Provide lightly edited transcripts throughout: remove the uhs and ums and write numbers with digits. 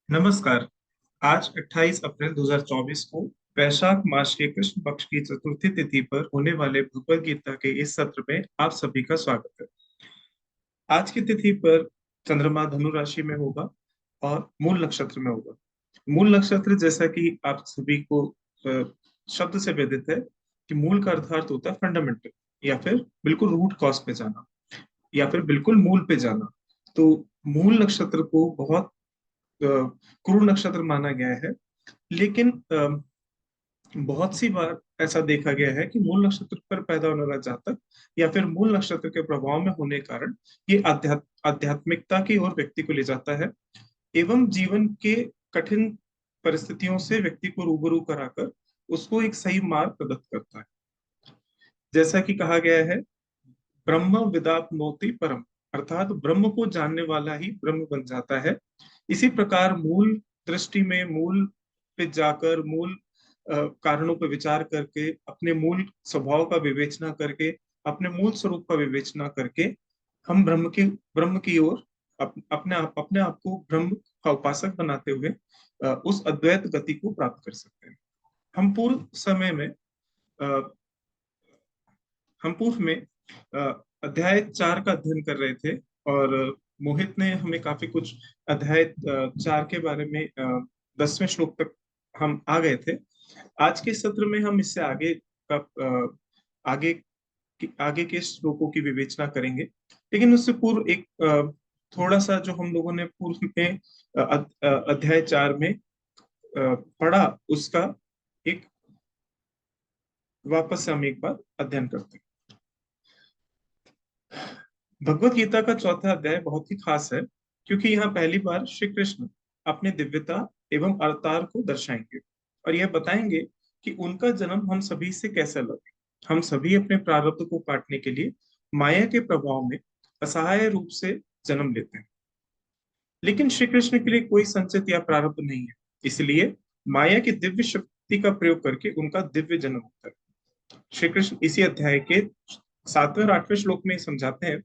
नमस्कार। आज 28 अप्रैल 2024 को वैशाख मास के कृष्ण पक्ष की चतुर्थी तिथि पर होने वाले भगवद गीता के इस सत्र में आप सभी का स्वागत है। आज की तिथि पर चंद्रमा धनु राशि में होगा और मूल नक्षत्र में होगा। मूल नक्षत्र, जैसा कि आप सभी को शब्द से विदित है कि मूल का अर्थ होता है फंडामेंटल, या फिर बिल्कुल रूट कॉज पे जाना, या फिर बिल्कुल मूल पे जाना। तो मूल नक्षत्र को बहुत क्रूर नक्षत्र माना गया है। लेकिन बहुत सी बार ऐसा देखा गया है कि मूल नक्षत्र पर पैदा होने वाला जातक या फिर मूल नक्षत्र के प्रभाव में होने के कारण ये आध्यात्मिकता की ओर व्यक्ति को ले जाता है, एवं जीवन के कठिन परिस्थितियों से व्यक्ति को रूबरू कराकर उसको एक सही मार्ग प्रदत्त करता है। जैसा कि कहा गया है, ब्रह्म विदाप्नोति परम, अर्थात ब्रह्म को जानने वाला ही ब्रह्म बन जाता है। इसी प्रकार मूल दृष्टि में, मूल पे जाकर, मूल कारणों पर विचार करके, अपने मूल स्वभाव का विवेचना करके, अपने मूल स्वरूप का विवेचना करके हम ब्रह्म की ओर अपने आप को ब्रह्म का उपासक बनाते हुए उस अद्वैत गति को प्राप्त कर सकते हैं। हम पूर्व समय में अ, हम पूर्व में अध्याय 4 का अध्ययन कर रहे थे, और मोहित ने हमें काफी कुछ अध्याय 4 के बारे में 10वें श्लोक तक हम आ गए थे। आज के सत्र में हम इससे आगे का आगे आगे के श्लोकों की विवेचना करेंगे। लेकिन उससे पूर्व एक थोड़ा सा जो हम लोगों ने पूर्व में अध्याय 4 में पढ़ा, उसका एक वापस से हम एक बार अध्ययन करते हैं। भगवत गीता का चौथा अध्याय बहुत ही खास है, क्योंकि यहाँ पहली बार श्री कृष्ण अपने दिव्यता एवं अवतार को दर्शाएंगे और यह बताएंगे कि उनका जन्म हम सभी से कैसा लगे। हम सभी अपने प्रारब्ध को काटने के लिए माया के प्रभाव में असहाय रूप से जन्म लेते हैं, लेकिन श्री कृष्ण के लिए कोई संचित या प्रारब्ध नहीं है। इसलिए माया की दिव्य शक्ति का प्रयोग करके उनका दिव्य जन्म होता है। श्री कृष्ण इसी अध्याय के 7वें और 8वें श्लोक में समझाते हैं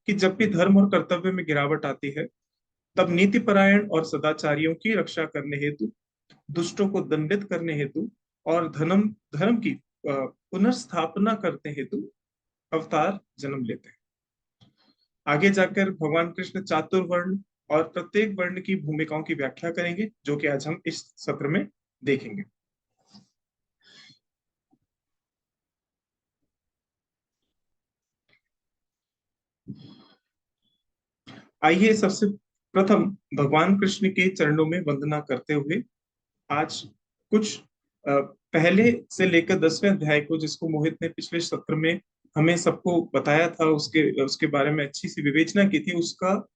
कि जब भी धर्म और कर्तव्य में गिरावट आती है, तब नीति परायण और सदाचारियों की रक्षा करने हेतु, दुष्टों को दंडित करने हेतु और धर्म धर्म की पुनर्स्थापना करने हेतु अवतार जन्म लेते हैं। आगे जाकर भगवान कृष्ण चातुर्वर्ण और प्रत्येक वर्ण की भूमिकाओं की व्याख्या करेंगे, जो कि आज हम इस सत्र में देखेंगे। आइए सबसे प्रथम भगवान कृष्ण के चरणों में वंदना करते हुए आज कुछ पहले से लेकर 10वें अध्याय को, जिसको मोहित ने पिछले सत्र में हमें सबको बताया था, उसके उसके बारे में अच्छी सी विवेचना की थी, उसका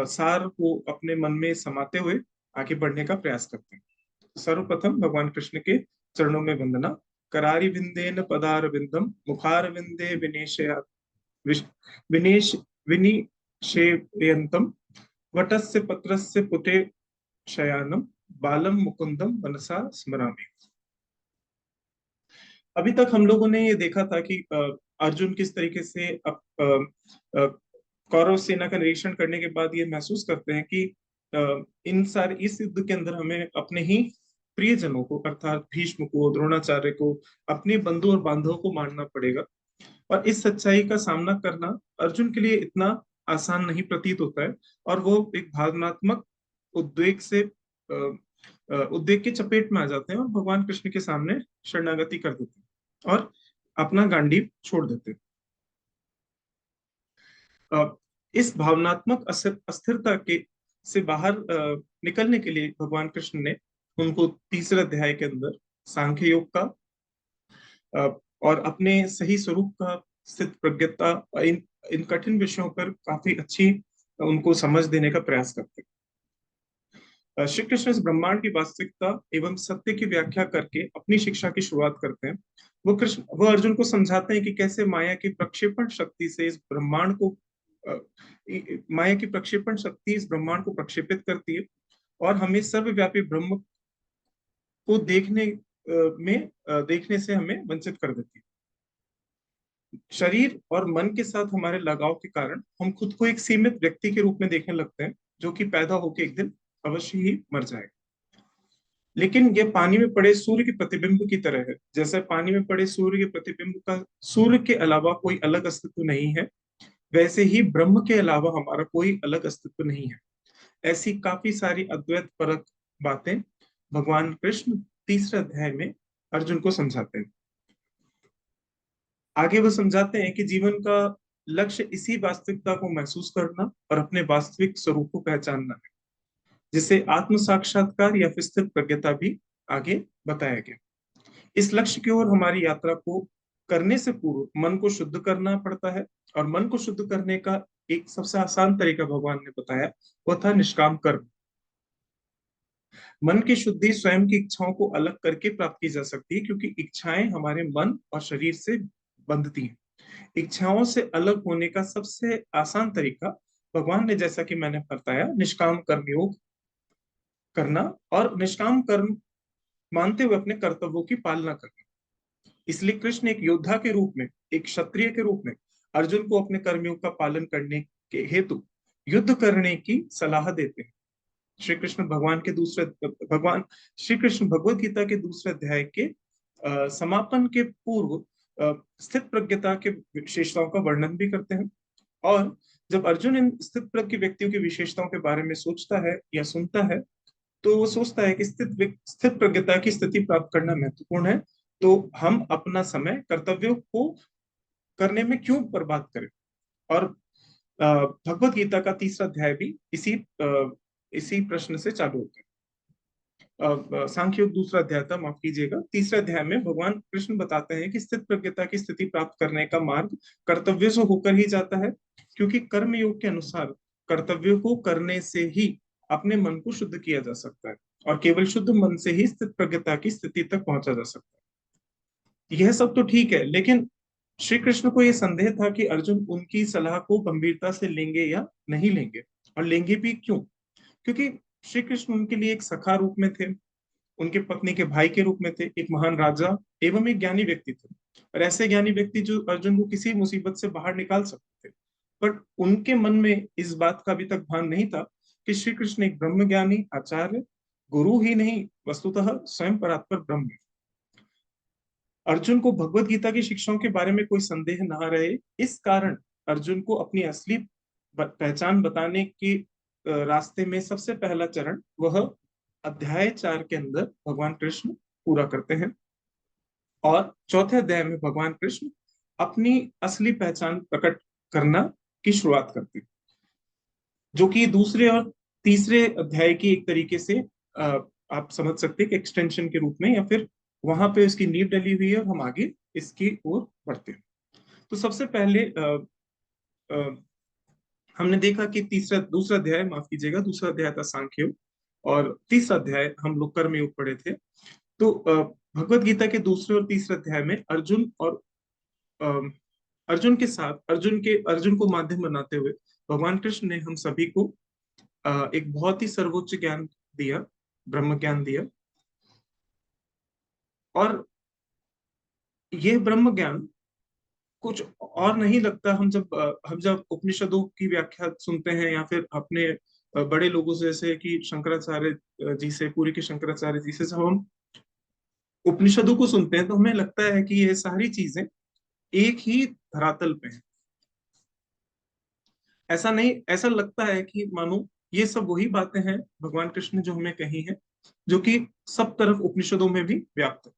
सार को अपने मन में समाते हुए आगे बढ़ने का प्रयास करते हैं। सर्वप्रथम भगवान कृष्ण के चरणों में वंदना। करारी विंदेन पदार विंदम मुखार विंदे विनेशया विनेश विनिशेयंतम वटस्य पत्रस्य पुटे शयानम बालम मुकुंदम मनसा स्मरामि। अभी तक हम लोगों ने ये देखा था कि अर्जुन किस तरीके से कौरव सेना का निरीक्षण करने के बाद ये महसूस करते हैं कि इस युद्ध के अंदर हमें अपने ही प्रियजनों को, अर्थात भीष्म को, द्रोणाचार्य को, अपने बंधु और बांधवों को मारना पड़ेगा। और इस सच्चाई का सामना करना अर्जुन के लिए इतना आसान नहीं प्रतीत होता है, और वो एक भावनात्मक उद्वेग से उद्वेग की चपेट में आ जाते हैं और भगवान कृष्ण के सामने शरणागति कर देते हैं और अपना गांडीव छोड़ देते हैं। इस भावनात्मक अस्थिरता के से बाहर निकलने के लिए भगवान कृष्ण ने उनको तीसरे अध्याय के अंदर सांख्य योग का और अपने सही स्वरूप का स्थित प्रज्ञता, इन कठिन विषयों पर काफी अच्छी उनको समझ देने का प्रयास करते हैं। श्री कृष्ण इस ब्रह्मांड की वास्तविकता एवं सत्य की व्याख्या करके अपनी शिक्षा की शुरुआत करते हैं। वो अर्जुन को समझाते हैं कि कैसे माया की प्रक्षेपण शक्ति से इस ब्रह्मांड को अ, माया की प्रक्षेपण शक्ति इस ब्रह्मांड को प्रक्षेपित करती है और हमें सर्वव्यापी ब्रह्म को देखने से हमें वंचित कर देती है। शरीर और मन के साथ हमारे लगाव के कारण हम खुद को एक सीमित व्यक्ति के रूप में देखने लगते हैं, जो कि पैदा होकर एक दिन अवश्य ही मर जाएगा। लेकिन ये पानी में पड़े सूर्य के प्रतिबिंब की तरह है। जैसे पानी में पड़े सूर्य के प्रतिबिंब का सूर्य के अलावा कोई अलग अस्तित्व नहीं है, वैसे ही ब्रह्म के अलावा हमारा कोई अलग अस्तित्व नहीं है। ऐसी काफी सारी अद्वैत परक बातें भगवान कृष्ण तीसरे अध्याय में अर्जुन को समझाते हैं। आगे वो समझाते हैं कि जीवन का लक्ष्य इसी वास्तविकता को महसूस करना और अपने वास्तविक स्वरूप को पहचानना है, जिसे आत्म साक्षात्कार या फिर स्थित प्रज्ञता भी आगे बताया गया। इस लक्ष्य की ओर हमारी यात्रा को करने से पूर्व मन को शुद्ध करना पड़ता है, और मन को शुद्ध करने का एक सबसे आसान तरीका भगवान ने बताया, वो था निष्काम कर्म। मन की शुद्धि स्वयं की इच्छाओं को अलग करके प्राप्त की जा सकती है, क्योंकि इच्छाएं हमारे मन और शरीर से बंधती हैं। इच्छाओं से अलग होने का सबसे आसान तरीका भगवान ने, जैसा कि मैंने बताया, निष्काम कर्म योग करना और निष्काम कर्म मानते हुए अपने कर्तव्यों की पालना करना। इसलिए कृष्ण एक योद्धा के रूप में, एक क्षत्रिय के रूप में अर्जुन को अपने कर्मयोग का पालन करने के हेतु युद्ध करने की सलाह देते हैं। श्री कृष्ण भगवान के दूसरे भगवान श्री कृष्ण भगवत गीता के दूसरे अध्याय के समापन के पूर्व स्थित प्रज्ञता के विशेषताओं का वर्णन भी करते हैं। और जब अर्जुन इन स्थित प्रज्ञ व्यक्तियों की विशेषताओं के बारे में सोचता है या सुनता है, तो वो सोचता है कि स्थित प्रज्ञता की स्थिति प्राप्त करना महत्वपूर्ण है, तो हम अपना समय कर्तव्यों को करने में क्यों बर्बाद करें। और भगवत गीता का तीसरा अध्याय भी इसी प्रश्न से चालू होता है। सांख्य योग दूसरा अध्याय था, माफ कीजिएगा। तीसरे अध्याय में भगवान कृष्ण बताते हैं कि स्थित प्रज्ञता की स्थिति प्राप्त करने का मार्ग कर्तव्य से होकर ही जाता है, क्योंकि कर्म योग के अनुसार कर्तव्य को करने से ही अपने मन को शुद्ध किया जा सकता है, और केवल शुद्ध मन से ही स्थित प्रज्ञता की स्थिति तक पहुंचा जा सकता है। यह सब तो ठीक है, लेकिन श्री कृष्ण को यह संदेह था कि अर्जुन उनकी सलाह को गंभीरता से लेंगे या नहीं लेंगे, और लेंगे भी क्यों। क्योंकि श्री कृष्ण उनके लिए एक सखा रूप में थे, उनके पत्नी के भाई के रूप में थे, एक महान राजा एवं एक ज्ञानी व्यक्ति थे, और ऐसे ज्ञानी व्यक्ति जो अर्जुन को किसी मुसीबत से बाहर निकाल सकते थे। बट उनके मन में इस बात का अभी तक भान नहीं था कि श्री कृष्ण एक ब्रह्म ज्ञानी आचार्य, गुरु ही नहीं वस्तुतः स्वयं परात्पर ब्रह्म है। अर्जुन को भगवत गीता की शिक्षाओं के बारे में कोई संदेह ना रहे, इस कारण अर्जुन को अपनी असली पहचान बताने के रास्ते में सबसे पहला चरण वह अध्याय 4 के अंदर भगवान कृष्ण पूरा करते हैं, और चौथे अध्याय में भगवान कृष्ण अपनी असली पहचान प्रकट करना की शुरुआत करते हैं, जो कि दूसरे और तीसरे अध्याय की एक तरीके से आप समझ सकते हैं कि एक्सटेंशन के रूप में, या फिर वहां पे उसकी नींव डली हुई है और हम आगे इसकी ओर बढ़ते हैं। तो सबसे पहले अ, हमने देखा कि दूसरा अध्याय, माफ कीजिएगा, दूसरा अध्याय था सांख्य योग, और तीसरा अध्याय हम लोग कर्म योग पढ़े थे। तो भगवत गीता के दूसरे और तीसरे अध्याय में अर्जुन और अ, अर्जुन के साथ अर्जुन को माध्यम बनाते हुए भगवान कृष्ण ने हम सभी को एक बहुत ही सर्वोच्च ज्ञान दिया, ब्रह्म ज्ञान दिया। और यह ब्रह्म ज्ञान कुछ और नहीं लगता। हम जब उपनिषदों की व्याख्या सुनते हैं, या फिर अपने बड़े लोगों से, जैसे कि शंकराचार्य जी से, पूरी के शंकराचार्य जी से, जब हम उपनिषदों को सुनते हैं तो हमें लगता है कि ये सारी चीजें एक ही धरातल पे हैं। ऐसा नहीं, ऐसा लगता है कि मानो ये सब वही बातें हैं भगवान कृष्ण ने जो हमें कही है, जो कि सब तरफ उपनिषदों में भी व्याप्त है।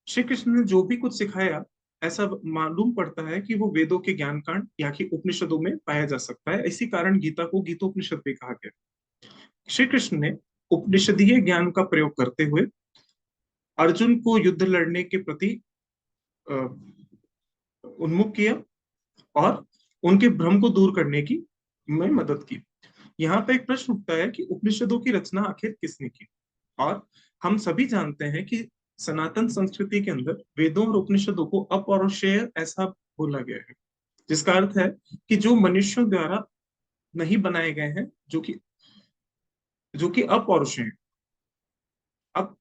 श्री कृष्ण ने जो भी कुछ सिखाया, ऐसा मालूम पड़ता है कि वो वेदों के ज्ञान कांड या कि उपनिषदों में पाया जा सकता है। इसी कारण गीता को गीतोपनिषद भी कहा गया। श्री कृष्ण ने उपनिषदीय ज्ञान का प्रयोग करते हुए अर्जुन को युद्ध लड़ने के प्रति अ, उन्मुख किया, और उनके भ्रम को दूर करने की में मदद की। यहाँ पे एक प्रश्न उठता है कि उपनिषदों की रचना आखिर किसने की। और हम सभी जानते हैं कि सनातन संस्कृति के अंदर वेदों और उपनिषदों को अपौरुषेय ऐसा बोला गया है, जिसका अर्थ है कि जो मनुष्यों द्वारा नहीं बनाए गए हैं, जो कि अपौरुषेय हैं। अब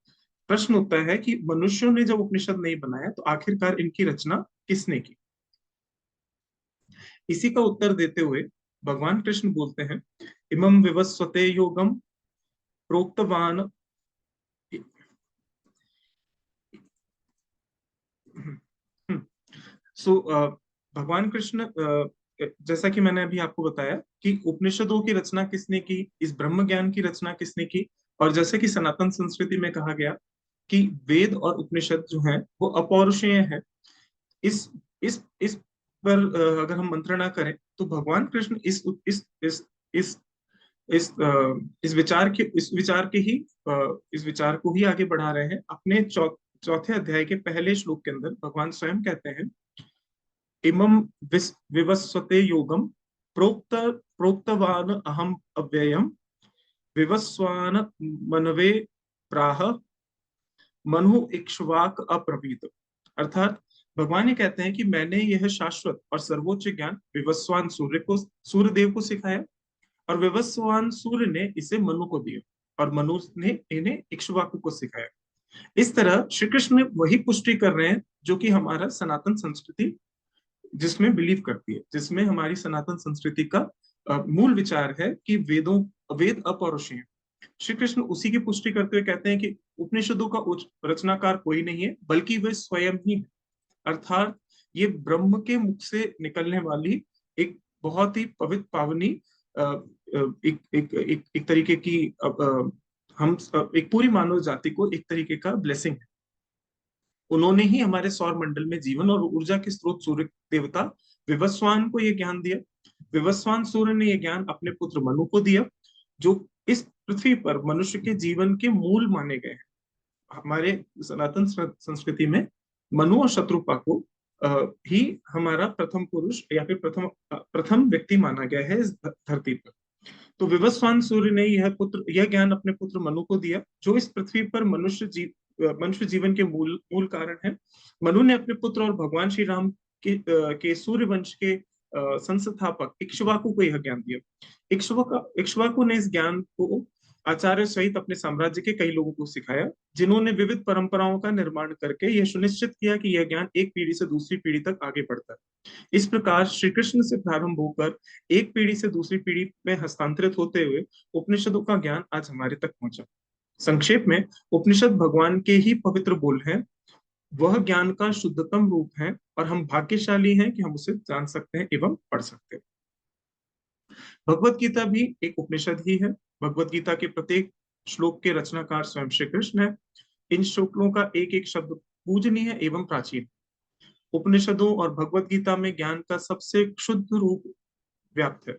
प्रश्न उठता है कि मनुष्यों ने जब उपनिषद नहीं बनाया तो आखिरकार इनकी रचना किसने की। इसी का उत्तर देते हुए भगवान कृष्ण बोलते हैं, इमं विवस्वते योगम प्रोक्तवान। सो भगवान कृष्ण, जैसा कि मैंने अभी आपको बताया कि उपनिषदों की रचना किसने की, इस ब्रह्म ज्ञान की रचना किसने की, और जैसे कि सनातन संस्कृति में कहा गया कि वेद और उपनिषद जो हैं वो अपौरुषेय हैं। इस पर अगर हम मंत्रणा करें तो भगवान कृष्ण इस इस विचार के ही इस विचार को ही आगे बढ़ा रहे हैं। अपने चौथे अध्याय के पहले श्लोक के अंदर भगवान स्वयं कहते हैं, इमं विवस्वते योगम प्रोक्तवान अहम अव्ययम विवस्वान मनवे प्राह मनु इक्ष्वाक अप्रवीत। अर्थात भगवान ये कहते हैं कि मैंने यह शाश्वत और सर्वोच्च ज्ञान विवस्वान सूर्य देव को सिखाया, और विवस्वान सूर्य ने इसे मनु को दिया, और मनु ने इन्हें इक्ष्वाकु को सिखाया। इस तरह श्री कृष्ण वही पुष्टि कर रहे हैं जो कि हमारा सनातन संस्कृति जिसमें बिलीव करती है, जिसमें हमारी सनातन संस्कृति का मूल विचार है कि वेद अपौरुषेय हैं। श्री कृष्ण उसी की पुष्टि करते हुए कहते हैं कि उपनिषदों का रचनाकार कोई नहीं है, बल्कि वे स्वयं ही है। अर्थात ये ब्रह्म के मुख से निकलने वाली एक बहुत ही पवित्र पावनी एक तरीके की हम एक पूरी मानव जाति को एक तरीके का ब्लेसिंग है। उन्होंने ही हमारे सौर मंडल में जीवन और ऊर्जा के स्रोत सूर्य देवता विवस्वान को यह ज्ञान दिया। विवस्वान सूर्य ने यह ज्ञान अपने पुत्र मनु को दिया, जो इस पृथ्वी पर मनुष्य के जीवन के मूल माने गए हैं। हमारे सनातन संस्कृति में मनु और शत्रुपा को ही हमारा प्रथम पुरुष या फिर प्रथम व्यक्ति माना गया है इस धरती पर। तो विवस्वान सूर्य ने यह ज्ञान अपने पुत्र मनु को दिया, जो इस पृथ्वी पर मनुष्य जीवन के मूल मूल कारण है। मनु ने अपने पुत्र और भगवान श्री राम के सूर्य वंश के संस्थापक इक्ष्वाकु को यह ज्ञान दिया। इक्ष्वाकु ने इस ज्ञान को आचार्य सहित अपने साम्राज्य के कई लोगों को सिखाया, जिन्होंने विविध परंपराओं का निर्माण करके यह सुनिश्चित किया कि यह ज्ञान एक पीढ़ी से दूसरी पीढ़ी तक आगे बढ़ता है। इस प्रकार श्री कृष्ण से प्रारंभ होकर एक पीढ़ी से दूसरी पीढ़ी में हस्तांतरित होते हुए उपनिषदों का ज्ञान आज हमारे तक पहुंचा। संक्षेप में, उपनिषद भगवान के ही पवित्र बोल हैं। वह ज्ञान का शुद्धतम रूप है और हम भाग्यशाली हैं कि हम उसे जान सकते हैं एवं पढ़ सकते हैं। भगवत गीता भी एक उपनिषद ही है। भगवत गीता के प्रत्येक श्लोक के रचनाकार स्वयं श्री कृष्ण है। इन श्लोकों का एक एक शब्द पूजनीय एवं प्राचीन। उपनिषदों और भगवत गीता में ज्ञान का सबसे शुद्ध रूप व्याप्त है।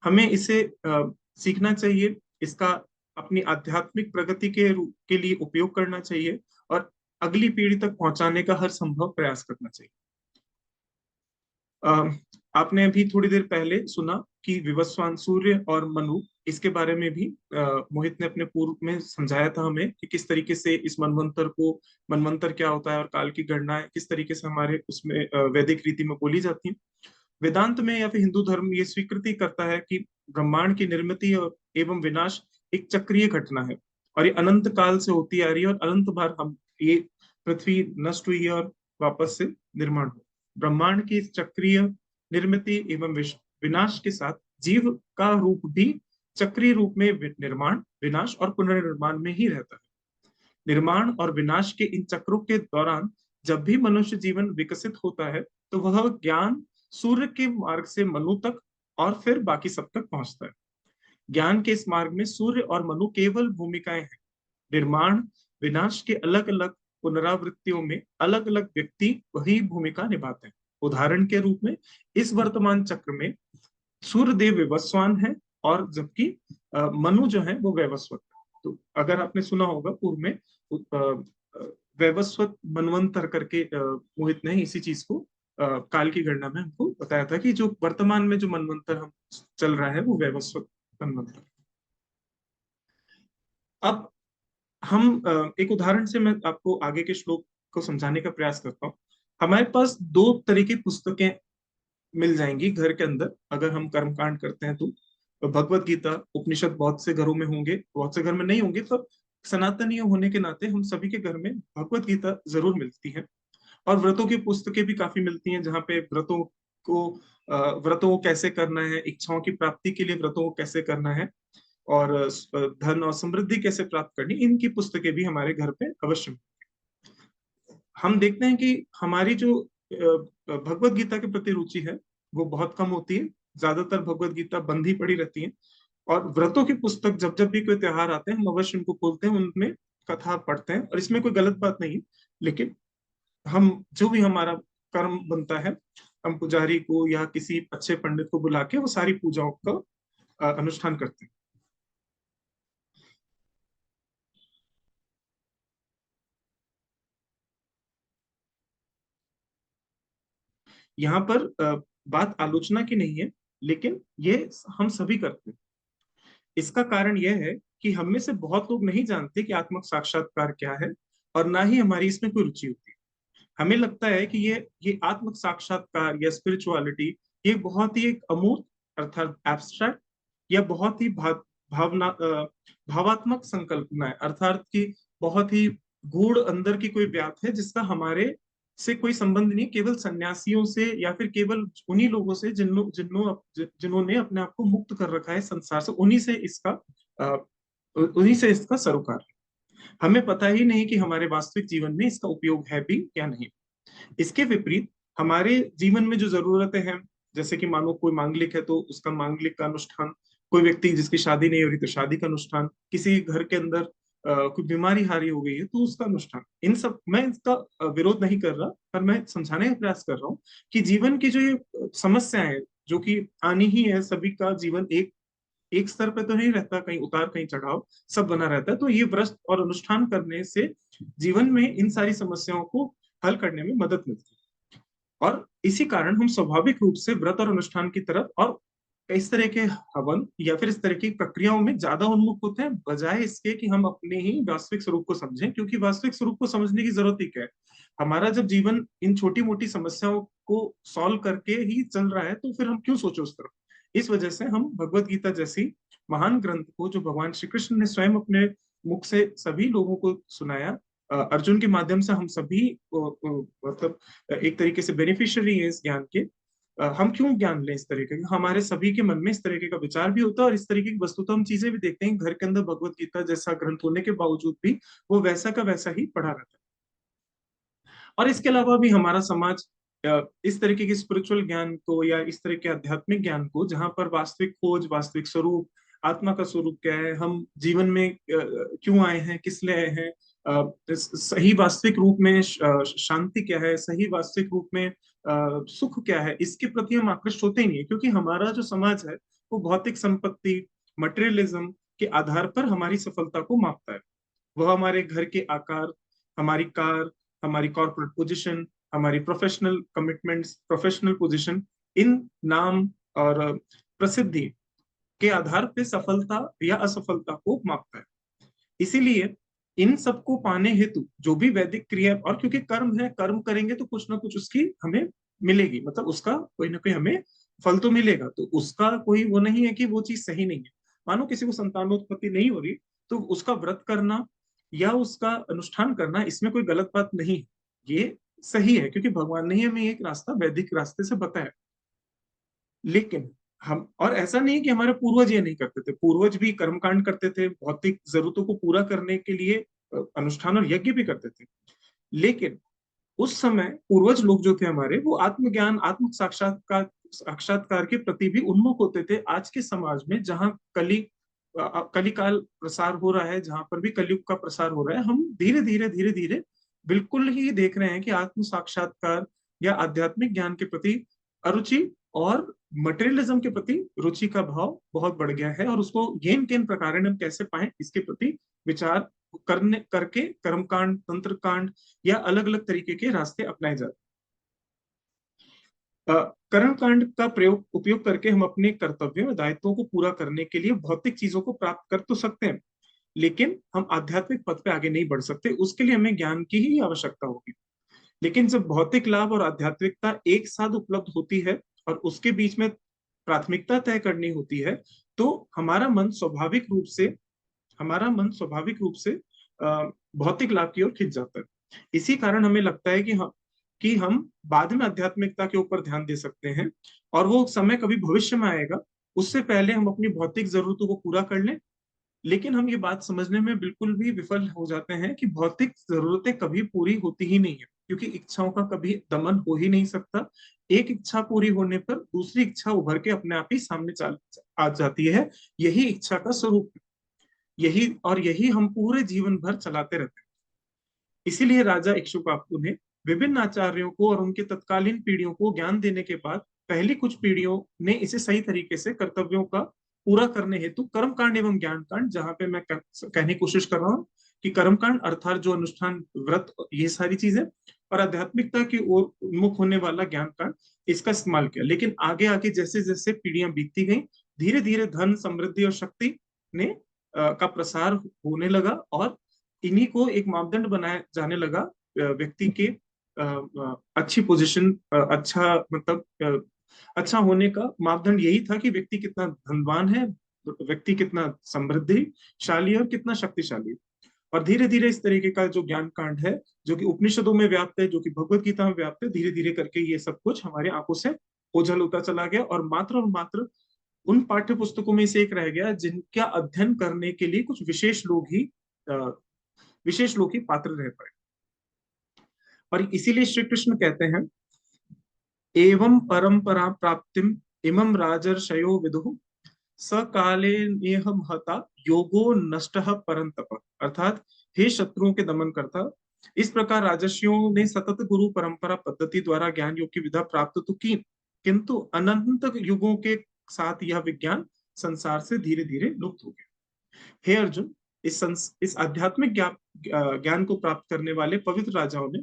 हमें इसे सीखना चाहिए, इसका अपनी आध्यात्मिक प्रगति के लिए उपयोग करना चाहिए और अगली पीढ़ी तक पहुंचाने का हर संभव प्रयास करना चाहिए। आपने अभी थोड़ी देर पहले सुना कि विवस्वान सूर्य और मनु, इसके बारे में भी मोहित ने अपने पूर्व में समझाया था हमें कि किस तरीके से इस मनवंतर क्या होता है और काल की गणना किस तरीके से हमारे उसमें वैदिक रीति में बोली जाती है। वेदांत में या फिर हिंदू धर्म ये स्वीकृति करता है कि ब्रह्मांड की निर्मिति और एवं विनाश एक चक्रीय घटना है और ये अनंत काल से होती आ रही है और अनंत बार हम ये पृथ्वी नष्ट हुई है और वापस से निर्माण हुआ। ब्रह्मांड की इस चक्रीय निर्मिति एवं विनाश के साथ जीव का रूप भी चक्रीय रूप में निर्माण, विनाश और पुनर्निर्माण में ही रहता है। निर्माण और विनाश के इन चक्रों के दौरान जब भी मनुष्य जीवन विकसित होता है तो वह ज्ञान सूर्य के मार्ग से मनु तक और फिर बाकी सब तक पहुंचता है। ज्ञान के इस मार्ग में सूर्य और मनु केवल भूमिकाएं हैं। निर्माण विनाश के अलग अलग पुनरावृत्तियों में अलग अलग व्यक्ति वही भूमिका निभाते हैं। उदाहरण के रूप में इस वर्तमान चक्र में सूर्यदेव विवस्वान है और जबकि मनु जो है वो वैवस्वत। तो अगर आपने सुना होगा पूर्व में वैवस्वत मनवंतर करके मोहित ने इसी चीज को काल की गणना में हमको बताया था कि जो वर्तमान में जो मनवंतर हम चल रहा है वो वैवस्वत मनवंतर। अब हम एक उदाहरण से मैं आपको आगे के श्लोक को समझाने का प्रयास करता हूँ। हमारे पास दो तरह की पुस्तकें मिल जाएंगी घर के अंदर अगर हम कर्मकांड करते हैं तो भगवत गीता, उपनिषद बहुत से घरों में होंगे, बहुत से घर में नहीं होंगे, तो सनातनीय होने के नाते हम सभी के घर में भगवत गीता जरूर मिलती है। और व्रतों की पुस्तकें भी काफी मिलती हैं, जहाँ पे व्रतों को कैसे करना है, इच्छाओं की प्राप्ति के लिए व्रतों को कैसे करना है और धन और समृद्धि कैसे प्राप्त करनी, इनकी पुस्तकें भी हमारे घर पे अवश्य। हम देखते हैं कि हमारी जो भगवत गीता के प्रति रुचि है वो बहुत कम होती है। ज्यादातर भगवत गीता बंद ही पड़ी रहती है। और व्रतों की पुस्तक जब जब भी कोई त्योहार आते हैं हम अवश्य उनको खोलते हैं, उनमें कथा पढ़ते हैं और इसमें कोई गलत बात नहीं है। लेकिन हम जो भी हमारा कर्म बनता है, हम पुजारी को या किसी अच्छे पंडित को बुला के वो सारी पूजाओं का अनुष्ठान करते हैं। यहाँ पर बात आलोचना की नहीं है, लेकिन ये हम सभी करते हैं। इसका कारण यह है कि हम में से बहुत लोग नहीं जानते कि आत्मक साक्षात्कार क्या है और ना ही हमारी इसमें कोई रुचि होती है। हमें लगता है कि ये आत्मक साक्षात्कार या स्पिरिचुअलिटी ये बहुत ही एक अमूर्त अर्थात एब्स्ट्रैक्ट या बहुत ही भावात्मक संकल्पना है, अर्थात कि बहुत ही गूढ़ अंदर की कोई बात है जिसका हमारे से कोई संबंध नहीं, केवल सन्यासियों से या फिर केवल उन्हीं लोगों से जिन्होंने अपने आप को मुक्त कर रखा है संसार से, उन्हीं से इसका सरोकार है। हमें पता ही नहीं कि हमारे वास्तविक जीवन में इसका उपयोग है भी या नहीं। इसके विपरीत हमारे जीवन में जो जरूरतें हैं, जैसे कि मानो कोई मांगलिक है तो उसका मांगलिक का अनुष्ठान, कोई व्यक्ति जिसकी शादी नहीं हो रही तो शादी का अनुष्ठान, किसी घर के अंदर कोई बीमारी हारी हो गई है तो उसका अनुष्ठान, इन सब मैं इसका विरोध नहीं कर रहा, पर मैं समझाने का प्रयास कर रहा हूँ कि जीवन की जो ये समस्याएं जो कि आनी ही है, सभी का जीवन एक एक स्तर पे तो नहीं रहता, कहीं उतार कहीं चढ़ाव सब बना रहता है। तो ये व्रत और अनुष्ठान करने से जीवन में इन सारी समस्याओं को हल करने में मदद मिलती है। और इसी कारण हम स्वाभाविक रूप से व्रत और अनुष्ठान की तरफ और इस तरह के हवन या फिर इस तरह की प्रक्रियाओं में ज्यादा उन्मुख होते हैं, बजाय इसके कि हम अपने ही वास्तविक स्वरूप को समझें। क्योंकि वास्तविक स्वरूप को समझने की जरूरत ही क्या है? हमारा जब जीवन इन छोटी मोटी समस्याओं को सॉल्व करके ही चल रहा है, तो फिर हम क्यों सोचे उस तरफ? इस वजह से हम भगवत गीता जैसी महान ग्रंथ को, जो भगवान श्री कृष्ण ने स्वयं अपने मुख से सभी लोगों को सुनाया, अर्जुन के माध्यम से हम सभी मतलब एक तरीके से बेनिफिशियरी है इस ज्ञान के। हम क्यों ज्ञान लें इस तरीके का? हमारे सभी के मन में इस तरीके का विचार भी होता है, और इस तरीके की वस्तु तो हम चीजें भी देखते हैं घर के अंदर भगवत गीता जैसा ग्रंथ होने के बावजूद भी वो वैसा का वैसा ही पढ़ा रहता है। और इसके अलावा भी हमारा समाज इस तरीके की स्पिरिचुअल ज्ञान को या इस तरह के आध्यात्मिक ज्ञान को, जहां पर वास्तविक खोज, वास्तविक स्वरूप, आत्मा का स्वरूप क्या है, हम जीवन में क्यों आए हैं, किस लिए आए हैं, सही वास्तविक रूप में शांति क्या है, सही वास्तविक रूप में सुख क्या है, इसके प्रति हम आकृष्ट होते ही नहीं है। क्योंकि हमारा जो समाज है वो भौतिक संपत्ति, मटेरियलिज्म के आधार पर हमारी सफलता को मापता है। वह हमारे घर के आकार, हमारी कार, हमारी कॉर्पोरेट पोजीशन, हमारी प्रोफेशनल कमिटमेंट्स, प्रोफेशनल पोजीशन, इन नाम और प्रसिद्धि के आधार पे सफलता या असफलता को मापता है। इसीलिए इन सबको पाने हेतु जो भी वैदिक क्रिया, और क्योंकि कर्म है, कर्म करेंगे तो कुछ ना कुछ उसकी हमें मिलेगी, मतलब उसका कोई ना कोई हमें फल तो मिलेगा। तो उसका कोई वो नहीं है कि वो चीज सही नहीं है। मानो किसी को संतानोत्पत्ति नहीं हो रही, तो उसका व्रत करना या उसका अनुष्ठान करना, इसमें कोई गलत बात नहीं है। ये सही है, क्योंकि भगवान ने ही हमें एक रास्ता वैदिक रास्ते से बताया। लेकिन हम, और ऐसा नहीं कि हमारे पूर्वज ये नहीं करते थे, पूर्वज भी कर्मकांड करते थे, भौतिक जरूरतों को पूरा करने के लिए अनुष्ठान और यज्ञ भी करते थे। लेकिन उस समय पूर्वज लोग जो थे हमारे, वो आत्मज्ञान, आत्म साक्षात्कार साक्षात्कार के प्रति भी उन्मुख होते थे। आज के समाज में जहाँ कलिकाल प्रसार हो रहा है, जहां पर भी कलयुग का प्रसार हो रहा है, हम धीरे धीरे बिल्कुल ही देख रहे हैं कि आत्म साक्षात्कार या आध्यात्मिक ज्ञान के प्रति अरुचि और मटेरियलिज्म के प्रति रुचि का भाव बहुत बढ़ गया है। और उसको येन केन प्रकार हम कैसे पाए, इसके प्रति विचार करने करके कर्मकांड, तंत्र कांड या अलग अलग तरीके के रास्ते अपनाए जाते हैं। कर्म कांड का प्रयोग उपयोग करके हम अपने कर्तव्यों और दायित्वों को पूरा करने के लिए भौतिक चीजों को प्राप्त कर तो सकते हैं, लेकिन हम आध्यात्मिक पथ पे आगे नहीं बढ़ सकते। उसके लिए हमें ज्ञान की ही आवश्यकता होगी। लेकिन जब भौतिक लाभ और आध्यात्मिकता एक साथ उपलब्ध होती है और उसके बीच में प्राथमिकता तय करनी होती है, तो हमारा मन स्वाभाविक रूप से हमारा मन स्वाभाविक रूप से भौतिक लाभ की ओर खिंच जाता है। इसी कारण हमें लगता है कि हम बाद में आध्यात्मिकता के ऊपर ध्यान दे सकते हैं, और वो समय कभी भविष्य में आएगा। उससे पहले हम अपनी भौतिक जरूरतों को पूरा कर लें। लेकिन हम ये बात समझने में बिल्कुल भी विफल हो जाते हैं कि भौतिक जरूरतें कभी पूरी होती ही नहीं है, क्योंकि इच्छाओं का कभी दमन हो ही नहीं सकता। एक इच्छा पूरी होने पर दूसरी इच्छा उभर के अपने आप ही सामने चल आ जाती है। यही इच्छा का स्वरूप है। यही हम पूरे जीवन भर चलाते रहते हैं। इसीलिए राजा इक्ष्वाकु ने विभिन्न आचार्यों को और उनके तत्कालीन पीढ़ियों को ज्ञान देने के बाद पहली कुछ पीढ़ियों ने इसे सही तरीके से कर्तव्यों का पूरा करने हेतु कर्म कांड एवं ज्ञान कांड, जहां पे मैं कहने की कोशिश कर रहा हूँ कि कर्म कांड अर्थात जो अनुष्ठान, व्रत, ये सारी चीजें, और आध्यात्मिकता की ओर उन्मुख होने वाला ज्ञान कांड, इसका इस्तेमाल किया। लेकिन आगे आगे जैसे जैसे पीढ़ियां बीतती गई, धीरे धीरे धन, समृद्धि और शक्ति ने का प्रसार होने लगा, और इन्हीं को एक मापदंड बनाया जाने लगा व्यक्ति के अच्छी पोजीशन, अच्छा मतलब अच्छा होने का मापदंड यही था कि व्यक्ति कितना धनवान है, व्यक्ति कितना समृद्धिशाली और कितना शक्तिशाली। और धीरे धीरे इस तरीके का जो ज्ञान कांड है, जो कि उपनिषदों में व्याप्त है, जो कि भगवत गीता में व्याप्त है, धीरे धीरे करके ये सब कुछ हमारी आंखों से ओझल होता चला गया, और मात्र उन पाठ्य पुस्तकों में से एक रह गया जिनका अध्ययन करने के लिए कुछ विशेष लोग ही पात्र रह पाए। और इसीलिए श्री कृष्ण कहते हैं, एवं परंपरा प्राप्तिम इमं राजर्षयो विदुः सकाले नेह महता योगो नष्टः परंतप। अर्थात हे शत्रुओं के दमन करता, इस प्रकार राजर्षियों ने सतत गुरु परंपरा पद्धति द्वारा ज्ञान योग की विधा प्राप्त तो की, किंतु अनंत युगों के साथ यह विज्ञान संसार से धीरे धीरे लुप्त हो गए। हे अर्जुन, इस आध्यात्मिक ज्ञान को प्राप्त करने वाले पवित्र राजाओं ने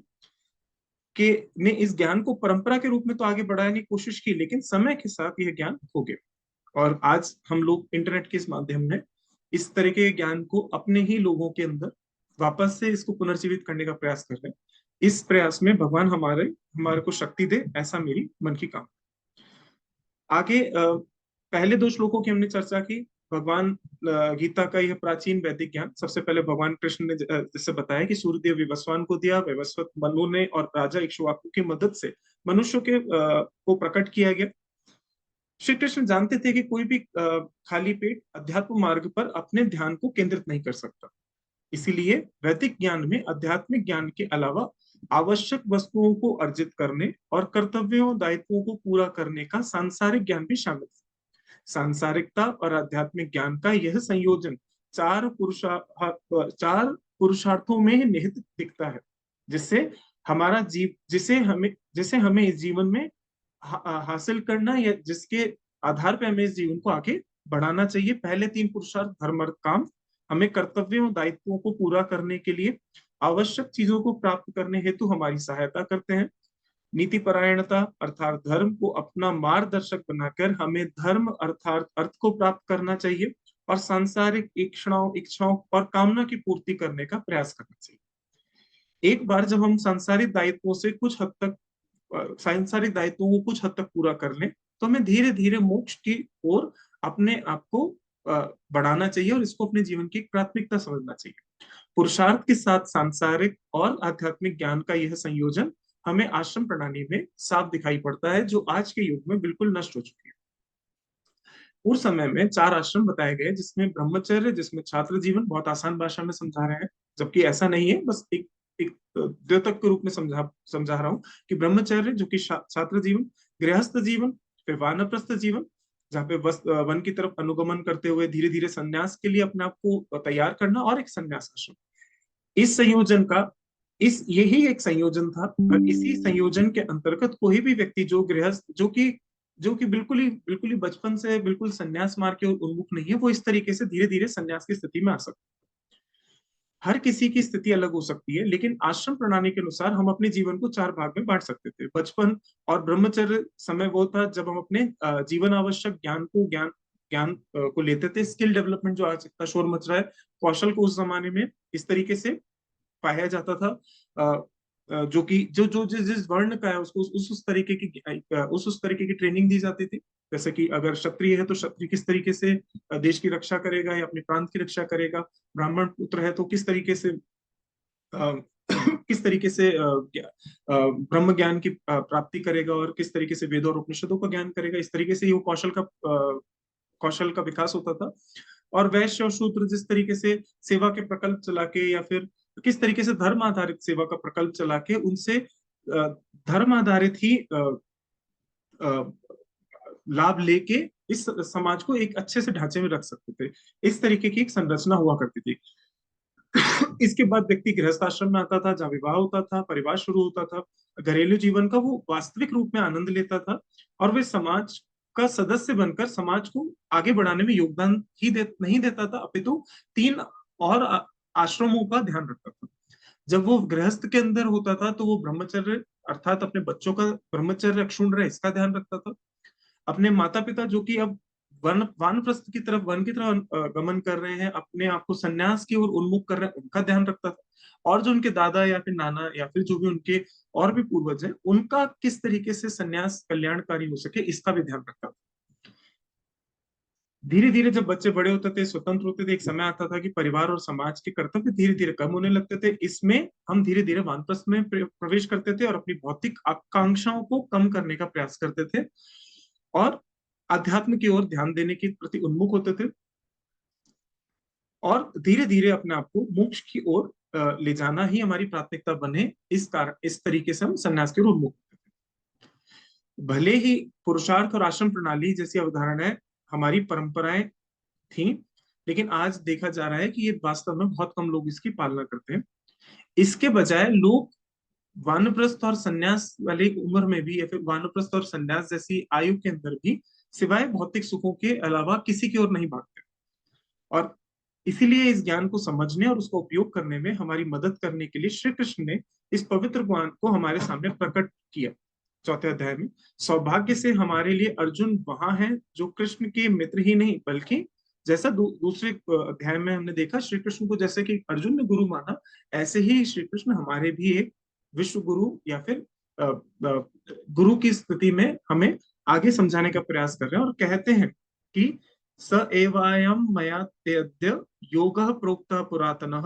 इस ज्ञान को परंपरा के रूप में तो आगे बढ़ाने की कोशिश की, लेकिन समय के साथ यह ज्ञान खो गया। और आज हम लोग इंटरनेट के इस माध्यम में इस तरह के ज्ञान को अपने ही लोगों के अंदर वापस से इसको पुनर्जीवित करने का प्रयास कर रहे हैं। इस प्रयास में भगवान हमारे हमारे को शक्ति दे, ऐसा मेरी मन की कामना। आगे पहले दो श्लोकों की हमने चर्चा की। भगवान गीता का यह प्राचीन वैदिक ज्ञान सबसे पहले भगवान कृष्ण ने जैसे बताया कि सूर्यदेव विवस्वान को दिया, विवस्वत मनु ने और राजा इक्ष्वाकु की मदद से मनुष्यों के को प्रकट किया गया। श्री कृष्ण जानते थे कि कोई भी खाली पेट अध्यात्म मार्ग पर अपने ध्यान को केंद्रित नहीं कर सकता। इसीलिए वैदिक ज्ञान में आध्यात्मिक ज्ञान के अलावा आवश्यक वस्तुओं को अर्जित करने और कर्तव्यों दायित्वों को पूरा करने का सांसारिक ज्ञान भी शामिल है। सांसारिकता और आध्यात्मिक ज्ञान का यह संयोजन चार पुरुषार्थों में निहित दिखता है, जिसे हमें इस जीवन में हासिल करना, या जिसके आधार पर हमें इस जीवन को आगे बढ़ाना चाहिए। पहले तीन पुरुषार्थ धर्म अर्थ काम हमें कर्तव्यों दायित्वों को पूरा करने के लिए आवश्यक चीजों को प्राप्त करने हेतु हमारी सहायता करते हैं। नीति परायणता अर्थात धर्म को अपना मार्गदर्शक बनाकर हमें धर्म अर्थात अर्थ को प्राप्त करना चाहिए और सांसारिक इच्छाओं और कामना की पूर्ति करने का प्रयास करना चाहिए। एक बार जब हम सांसारिक दायित्वों को कुछ हद तक पूरा कर लें, तो हमें धीरे धीरे मोक्ष की ओर अपने आप को बढ़ाना चाहिए और इसको अपने जीवन की प्राथमिकता समझना चाहिए। पुरुषार्थ के साथ सांसारिक और आध्यात्मिक ज्ञान का यह संयोजन हमें आश्रम प्रणाली में साफ दिखाई पड़ता है, जो आज के युग में बिल्कुल नष्ट हो चुकी है। उस समय में चार आश्रम बताए गए, जिसमें ब्रह्मचर्य, जिसमें छात्र जीवन, बहुत आसान भाषा में समझा रहे हैं, जबकि ऐसा नहीं है, बस एक एक द्योतक के रूप में समझा रहा हूं कि ब्रह्मचर्य जो कि छात्र जीवन, गृहस्थ जीवन, फिर वानप्रस्थ जीवन जहाँ पे वन की तरफ अनुगमन करते हुए धीरे धीरे संन्यास के लिए अपने आप को तैयार करना, और एक संन्यास आश्रम। इस संयोजन का इस यही एक संयोजन था, और इसी संयोजन के अंतर्गत कोई भी व्यक्ति जो गृहस्थ जो कि बिल्कुल ही बचपन से बिल्कुल संन्यास मार्ग के उन्मुख नहीं है, वो इस तरीके से धीरे धीरे संन्यास की स्थिति में आ सकता है। हर किसी की स्थिति अलग हो सकती है, लेकिन आश्रम प्रणाली के अनुसार हम अपने जीवन को चार भाग में बांट सकते थे। बचपन और ब्रह्मचर्य समय वो था जब हम अपने जीवन आवश्यक ज्ञान को लेते थे। स्किल डेवलपमेंट जो आज इतना शोर मच रहा है, कौशल को उस जमाने में इस तरीके से पाया जाता था, जो कि जो जो जिस वर्ण का है उसको उस तरीके की ट्रेनिंग दी जाती थी। जैसे कि अगर क्षत्रिय है तो क्षत्रिय किस तरीके से देश की रक्षा करेगा या अपने प्रांत की रक्षा करेगा, ब्राह्मण पुत्र है तो किस तरीके से ब्रह्म ज्ञान की प्राप्ति करेगा और किस तरीके से वेदों और उपनिषदों का ज्ञान करेगा। इस तरीके से ये कौशल का विकास होता था। और वैश्य और शूद्र जिस तरीके से सेवा के प्रकल्प चला के, या फिर किस तरीके से धर्म आधारित सेवा का प्रकल्प चला के उनसे धर्म आधारित ही लाभ लेके इस समाज को एक अच्छे से ढांचे में रख सकते थे। इस तरीके की एक संरचना हुआ करती थी। इसके बाद व्यक्ति गृहस्थ आश्रम में आता था, जहाँ विवाह होता था, परिवार शुरू होता था, घरेलू जीवन का वो वास्तविक रूप में आनंद लेता था, और वे समाज का सदस्य बनकर समाज को आगे बढ़ाने में योगदान नहीं देता था, अपितु तीन और आश्रमों का ध्यान रखता था। जब वो गृहस्थ के अंदर होता था तो वो ब्रह्मचर्य अर्थात अपने बच्चों का ब्रह्मचर्य अक्षुण्ण रहे इसका ध्यान रखता था। अपने माता पिता जो कि अब वन की तरफ गमन कर रहे हैं, अपने आप को संन्यास की ओर उन्मुख कर रहे हैं, उनका ध्यान रखता था। और जो उनके दादा या फिर नाना या फिर जो भी उनके और भी पूर्वज हैं, उनका किस तरीके से संन्यास कल्याणकारी हो सके, इसका भी ध्यान रखता था। धीरे धीरे जब बच्चे बड़े होते थे, स्वतंत्र होते थे, एक समय आता था कि परिवार और समाज के कर्तव्य धीरे धीरे कम होने लगते थे। इसमें हम धीरे धीरे वानप्रस्थ में प्रवेश करते थे और अपनी भौतिक आकांक्षाओं को कम करने का प्रयास करते थे और अध्यात्म की ओर ध्यान देने के प्रति उन्मुख होते थे, और धीरे धीरे अपने आप को मोक्ष की ओर ले जाना ही हमारी प्राथमिकता बने, इस तरीके से हम संन्यास की ओर उन्मुख होते थे। भले ही पुरुषार्थ और आश्रम प्रणाली जैसी अवधारणाएं हमारी परंपराएं थी, लेकिन आज देखा जा रहा है कि ये वास्तव में बहुत कम लोग इसकी पालना करते हैं। इसके बजाय लोग वानप्रस्थ और संन्यास वाली उम्र में भी, या फिर वानप्रस्थ और संन्यास जैसी आयु के अंदर भी सिवाय भौतिक सुखों के अलावा किसी की ओर नहीं भागते। और इसीलिए इस ज्ञान को समझने और उसका उपयोग करने में हमारी मदद करने के लिए श्री कृष्ण ने इस पवित्र ज्ञान को हमारे सामने प्रकट किया। चौथे अध्याय में सौभाग्य से हमारे लिए अर्जुन वहां है जो कृष्ण के मित्र ही नहीं बल्कि जैसा दूसरे अध्याय में हमने देखा श्री कृष्ण को जैसे कि अर्जुन ने गुरु माना, ऐसे ही श्री कृष्ण हमारे भी एक विश्व गुरु या फिर गुरु की स्थिति में हमें आगे समझाने का प्रयास कर रहे हैं और कहते हैं कि स एवायं मया तेऽद्य योगः प्रोक्तः पुरातनः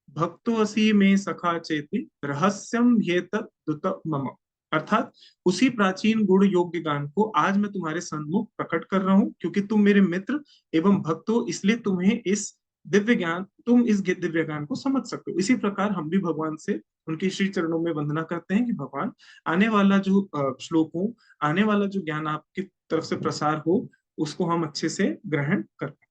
भक्तोऽसि मे सखा चेति रहस्यम ह्येतद्दुत मम। अर्थात उसी प्राचीन गुण योग्य गान को आज मैं तुम्हारे सम्मुख प्रकट कर रहा हूं क्योंकि तुम मेरे मित्र एवं भक्त हो, इसलिए तुम इस दिव्य ज्ञान को समझ सकते हो। इसी प्रकार हम भी भगवान से उनके श्री चरणों में वंदना करते हैं कि भगवान आने वाला जो श्लोक हो, आने वाला जो ज्ञान आपकी तरफ से प्रसार हो, उसको हम अच्छे से ग्रहण कर पाए।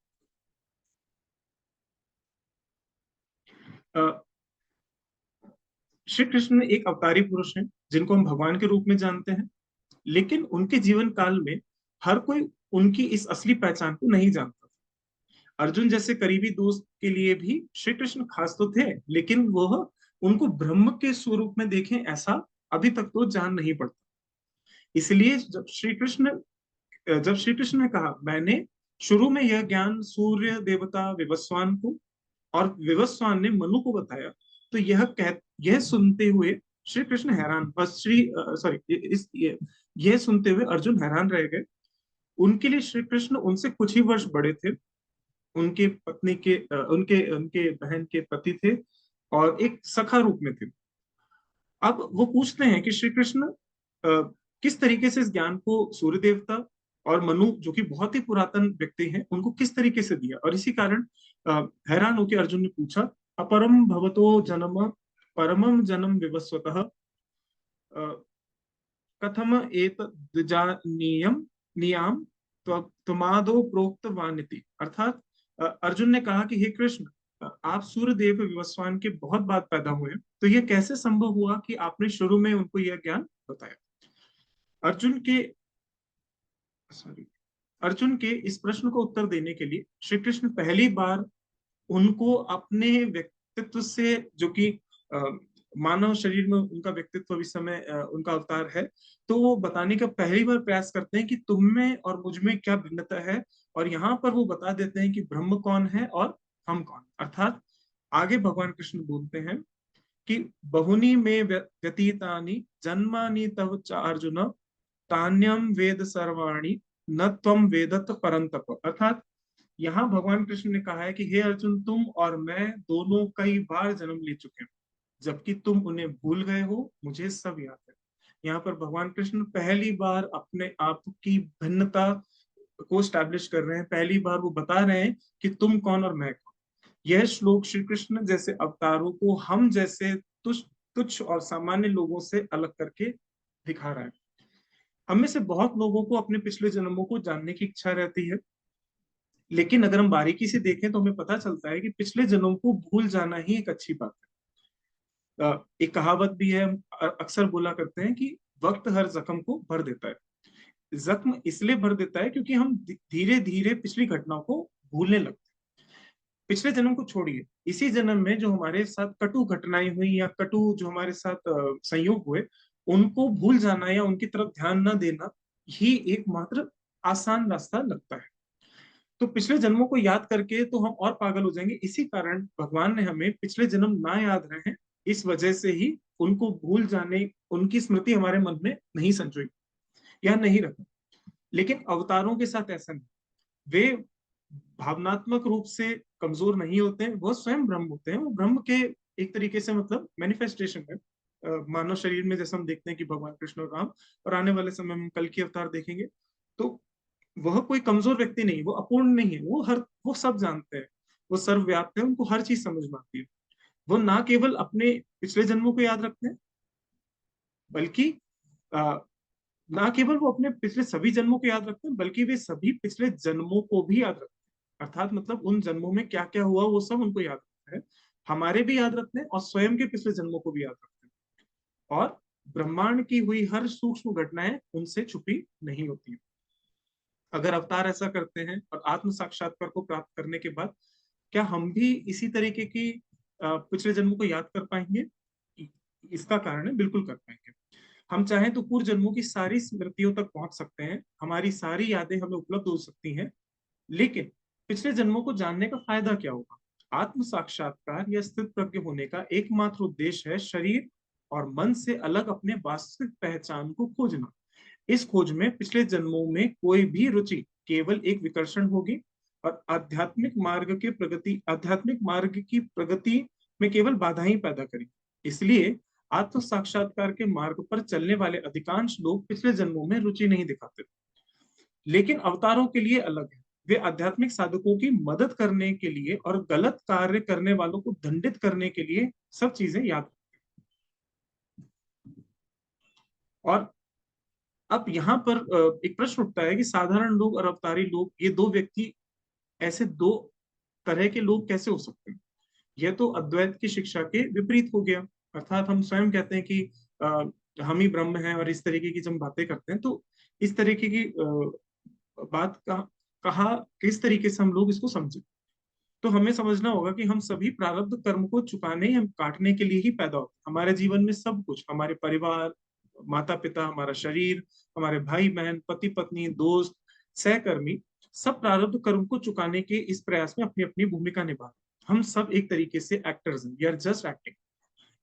श्री कृष्ण एक अवतारी पुरुष हैं जिनको हम भगवान के रूप में जानते हैं, लेकिन उनके जीवन काल में हर कोई उनकी इस असली पहचान को नहीं जानता। अर्जुन जैसे करीबी दोस्त के लिए भी श्री कृष्ण खास तो थे, लेकिन वह उनको ब्रह्म के स्वरूप में देखें ऐसा अभी तक तो जान नहीं पड़ता। इसलिए जब श्री कृष्ण ने कहा मैंने शुरू में यह ज्ञान सूर्य देवता विवस्वान को और विवस्वान ने मनु को बताया, तो यह सुनते हुए श्री कृष्ण हैरान और श्री सॉरी इस यह सुनते हुए अर्जुन हैरान रह गए। उनके लिए श्री कृष्ण उनसे कुछ ही वर्ष बड़े थे, उनके पत्नी के उनके उनके बहन के पति थे और एक सखा रूप में थे। अब वो पूछते हैं कि श्री कृष्ण किस तरीके से इस ज्ञान को सूर्य देवता और मनु जो कि बहुत ही पुरातन व्यक्ति हैं उनको किस तरीके से दिया। और इसी कारण हैरान होकर अर्जुन ने पूछा अपरम भवतो जन्म परमम जन्म विवस्वतः कथम एतद्जानीयम नियाम त्वमादो प्रोक्तवानिति। अर्थात अर्जुन ने कहा कि हे कृष्ण, आप सूर्य देव विवस्वान के बहुत बाद पैदा हुए हैं, तो यह कैसे संभव हुआ कि आपने शुरू में उनको यह ज्ञान बताया। अर्जुन के सॉरी अर्जुन के इस प्रश्न को उत्तर देने के लिए श्री कृष्ण पहली बार उनको अपने व्यक्तित्व से, जो कि मानव शरीर में उनका व्यक्तित्व इस समय उनका अवतार है, तो वो बताने का पहली बार प्रयास करते हैं कि तुम में और मुझ में क्या भिन्नता है। और यहाँ पर वो बता देते हैं कि ब्रह्म कौन है और हम कौन। अर्थात आगे भगवान कृष्ण बोलते हैं कि बहुनी में व्यतीतानि जन्मानि तव च अर्जुन तान्यम वेद सर्वाणि न त्वम वेदत परंतप। अर्थात यहाँ भगवान कृष्ण ने कहा है कि हे अर्जुन, तुम और मैं दोनों कई बार जन्म ले चुके हैं, जबकि तुम उन्हें भूल गए हो, मुझे सब याद है। यहाँ पर भगवान कृष्ण पहली बार अपने आप की भिन्नता को स्टैब्लिश कर रहे हैं, पहली बार वो बता रहे हैं कि तुम कौन और मैं कौन। यह श्लोक श्री कृष्ण जैसे अवतारों को हम जैसे तुच्छ तुच्छ और सामान्य लोगों से अलग करके दिखा रहा है। हम में से बहुत लोगों को अपने पिछले जन्मों को जानने की इच्छा रहती है, लेकिन अगर हम बारीकी से देखें तो हमें पता चलता है कि पिछले जन्मों को भूल जाना ही एक अच्छी बात है। एक कहावत भी है, हम अक्सर बोला करते हैं कि वक्त हर जख्म को भर देता है। जख्म इसलिए भर देता है क्योंकि हम धीरे धीरे पिछली घटनाओं को भूलने लगते हैं। पिछले जन्म को छोड़िए, इसी जन्म में जो हमारे साथ कटु घटनाएं हुई या कटु जो हमारे साथ संयोग हुए, उनको भूल जाना या उनकी तरफ ध्यान न देना ही एकमात्र आसान रास्ता लगता है। तो पिछले जन्मों को याद करके तो हम और पागल हो जाएंगे। इसी कारण भगवान ने हमें पिछले जन्म ना याद रहे, इस वजह से ही उनको भूल जाने, उनकी स्मृति हमारे मन में नहीं संजोई या नहीं रखा। लेकिन अवतारों के साथ ऐसा नहीं, वे भावनात्मक रूप से कमजोर नहीं होते हैं, वो स्वयं ब्रह्म होते हैं। वो ब्रह्म के एक तरीके से मतलब मैनिफेस्टेशन है मानव शरीर में, जैसे हम देखते हैं कि भगवान कृष्ण और राम, और आने वाले समय में कल की अवतार देखेंगे, तो वह कोई कमजोर व्यक्ति नहीं, वो अपूर्ण नहीं है, वो सब जानते हैं, वो सर्वव्याप्त है, उनको हर चीज समझ में आती है। वो ना केवल अपने पिछले जन्मों को याद रखते हैं, बल्कि आ, ना केवल वो अपने पिछले सभी जन्मों को याद रखते हैं, बल्कि वे सभी पिछले जन्मों को भी याद रखते हैं। अर्थात मतलब उन जन्मों में क्या क्या हुआ वो सब उनको याद रखते हैं, हमारे भी याद रखते हैं और स्वयं के पिछले जन्मों को भी याद रखते हैं। और ब्रह्मांड की हुई हर सूक्ष्म घटनाएं उनसे छुपी नहीं होती। अगर अवतार ऐसा करते हैं और आत्म साक्षात्कार को प्राप्त करने के बाद क्या हम भी इसी तरीके की पिछले जन्मों को याद कर पाएंगे? इसका कारण है बिल्कुल कर पाएंगे। हम चाहें तो पूर्व जन्मों की सारी स्मृतियों तक पहुंच सकते हैं, हमारी सारी यादें हमें उपलब्ध हो सकती हैं, लेकिन पिछले जन्मों को जानने का फायदा क्या होगा? आत्म साक्षात्कार या स्थित प्रज्ञ होने का एकमात्र उद्देश्य है शरीर और मन से अलग अपने वास्तविक पहचान को खोजना। इस खोज में पिछले जन्मों में कोई भी रुचि केवल एक विकर्षण होगी और आध्यात्मिक मार्ग की प्रगति में केवल बाधाएं पैदा करेगी। इसलिए आत्म साक्षात्कार के मार्ग पर चलने वाले अधिकांश लोग पिछले जन्मों में रुचि नहीं दिखाते, लेकिन अवतारों के लिए अलग है। वे आध्यात्मिक साधकों की मदद करने के लिए और गलत कार्य करने वालों को दंडित करने के लिए सब चीजें याद रखते हैं। और अब यहाँ पर एक प्रश्न उठता है कि साधारण लोग और अवतारी लोग, ये दो व्यक्ति, ऐसे दो तरह के लोग कैसे हो सकते हैं? यह तो अद्वैत की शिक्षा के विपरीत हो गया। अर्थात हम स्वयं कहते हैं कि हम ही ब्रह्म हैं, और इस तरीके की जब बातें करते हैं तो इस तरीके की बात कहा किस तरीके से हम लोग इसको समझे? तो हमें समझना होगा कि हम सभी प्रारब्ध कर्म को चुकाने या काटने के लिए ही पैदा होते हैं। हमारे जीवन में सब कुछ, हमारे परिवार, माता पिता, हमारा शरीर, हमारे भाई बहन, पति पत्नी, दोस्त, सहकर्मी, सब प्रारब्ध कर्म को चुकाने के इस प्रयास में अपनी अपनी भूमिका निभा रहे हैं। हम सब एक तरीके से एक्टर्स हैं, वी आर जस्ट एक्टिंग।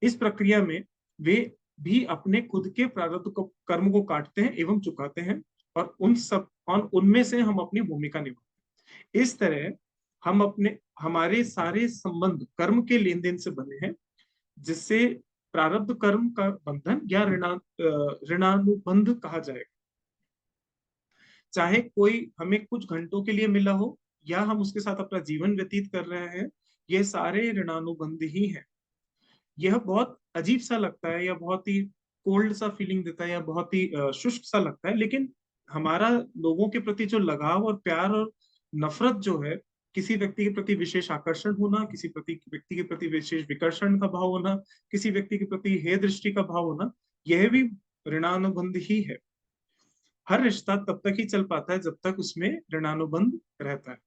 इस प्रक्रिया में वे भी अपने खुद के कर्म को काटते हैं एवं चुकाते हैं, और उनमें से हम अपनी भूमिका निभाते हैं। इस तरह हमारे सारे संबंध कर्म के लेन देन से बने हैं, जिससे प्रारब्ध कर्म का बंधन या ऋणानुबंध कहा जाएगा। चाहे कोई हमें कुछ घंटों के लिए मिला हो या हम उसके साथ अपना जीवन व्यतीत कर रहे हैं, ये सारे ऋणानुबंध ही हैं। यह बहुत अजीब सा लगता है, या बहुत ही कोल्ड सा फीलिंग देता है, या बहुत ही शुष्क सा लगता है, लेकिन हमारा लोगों के प्रति जो लगाव और प्यार और नफरत जो है, किसी व्यक्ति के प्रति विशेष आकर्षण होना, किसी व्यक्ति के प्रति विशेष विकर्षण का भाव होना, किसी व्यक्ति के प्रति हे दृष्टि का भाव होना, यह भी ऋणानुबंध ही है। हर रिश्ता तब तक ही चल पाता है जब तक उसमें ऋणानुबंध रहता है।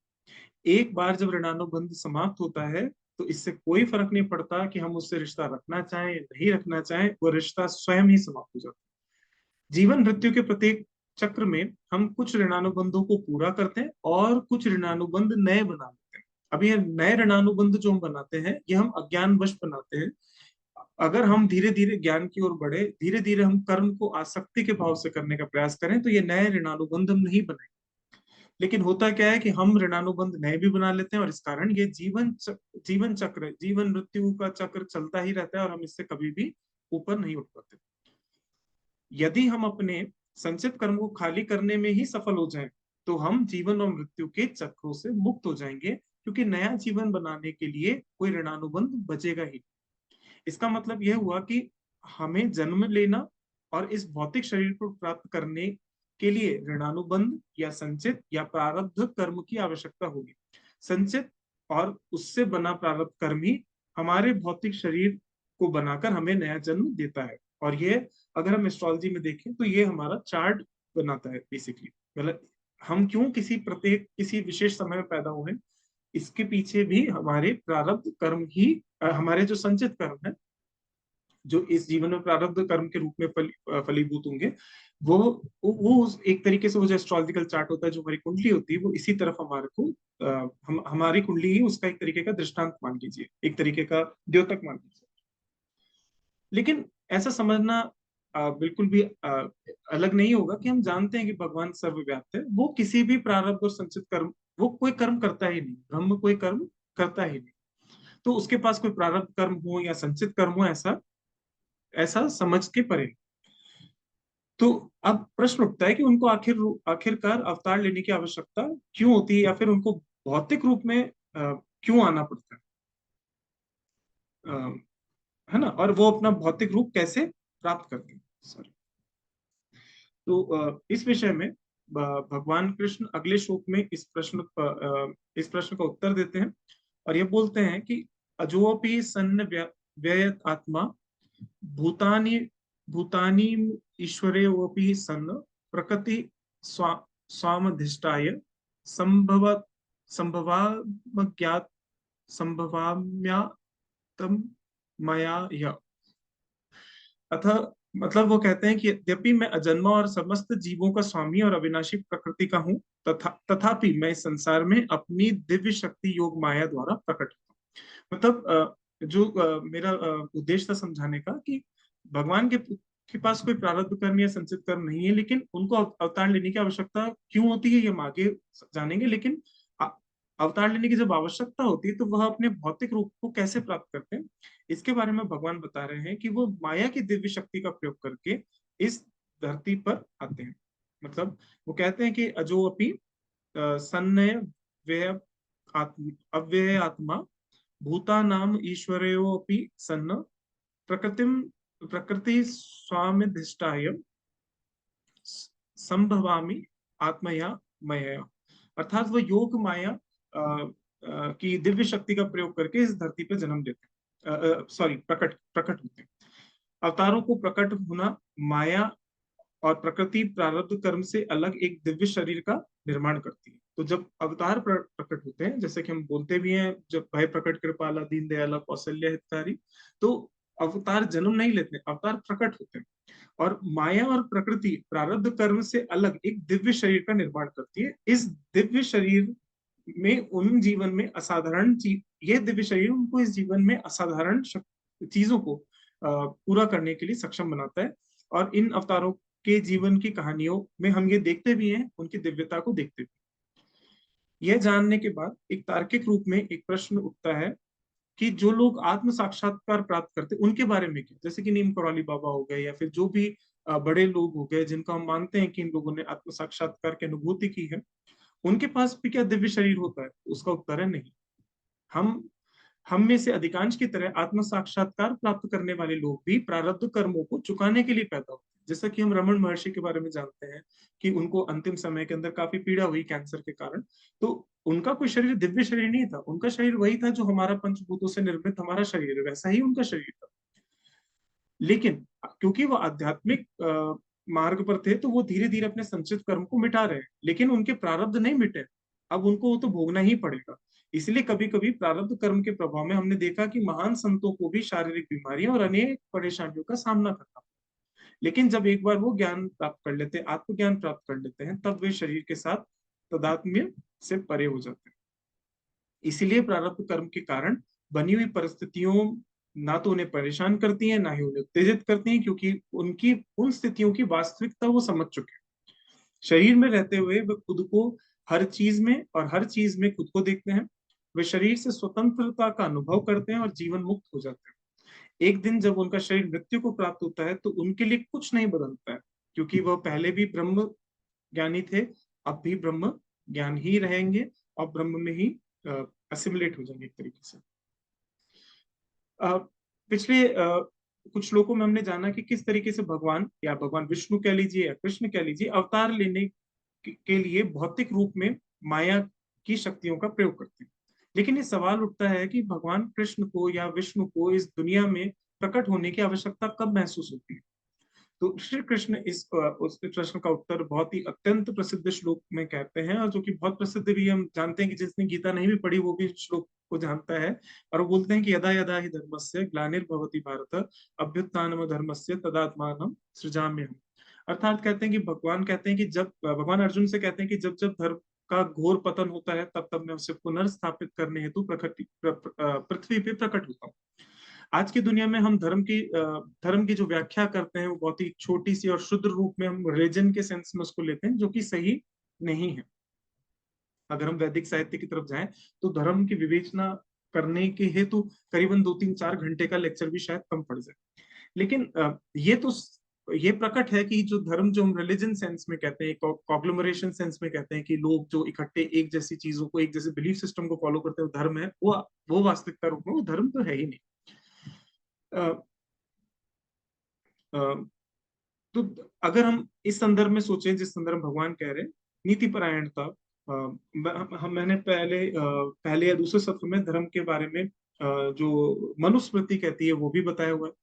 एक बार जब ऋणानुबंध समाप्त होता है तो इससे कोई फर्क नहीं पड़ता कि हम उससे रिश्ता रखना चाहें या नहीं रखना चाहें, वो रिश्ता स्वयं ही समाप्त हो जाता है। जीवन मृत्यु के प्रत्येक चक्र में हम कुछ ऋणानुबंधों को पूरा करते हैं और कुछ ऋणानुबंध नए बना लेते हैं। अब ये नए ऋणानुबंध जो हम बनाते हैं, ये हम अज्ञानवश बनाते हैं। अगर हम धीरे धीरे ज्ञान की ओर बढ़े, धीरे धीरे हम कर्म को आसक्ति के भाव से करने का प्रयास करें, तो ये नए ऋणानुबंध हम नहीं बनाएंगे। लेकिन होता क्या है कि हम ऋणानुबंध नए भी बना लेते हैं, और इस कारण ये जीवन चक्र, जीवन मृत्यु का चक्र चलता ही रहता है, और हम इससे कभी भी ऊपर नहीं उठ पाते। यदि हम अपने संचित कर्म को खाली करने में ही सफल हो जाएं, तो हम जीवन और मृत्यु के चक्रों से मुक्त हो जाएंगे, क्योंकि नया जीवन बनाने के लिए कोई ऋणानुबंध बचेगा ही। इसका मतलब यह हुआ कि हमें जन्म लेना और इस भौतिक शरीर को प्राप्त करने के लिए ऋणानुबंध या संचित या प्रारब्ध कर्म की आवश्यकता होगी। संचित और उससे बना प्रारब्ध कर्म ही हमारे भौतिक शरीर को बनाकर हमें नया जन्म देता है। और ये अगर हम एस्ट्रोलॉजी में देखें तो ये हमारा चार्ट बनाता है बेसिकली। मतलब हम क्यों किसी विशेष समय में पैदा हुए, इसके पीछे भी हमारे प्रारब्ध कर्म ही, हमारे जो संचित कर्म है, जो इस जीवन में प्रारब्ध कर्म के रूप में फलीभूत होंगे, वो एक तरीके से वो जो एस्ट्रोलॉजिकल चार्ट होता है, जो हमारी कुंडली होती है, वो इसी तरफ हमारे को हमारी कुंडली ही उसका एक तरीके का दृष्टांत मान लीजिए, एक तरीके का द्योतक मान लीजिए। लेकिन ऐसा समझना बिल्कुल भी अलग नहीं होगा कि हम जानते हैं कि भगवान सर्वव्याप्त है। वो किसी भी प्रारब्ध और संचित कर्म, वो कोई कर्म करता ही नहीं, ब्रह्म कोई कर्म करता ही नहीं। तो उसके पास कोई प्रारब्ध कर्म हो या संचित कर्म हो, ऐसा ऐसा समझ के परे। तो अब प्रश्न उठता है कि उनको आखिरकार अवतार लेने की आवश्यकता क्यों होती है, या फिर उनको भौतिक रूप में क्यों आना पड़ता है, है ना? और वो अपना भौतिक रूप कैसे प्राप्त करते हैं? सॉरी। तो इस विषय में भगवान कृष्ण अगले श्लोक में इस प्रश्न का उत्तर देते हैं, और ये बोलते हैं कि अजोपि सन्न व्ययत आत्मा भूतानि भूतानि ईश्वरे वोपि सन्न प्रकृति स्वामधिष्ठाय संभव संभवाम्यात् संभवाम्यात्म मया यः। अतः मतलब वो कहते हैं कि यद्यपि मैं अजन्मा और समस्त जीवों का स्वामी और अविनाशी प्रकृति का हूँ, तथापि मैं इस संसार में अपनी दिव्य शक्ति योग माया द्वारा प्रकट होता हूँ। मतलब मेरा उद्देश्य था समझाने का कि भगवान के पास कोई प्रारब्ध कर्म या संचित कर्म नहीं है, लेकिन उनको अवतार लेने की आवश्यकता क्यों होती है ये हम आगे जानेंगे। लेकिन अ- अवतार लेने की जब आवश्यकता होती है तो वह अपने भौतिक रूप को कैसे प्राप्त करते हैं, इसके बारे में भगवान बता रहे हैं कि वो माया की दिव्य शक्ति का प्रयोग करके इस धरती पर आते हैं। मतलब वो कहते हैं कि अजो अपि सन्नय व्यय अव्यय आत्मा भूतानाम ईश्वरोऽपि सन्न प्रकृतिम प्रकृति स्वामिधिष्ठाय संभवामि आत्मया मया। अर्थात वो योग माया की दिव्य शक्ति का प्रयोग करके इस धरती पर जन्म लेते हैं, सॉरी प्रकट प्रकट होते हैं। अवतारों को प्रकट होना माया और प्रकृति प्रारब्ध कर्म से अलग एक दिव्य शरीर का निर्माण करती है। तो जब अवतार प्रकट होते हैं, जैसे कि हम बोलते भी हैं, जब भय प्रकट कृपाला दीन दयाला कौशल्य हितकारी, तो अवतार जन्म नहीं लेते, अवतार प्रकट होते हैं। और माया और प्रकृति प्रारब्ध कर्म से अलग एक दिव्य शरीर का निर्माण करती है। इस दिव्य शरीर में उन जीवन में असाधारण चीज, ये दिव्य शरीर उनको इस जीवन में असाधारण चीजों को पूरा करने के लिए सक्षम बनाता है। और इन अवतारों के जीवन की कहानियों में हम ये देखते भी हैं, उनकी दिव्यता को देखते भी। यह जानने के बाद एक तार्किक रूप में एक प्रश्न उठता है कि जो लोग आत्म साक्षात्कार प्राप्त करते उनके बारे में क्या, जैसे कि नीम करौली बाबा हो गए या फिर जो भी बड़े लोग हो गए जिनको हम मानते हैं कि इन लोगों ने आत्म साक्षात्कार की अनुभूति की है, उनके पास भी क्या दिव्य शरीर होता है? उसका उत्तर है नहीं। हम हम में से अधिकांश की तरह आत्म साक्षात्कार प्राप्त करने वाले लोग भी प्रारब्ध कर्मों को चुकाने के लिए पैदा होते हैं। जैसा कि हम रमन महर्षि के बारे में जानते हैं कि उनको अंतिम समय के अंदर काफी पीड़ा हुई कैंसर के कारण। तो उनका कोई शरीर दिव्य शरीर नहीं था, उनका शरीर वही था जो हमारा पंचभूतों से निर्मित हमारा शरीर है, वैसा ही उनका शरीर था। लेकिन क्योंकि वो आध्यात्मिक मार्ग पर थे तो वो धीरे धीरे अपने संचित कर्म को मिटा रहे हैं, लेकिन उनके प्रारब्ध नहीं मिटे। अब उनको वो तो भोगना ही पड़ेगा। इसलिए कभी कभी प्रारब्ध कर्म के प्रभाव में हमने देखा कि महान संतों को भी शारीरिक बीमारियां और अनेक परेशानियों का सामना करना पड़ा। लेकिन जब एक बार वो ज्ञान प्राप्त कर लेते हैं, आत्मज्ञान प्राप्त कर लेते हैं, तब वे शरीर के साथ तादात्म्य से परे हो जाते हैं। इसीलिए प्रारब्ध कर्म के कारण बनी हुई परिस्थितियों ना तो उन्हें परेशान करती हैं, ना ही उन्हें उत्तेजित करती हैं, क्योंकि उनकी उन स्थितियों की वास्तविकता वो समझ चुके हैं। शरीर में रहते हुए वे खुद को हर चीज में और हर चीज में खुद को देखते हैं। वे शरीर से स्वतंत्रता का अनुभव करते हैं और जीवन मुक्त हो जाते हैं। एक दिन जब उनका शरीर मृत्यु को प्राप्त होता है तो उनके लिए कुछ नहीं बदलता है, क्योंकि वह पहले भी ब्रह्म ज्ञानी थे, अब भी ब्रह्म ज्ञान ही रहेंगे और ब्रह्म में ही असिमुलेट हो जाएंगे एक तरीके से। पिछले कुछ श्लोकों में हमने जाना कि किस तरीके से भगवान, या भगवान विष्णु कह लीजिए या कृष्ण कह लीजिए, अवतार लेने के लिए भौतिक रूप में माया की शक्तियों का प्रयोग करते हैं। लेकिन ये सवाल उठता है कि भगवान कृष्ण को या विष्णु को इस दुनिया में प्रकट होने की आवश्यकता कब महसूस होती है? तो श्री कृष्ण उस प्रश्न का उत्तर बहुत ही अत्यंत प्रसिद्ध श्लोक में कहते हैं, और जो कि बहुत प्रसिद्ध भी हम जानते हैं कि जिसने गीता नहीं भी पढ़ी वो भी श्लोक को जानता है। और वो बोलते हैं कि यदा यदा ही धर्मस्य ग्लानिर्भवति भारत अभ्युत्थानम धर्मस्य तदात्मानं सृजाम्यहम्। अर्थात कहते हैं कि भगवान कहते हैं कि जब भगवान अर्जुन से कहते हैं कि जब जब धर्म का घोर पतन होता है तब तब मैं उसे पुनर्स्थापित करने हेतु पृथ्वी पे प्रकट होता हूँ। आज की दुनिया में हम धर्म की जो व्याख्या करते हैं वो बहुत ही छोटी सी और शुद्ध रूप में हम रिलीजन के सेंस में उसको लेते हैं, जो कि सही नहीं है। अगर हम वैदिक साहित्य की तरफ जाएं तो धर्म की विवेचना करने के हेतु करीबन 2-3-4 घंटे का लेक्चर भी शायद कम पड़ जाए। लेकिन ये प्रकट है कि जो धर्म जो हम रिलीजन सेंस में कहते हैं, कॉग्लोमरेशन सेंस में कहते हैं कि लोग जो इकट्ठे एक जैसी चीजों को, एक जैसे बिलीफ सिस्टम को फॉलो करते हैं वो धर्म है, वो वास्तविकता रूप में वो धर्म तो है ही नहीं। अ, तो अगर हम इस संदर्भ में सोचें जिस संदर्भ में भगवान कह रहे हैं नीति परायणता, मैंने पहले या दूसरे सत्र में धर्म के बारे में जो मनुस्मृति कहती है वो भी बताया हुआ है।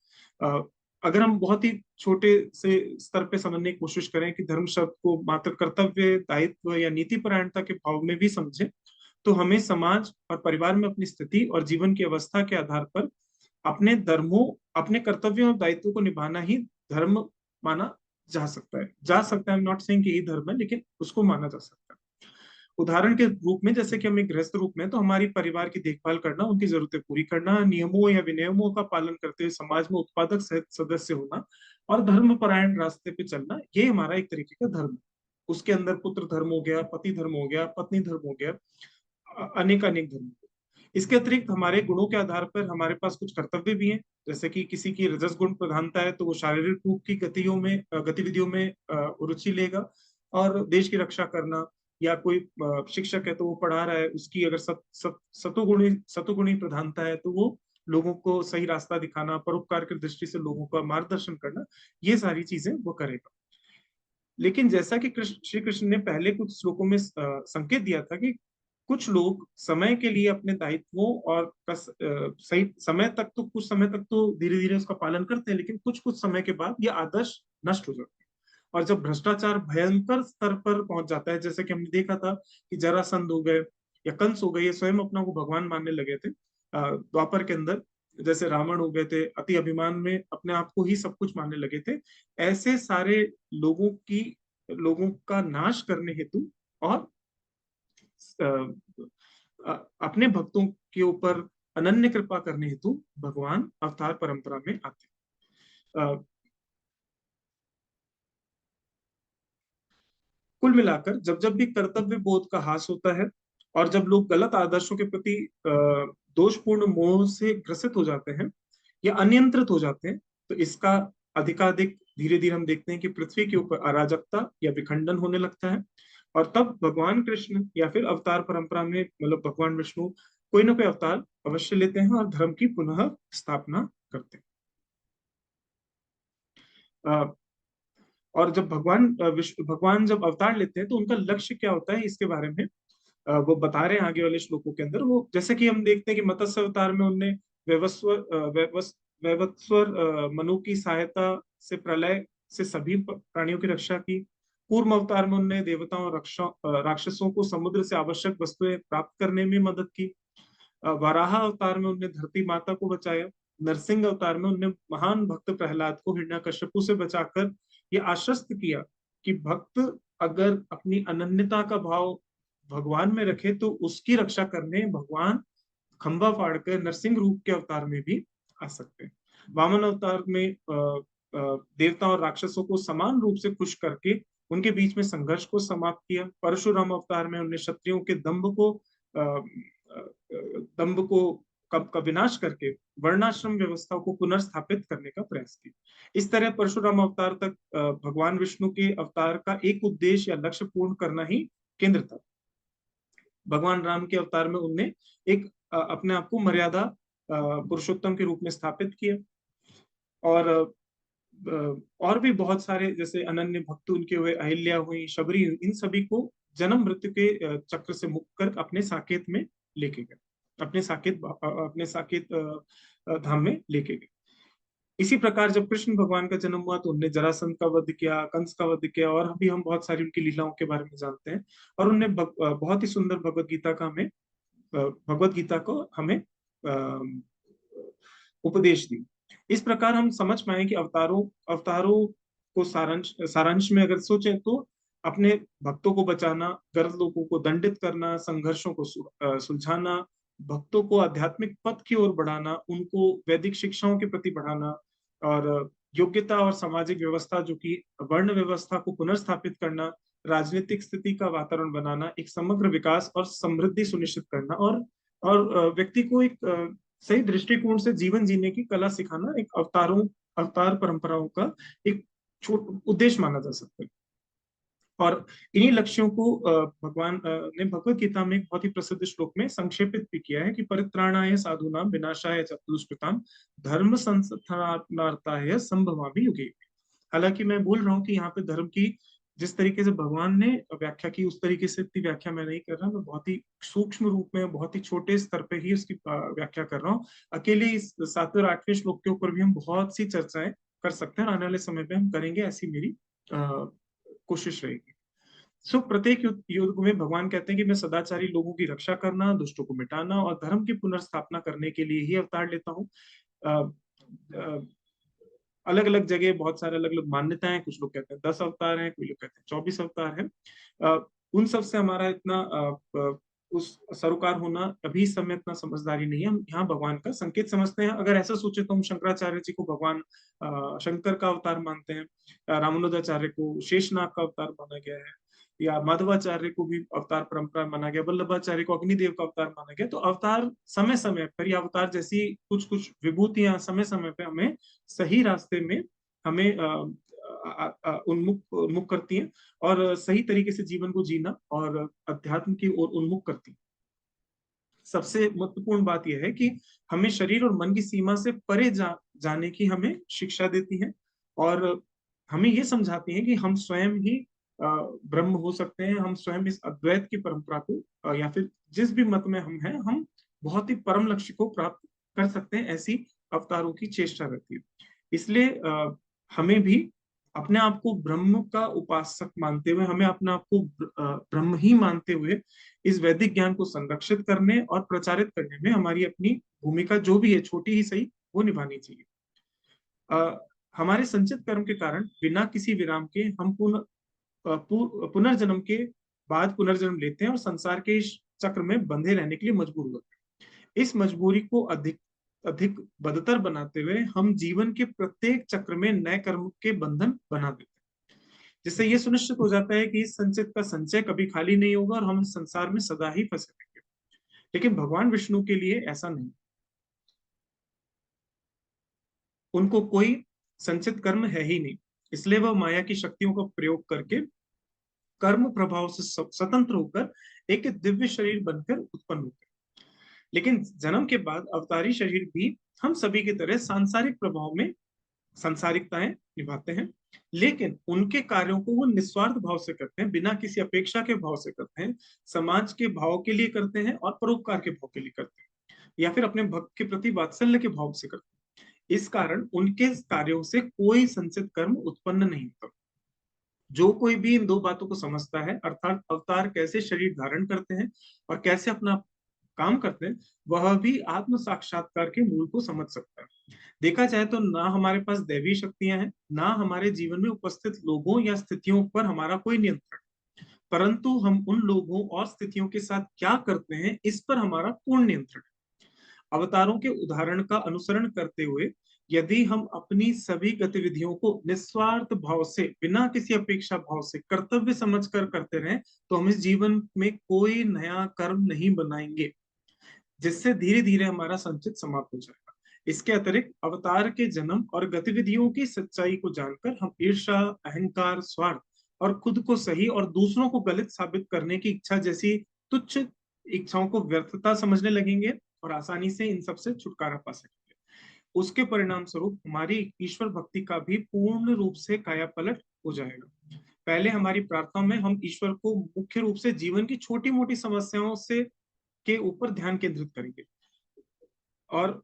अगर हम बहुत ही छोटे से स्तर पे समझने की कोशिश करें कि धर्म शब्द को मात्र कर्तव्य, दायित्व या नीति परायणता के भाव में भी समझें, तो हमें समाज और परिवार में अपनी स्थिति और जीवन की अवस्था के आधार पर अपने धर्मों, अपने कर्तव्यों और दायित्वों को निभाना ही धर्म माना जा सकता है। आई एम नॉट सेइंग कि यही धर्म है, लेकिन उसको माना जा सकता है। उदाहरण के रूप में, जैसे कि हम एक गृहस्थ रूप में, तो हमारी परिवार की देखभाल करना, उनकी जरूरतें पूरी करना, नियमों या विनियमों का पालन करते हुए समाज में उत्पादक सदस्य होना और धर्म परायण रास्ते पे चलना, ये हमारा एक तरीके का धर्म है। उसके अंदर पुत्र धर्म हो गया, पति धर्म हो गया, पत्नी धर्म हो गया, अनेक अनेक धर्म। इसके अतिरिक्त हमारे गुणों के आधार पर हमारे पास कुछ कर्तव्य भी हैं। जैसे कि किसी की रजस गुण प्रधानता है तो वो शारीरिक रूप की गतिविधियों में रुचि लेगा, और देश की रक्षा करना, या कोई शिक्षक है तो वो पढ़ा रहा है, उसकी अगर सतुगुणी प्रधानता है तो वो लोगों को सही रास्ता दिखाना, परोपकार की दृष्टि से लोगों का मार्गदर्शन करना, ये सारी चीजें वो करेगा। लेकिन जैसा कि श्री कृष्ण ने पहले कुछ श्लोकों में संकेत दिया था कि कुछ लोग समय के लिए अपने दायित्वों और सही समय तक तो, कुछ समय तक तो धीरे धीरे उसका पालन करते हैं, लेकिन कुछ कुछ समय के बाद ये आदर्श नष्ट हो जाते हैं। और जब भ्रष्टाचार भयंकर स्तर पर पहुंच जाता है, जैसे कि हमने देखा था कि जरासंध हो गए या कंस हो गए, ये स्वयं अपना को भगवान मानने लगे थे द्वापर के अंदर। जैसे रावण हो गए थे, अति अभिमान में अपने आप को ही सब कुछ मानने लगे थे। ऐसे सारे लोगों का नाश करने हेतु और अपने भक्तों के ऊपर अनन्य कृपा करने हेतु भगवान अवतार परंपरा में आते हैं। कुल मिलाकर जब जब भी कर्तव्य बोध का ह्रास होता है और जब लोग गलत आदर्शों के प्रति दोषपूर्ण मोह से ग्रसित हो जाते हैं या अनियंत्रित हो जाते हैं, तो इसका अधिकाधिक धीरे धीरे हम देखते हैं कि पृथ्वी के ऊपर अराजकता या विखंडन होने लगता है। और तब भगवान कृष्ण या फिर अवतार परंपरा में, मतलब भगवान विष्णु, कोई ना कोई अवतार अवश्य लेते हैं और धर्म की पुनः स्थापना करते हैं। और जब भगवान जब अवतार लेते हैं तो उनका लक्ष्य क्या होता है, इसके बारे में वो बता रहे हैं आगे वाले श्लोकों के अंदर। वो जैसे कि हम देखते हैं कि मत्स्य अवतार में उनने वैवस्वर मनु की सहायता से प्रलय से सभी प्राणियों की रक्षा की। कूर्म अवतार में उनने देवताओं और राक्षसों को समुद्र से आवश्यक वस्तुएं प्राप्त करने में मदद की। वराह अवतार में उनने धरती माता को बचाया। नरसिंह अवतार में उनने महान भक्त प्रहलाद को हिरण्यकश्यपु से बचाकर ये आश्वस्त किया कि भक्त अगर अपनी अनन्यता का भाव भगवान में रखे तो उसकी रक्षा करने भगवान खंभा फाड़कर नरसिंह रूप के अवतार में भी आ सकते हैं। वामन अवतार में देवता और राक्षसों को समान रूप से खुश करके उनके बीच में संघर्ष को समाप्त किया। परशुराम अवतार में उन्हें क्षत्रियों के दंभ को का विनाश करके वर्णाश्रम व्यवस्था को पुनर्स्थापित करने का प्रयास किया। इस तरह परशुराम अवतार तक भगवान विष्णु के अवतार का एक उद्देश्य या लक्ष्य पूर्ण करना ही केंद्र था। भगवान राम के अवतार में उनने एक अपने आप को मर्यादा पुरुषोत्तम के रूप में स्थापित किया। और और भी बहुत सारे, जैसे अनन्य भक्त उनके हुए, अहिल्या हुई, शबरी हुई, इन सभी को जन्म मृत्यु के चक्र से मुक्त कर अपने साकेत में लेके गए, अपने साकेत धाम में लेके गए। इसी प्रकार जब कृष्ण भगवान का जन्म हुआ तो उनने जरासंध का वध किया, कंस का वध किया, और अभी हम बहुत सारी उनकी लीलाओं के बारे में जानते हैं। और उनने बहुत ही सुंदर भगवत गीता को हमें उपदेश दी। इस प्रकार हम समझ पाए कि अवतारों को सारांश में अगर सोचें तो अपने भक्तों को बचाना, गलत लोगों को दंडित करना, संघर्षों को सुलझाना, भक्तों को आध्यात्मिक पथ की ओर बढ़ाना, उनको वैदिक शिक्षाओं के प्रति बढ़ाना, और योग्यता और सामाजिक व्यवस्था जो कि वर्ण व्यवस्था को पुनर्स्थापित करना, राजनीतिक स्थिति का वातावरण बनाना, एक समग्र विकास और समृद्धि सुनिश्चित करना, और व्यक्ति को एक सही दृष्टिकोण से जीवन जीने की कला सिखाना, एक अवतार परंपराओं का एक छोट उद्देश्य माना जा सकता है। और इन्हीं लक्ष्यों को भगवान ने भगवत गीता में एक बहुत ही प्रसिद्ध श्लोक में संक्षेपित भी किया है कि परित्राणाय साधूनां विनाशाय च दुष्कृतां धर्म संस्थापनार्थाय संभवामि युगे। हालांकि मैं बोल रहा हूँ कि यहाँ पे धर्म की जिस तरीके से भगवान ने व्याख्या की, उस तरीके से इतनी व्याख्या मैं नहीं कर रहा। मैं बहुत ही सूक्ष्म रूप में, बहुत ही छोटे स्तर पे ही उसकी व्याख्या कर रहा हूँ। अकेले इस 7वें और 8वें श्लोक के ऊपर भी हम बहुत सी चर्चाएं कर सकते हैं और आने वाले समय में हम करेंगे, ऐसी मेरी कोशिश रहेगी। प्रत्येक युग में भगवान कहते हैं कि मैं सदाचारी लोगों की रक्षा करना, दुष्टों को मिटाना और धर्म की पुनर्स्थापना करने के लिए ही अवतार लेता हूँ। अलग अलग जगह बहुत सारे अलग अलग मान्यताएं हैं। कुछ लोग कहते हैं 10 अवतार हैं, कोई लोग कहते हैं 24 अवतार हैं। उन सब से हमारा इतना उस सरोकार होना अभी इस समय इतना समझदारी नहीं है। हम यहाँ भगवान का संकेत समझते हैं। अगर ऐसा सोचे तो हम शंकराचार्य जी को भगवान शंकर का अवतार मानते हैं, रामानुजाचार्य को शेषनाग का अवतार माना गया है, या माधवाचार्य को भी अवतार परंपरा माना गया, वल्लभाचार्य को अग्निदेव का अवतार माना गया। तो अवतार समय समय पर, या अवतार जैसी कुछ कुछ विभूतियां समय समय पर हमें सही रास्ते में हमें उन्मुख उन्मुख करती हैं और सही तरीके से जीवन को जीना और अध्यात्म की ओर उन्मुख करती हैं। सबसे महत्वपूर्ण बात यह है कि हमें शरीर और मन की सीमा से परे जाने की हमें शिक्षा देती हैं और हमें ये समझाती हैं कि हम स्वयं ही ब्रह्म हो सकते हैं। हम स्वयं इस अद्वैत की परंपरा को या फिर जिस भी मत में हम हैं, हम बहुत ही परम लक्ष्य को प्राप्त कर सकते हैं। ऐसी अवतारों की चेष्टा रहती है। इसलिए हमें भी अपने आप को ब्रह्म का उपासक मानते हुए, हमें अपने आप को ब्रह्म ही मानते हुए इस वैदिक ज्ञान को संरक्षित करने और प्रचारित करने में हमारी अपनी भूमिका जो भी है, छोटी ही सही, वो निभानी चाहिए। हमारे संचित कर्म के कारण बिना किसी विराम के हम पुनर्जन्म के बाद पुनर्जन्म लेते हैं और संसार के इस चक्र में बंधे रहने के लिए मजबूर होते हैं। इस मजबूरी को अधिक अधिक बदतर बनाते हुए हम जीवन के प्रत्येक चक्र में नए कर्म के बंधन बना देते हैं, जिससे ये सुनिश्चित हो जाता है कि इस संचित का संचय कभी खाली नहीं होगा और हम इस संसार में सदा ही फंसे रहेंगे। लेकिन भगवान विष्णु के लिए ऐसा नहीं। उनको कोई संचित कर्म है ही नहीं, इसलिए वह माया की शक्तियों का प्रयोग करके कर्म प्रभाव से स्वतंत्र होकर एक दिव्य शरीर बनकर उत्पन्न होते हैं। लेकिन जन्म के बाद अवतारी शरीर भी हम सभी की तरह सांसारिक प्रभाव में सांसारिकताएं निभाते हैं, लेकिन उनके कार्यों को वो निस्वार्थ भाव से करते हैं, बिना किसी अपेक्षा के भाव से करते हैं, समाज के भाव के लिए करते हैं और परोपकार के भाव के लिए करते हैं, या फिर अपने भक्त के प्रति वात्सल्य के भाव से करते हैं। इस कारण उनके कार्यों से कोई संचित कर्म उत्पन्न नहीं होता। जो कोई भी इन दो बातों को समझता है, अर्थात अवतार कैसे शरीर धारण करते हैं और कैसे अपना काम करते हैं, वह भी आत्म साक्षात्कार के मूल को समझ सकता है। देखा जाए तो ना हमारे पास दैवी शक्तियां हैं, ना हमारे जीवन में उपस्थित लोगों या स्थितियों पर हमारा कोई नियंत्रण, परंतु हम उन लोगों और स्थितियों के साथ क्या करते हैं, इस पर हमारा पूर्ण नियंत्रण है। अवतारों के उदाहरण का अनुसरण करते हुए यदि हम अपनी सभी गतिविधियों को निस्वार्थ भाव से, बिना किसी अपेक्षा भाव से कर्तव्य समझकर करते रहें, तो हम इस जीवन में कोई नया कर्म नहीं बनाएंगे, जिससे धीरे धीरे हमारा संचित समाप्त हो जाएगा। इसके अतिरिक्त अवतार के जन्म और गतिविधियों की सच्चाई को जानकर हम ईर्ष्या, अहंकार, स्वार्थ और खुद को सही और दूसरों को गलत साबित करने की इच्छा जैसी तुच्छ इच्छाओं को व्यर्थता समझने लगेंगे और आसानी से इन सब से छुटकारा पा सकेंगे। उसके परिणाम स्वरूप हमारी ईश्वर भक्ति का भी पूर्ण रूप से कायापलट हो जाएगा। पहले हमारी प्रार्थना में हम ईश्वर को मुख्य रूप से जीवन की छोटी मोटी समस्याओं से के ऊपर ध्यान केंद्रित करेंगे और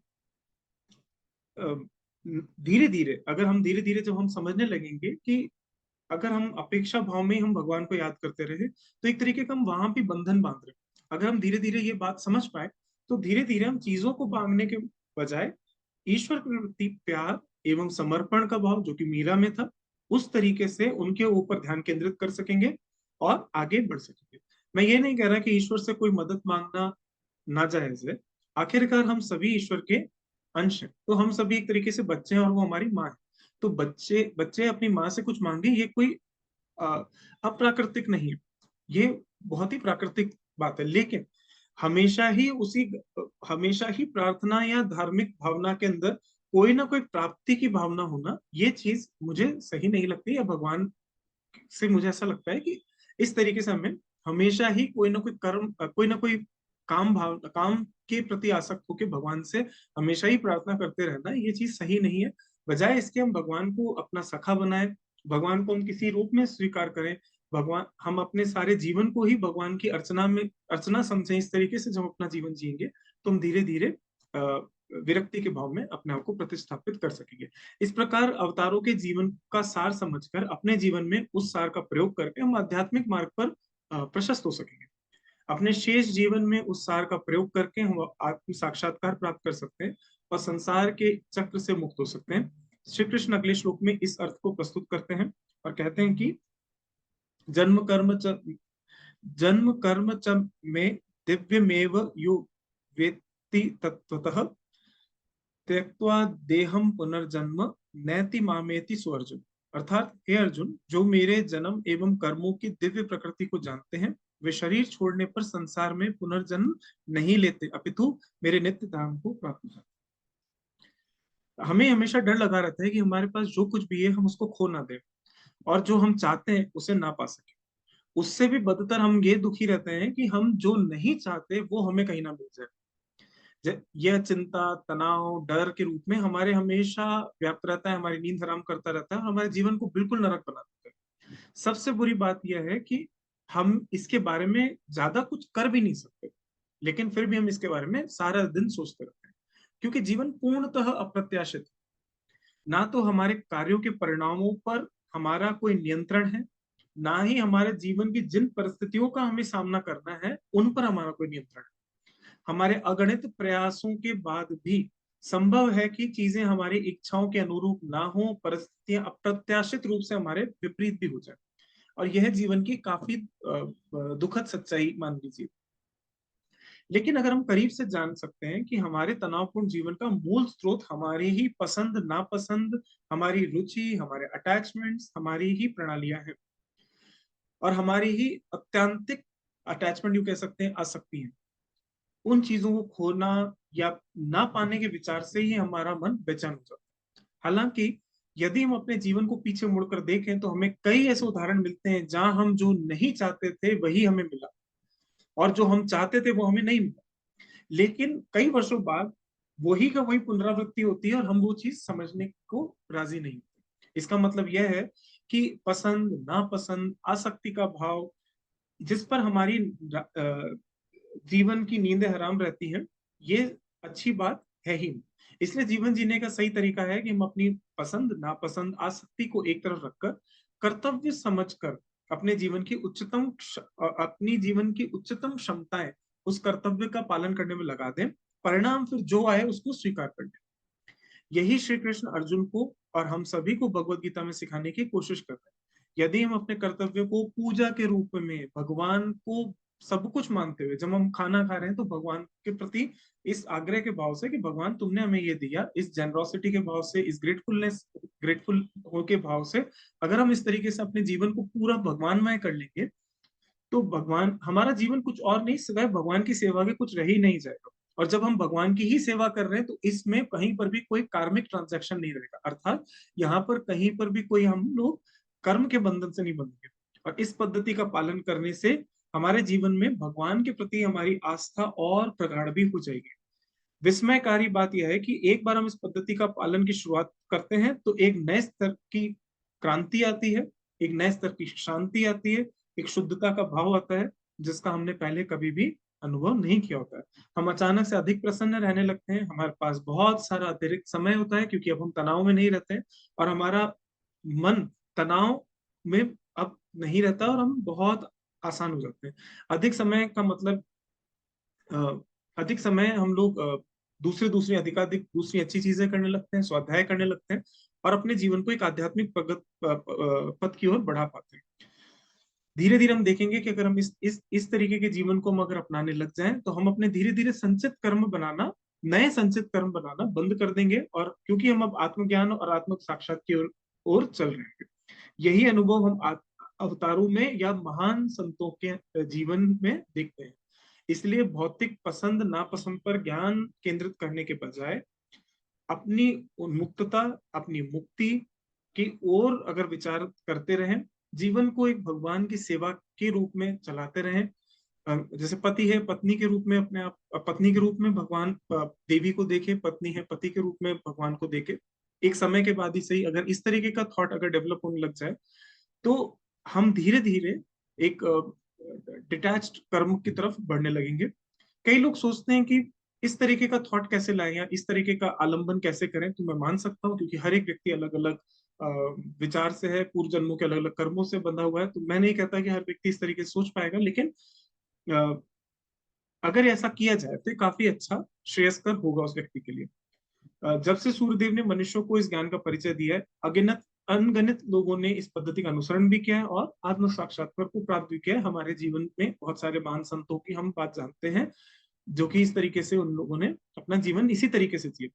धीरे धीरे, अगर हम धीरे धीरे जब हम समझने लगेंगे कि अगर हम अपेक्षा भाव में हम भगवान को याद करते रहे, तो एक तरीके का हम वहां भी बंधन बांध रहे। अगर हम धीरे धीरे ये बात समझ पाए, तो धीरे धीरे हम चीजों को मांगने के बजाय ईश्वर के प्रति प्यार एवं समर्पण का भाव, जो कि मीरा में था, उस तरीके से उनके ऊपर ध्यान केंद्रित कर सकेंगे और आगे बढ़ सकेंगे। मैं ये नहीं कह रहा कि ईश्वर से कोई मदद मांगना नाजायज है। आखिरकार हम सभी ईश्वर के अंश हैं, तो हम सभी एक तरीके से बच्चे हैं और वो हमारी माँ है। तो बच्चे बच्चे अपनी माँ से कुछ मांगे, ये कोई अप्राकृतिक नहीं है, ये बहुत ही प्राकृतिक बात है। लेकिन हमेशा ही हमेशा ही प्रार्थना या धार्मिक भावना के अंदर कोई ना कोई प्राप्ति की भावना होना, ये चीज मुझे सही नहीं लगती। या भगवान से मुझे ऐसा लगता है कि इस तरीके से हमें हमेशा ही कोई ना कोई कर्म, कोई ना कोई काम के प्रति आसक्त होकर भगवान से हमेशा ही प्रार्थना करते रहना, ये चीज सही नहीं है। बजाय इसके हम भगवान को अपना सखा बनाए, भगवान को हम किसी रूप में स्वीकार करें, भगवान, हम अपने सारे जीवन को ही भगवान की अर्चना समझें। इस तरीके से जब हम अपना जीवन जिएंगे, तो हम धीरे धीरे विरक्ति के भाव में अपने आप को प्रतिस्थापित कर सकेंगे। इस प्रकार अवतारों के जीवन का सार समझकर अपने जीवन में उस सार का प्रयोग करके हम आध्यात्मिक मार्ग पर प्रशस्त हो सकेंगे। अपने शेष जीवन में उस सार का प्रयोग करके हम आत्म साक्षात्कार प्राप्त कर सकते हैं और संसार के चक्र से मुक्त हो सकते हैं। श्री कृष्ण अगले श्लोक में इस अर्थ को प्रस्तुत करते हैं और कहते हैं कि जन्म कर्म च जन्म कर्म च में दिव्यमेव यो वेत्ति तत्वतः त्यक्त्वा देहम पुनर्जन्म नैति मामेति सुअर्जुन। अर्थात हे अर्जुन, जो मेरे जन्म एवं कर्मों की दिव्य प्रकृति को जानते हैं वे शरीर छोड़ने पर संसार में पुनर्जन्म नहीं लेते अपितु मेरे नित्य धाम को प्राप्त हो जाते। हमें हमेशा डर लगा रहता है कि हमारे पास जो कुछ भी है हम उसको खो ना दें और जो हम चाहते हैं उसे ना पा सके। उससे भी बदतर हम ये दुखी रहते हैं कि हम जो नहीं चाहते वो हमें कहीं ना मिल जाए। यह चिंता, तनाव, डर के रूप में हमारे हमेशा व्याप्त रहता है, हमारी नींद हराम करता रहता है और हमारे जीवन को बिल्कुल नरक बना देता है। सबसे बुरी बात यह है कि हम इसके बारे में ज्यादा कुछ कर भी नहीं सकते, लेकिन फिर भी हम इसके बारे में सारा दिन सोचते रहते हैं, क्योंकि जीवन पूर्णतः अप्रत्याशित है। ना तो हमारे कार्यों के परिणामों पर हमारा कोई नियंत्रण है, ना ही हमारे जीवन की जिन परिस्थितियों का हमें सामना करना है उन पर हमारा कोई नियंत्रण है। हमारे अगणित प्रयासों के बाद भी संभव है कि चीजें हमारी इच्छाओं के अनुरूप ना हो, परिस्थितियां अप्रत्याशित रूप से हमारे विपरीत भी हो जाए, और यह जीवन की काफी दुखद सच्चाई मान लीजिए। लेकिन अगर हम करीब से जान सकते हैं कि हमारे तनावपूर्ण जीवन का मूल स्रोत हमारी ही पसंद नापसंद, हमारी रुचि, हमारे अटैचमेंट्स, हमारी ही प्रणालियां हैं और हमारी ही अत्यंतिक अटैचमेंट, यू कह सकते हैं आसक्ति है, उन चीजों को खोना या ना पाने के विचार से ही हमारा मन बेचैन हो जाता है। हालांकि यदि हम अपने जीवन को पीछे मुड़कर देखें तो हमें कई ऐसे उदाहरण मिलते हैं जहां हम जो नहीं चाहते थे वही हमें मिला और जो हम चाहते थे वो हमें नहीं मिला, लेकिन कई वर्षों बाद वही का वही पुनरावृत्ति होती है और हम वो चीज समझने को राजी नहीं होते। इसका मतलब यह है कि पसंद नापसंद, आसक्ति का भाव जिस पर हमारी जीवन की नींदें हराम रहती हैं, ये अच्छी बात है ही नहीं। इसलिए जीवन जीने का सही तरीका है कि हम अपनी पसंद नापसंद, आसक्ति को एक तरफ रखकर कर्तव्य समझकर अपनी जीवन की उच्चतम क्षमताएं उस कर्तव्य का पालन करने में लगा दें। परिणाम फिर जो आए उसको स्वीकार कर लें। यही श्री कृष्ण अर्जुन को और हम सभी को भगवत गीता में सिखाने की कोशिश कर रहे हैं। यदि हम अपने कर्तव्य को पूजा के रूप में भगवान को सब कुछ मानते हुए जब हम खाना खा रहे हैं तो भगवान के प्रति इस आग्रह के भाव से कि भगवान तुमने हमें ये दिया, इस जेनरोसिटी के भाव से, इस ग्रेटफुल हो के भाव से अगर हम इस तरीके से अपने जीवन को पूरा भगवानमय कर लेंगे तो भगवान हमारा जीवन कुछ और नहीं सिवाय भगवान की सेवा के कुछ रह ही नहीं जाएगा। और जब हम भगवान की ही सेवा कर रहे हैं तो इसमें कहीं पर भी कोई कार्मिक ट्रांजैक्शन नहीं रहेगा, अर्थात यहाँ पर कहीं पर भी कोई हम लोग कर्म के बंधन से नहीं बंधेंगे। और इस पद्धति का पालन करने से हमारे जीवन में भगवान के प्रति हमारी आस्था और प्रगाढ़ भी हो जाएगी। विस्मयकारी बात यह है कि एक बार हम इस पद्धति का पालन की शुरुआत करते हैं तो एक नए स्तर की क्रांति आती है, एक नए स्तर की शांति आती है, एक शुद्धता का भाव आता है जिसका हमने पहले कभी भी अनुभव नहीं किया होता है। हम अचानक से अधिक प्रसन्न रहने लगते हैं, हमारे पास बहुत सारा अतिरिक्त समय होता है क्योंकि अब हम तनाव में नहीं रहते हैं और हमारा मन तनाव में अब नहीं रहता और हम बहुत आसान हो जाते हैं। अधिक समय का मतलब अधिक समय हम लोग दूसरे दूसरी अधिकाधिक दूसरी अच्छी चीजें करने लगते हैं, स्वाध्याय करने लगते हैं और अपने जीवन को एक आध्यात्मिक प्रगत पथ की ओर बढ़ा पाते हैं। धीरे धीरे हम देखेंगे कि अगर हम इस तरीके के जीवन को हम अगर अपनाने लग जाएं तो हम अपने धीरे धीरे संचित कर्म बनाना, नए संचित कर्म बनाना बंद कर देंगे, और क्योंकि हम अब आत्मज्ञान और आत्म साक्षात की ओर चल रहे हैं। यही अनुभव हम अवतारों में या महान संतों के जीवन में देखते हैं। इसलिए भौतिक पसंद नापसंद पर ज्ञान केंद्रित करने के बजाय अपनी उन्मुक्तता, अपनी मुक्ति की ओर अगर विचार करते रहें, जीवन को एक भगवान की सेवा के रूप में चलाते रहें। जैसे पति है पत्नी के रूप में अपने आप, पत्नी के रूप में भगवान देवी को देखे, पत्नी है पति के रूप में भगवान को देखे। एक समय के बाद ही सही अगर इस तरीके का थॉट अगर डेवलप होने लग जाए तो हम धीरे धीरे एक डिटैच्ड कर्म की तरफ बढ़ने लगेंगे। कई लोग सोचते हैं कि इस तरीके का थॉट कैसे लाएं या इस तरीके का आलंबन कैसे करें, तो मैं मान सकता हूँ, क्योंकि हर एक व्यक्ति अलग अलग विचार से है, पूर्व जन्मों के अलग अलग कर्मों से बंधा हुआ है। तो मैं नहीं कहता कि हर व्यक्ति इस तरीके से सोच पाएगा, लेकिन अ, अगर ऐसा किया जाए तो ये काफी अच्छा श्रेयस्कर होगा उस व्यक्ति के लिए। जब से सूर्यदेव ने मनुष्यों को इस ज्ञान का परिचय दिया है, अगिनत अनगणित लोगों ने इस पद्धति का अनुसरण भी किया है और आत्म साक्षात्कार को प्राप्त भी किया है। हमारे जीवन में बहुत सारे महान संतों की हम बात जानते हैं, जो कि इस तरीके से उन लोगों ने अपना जीवन इसी तरीके से जिया।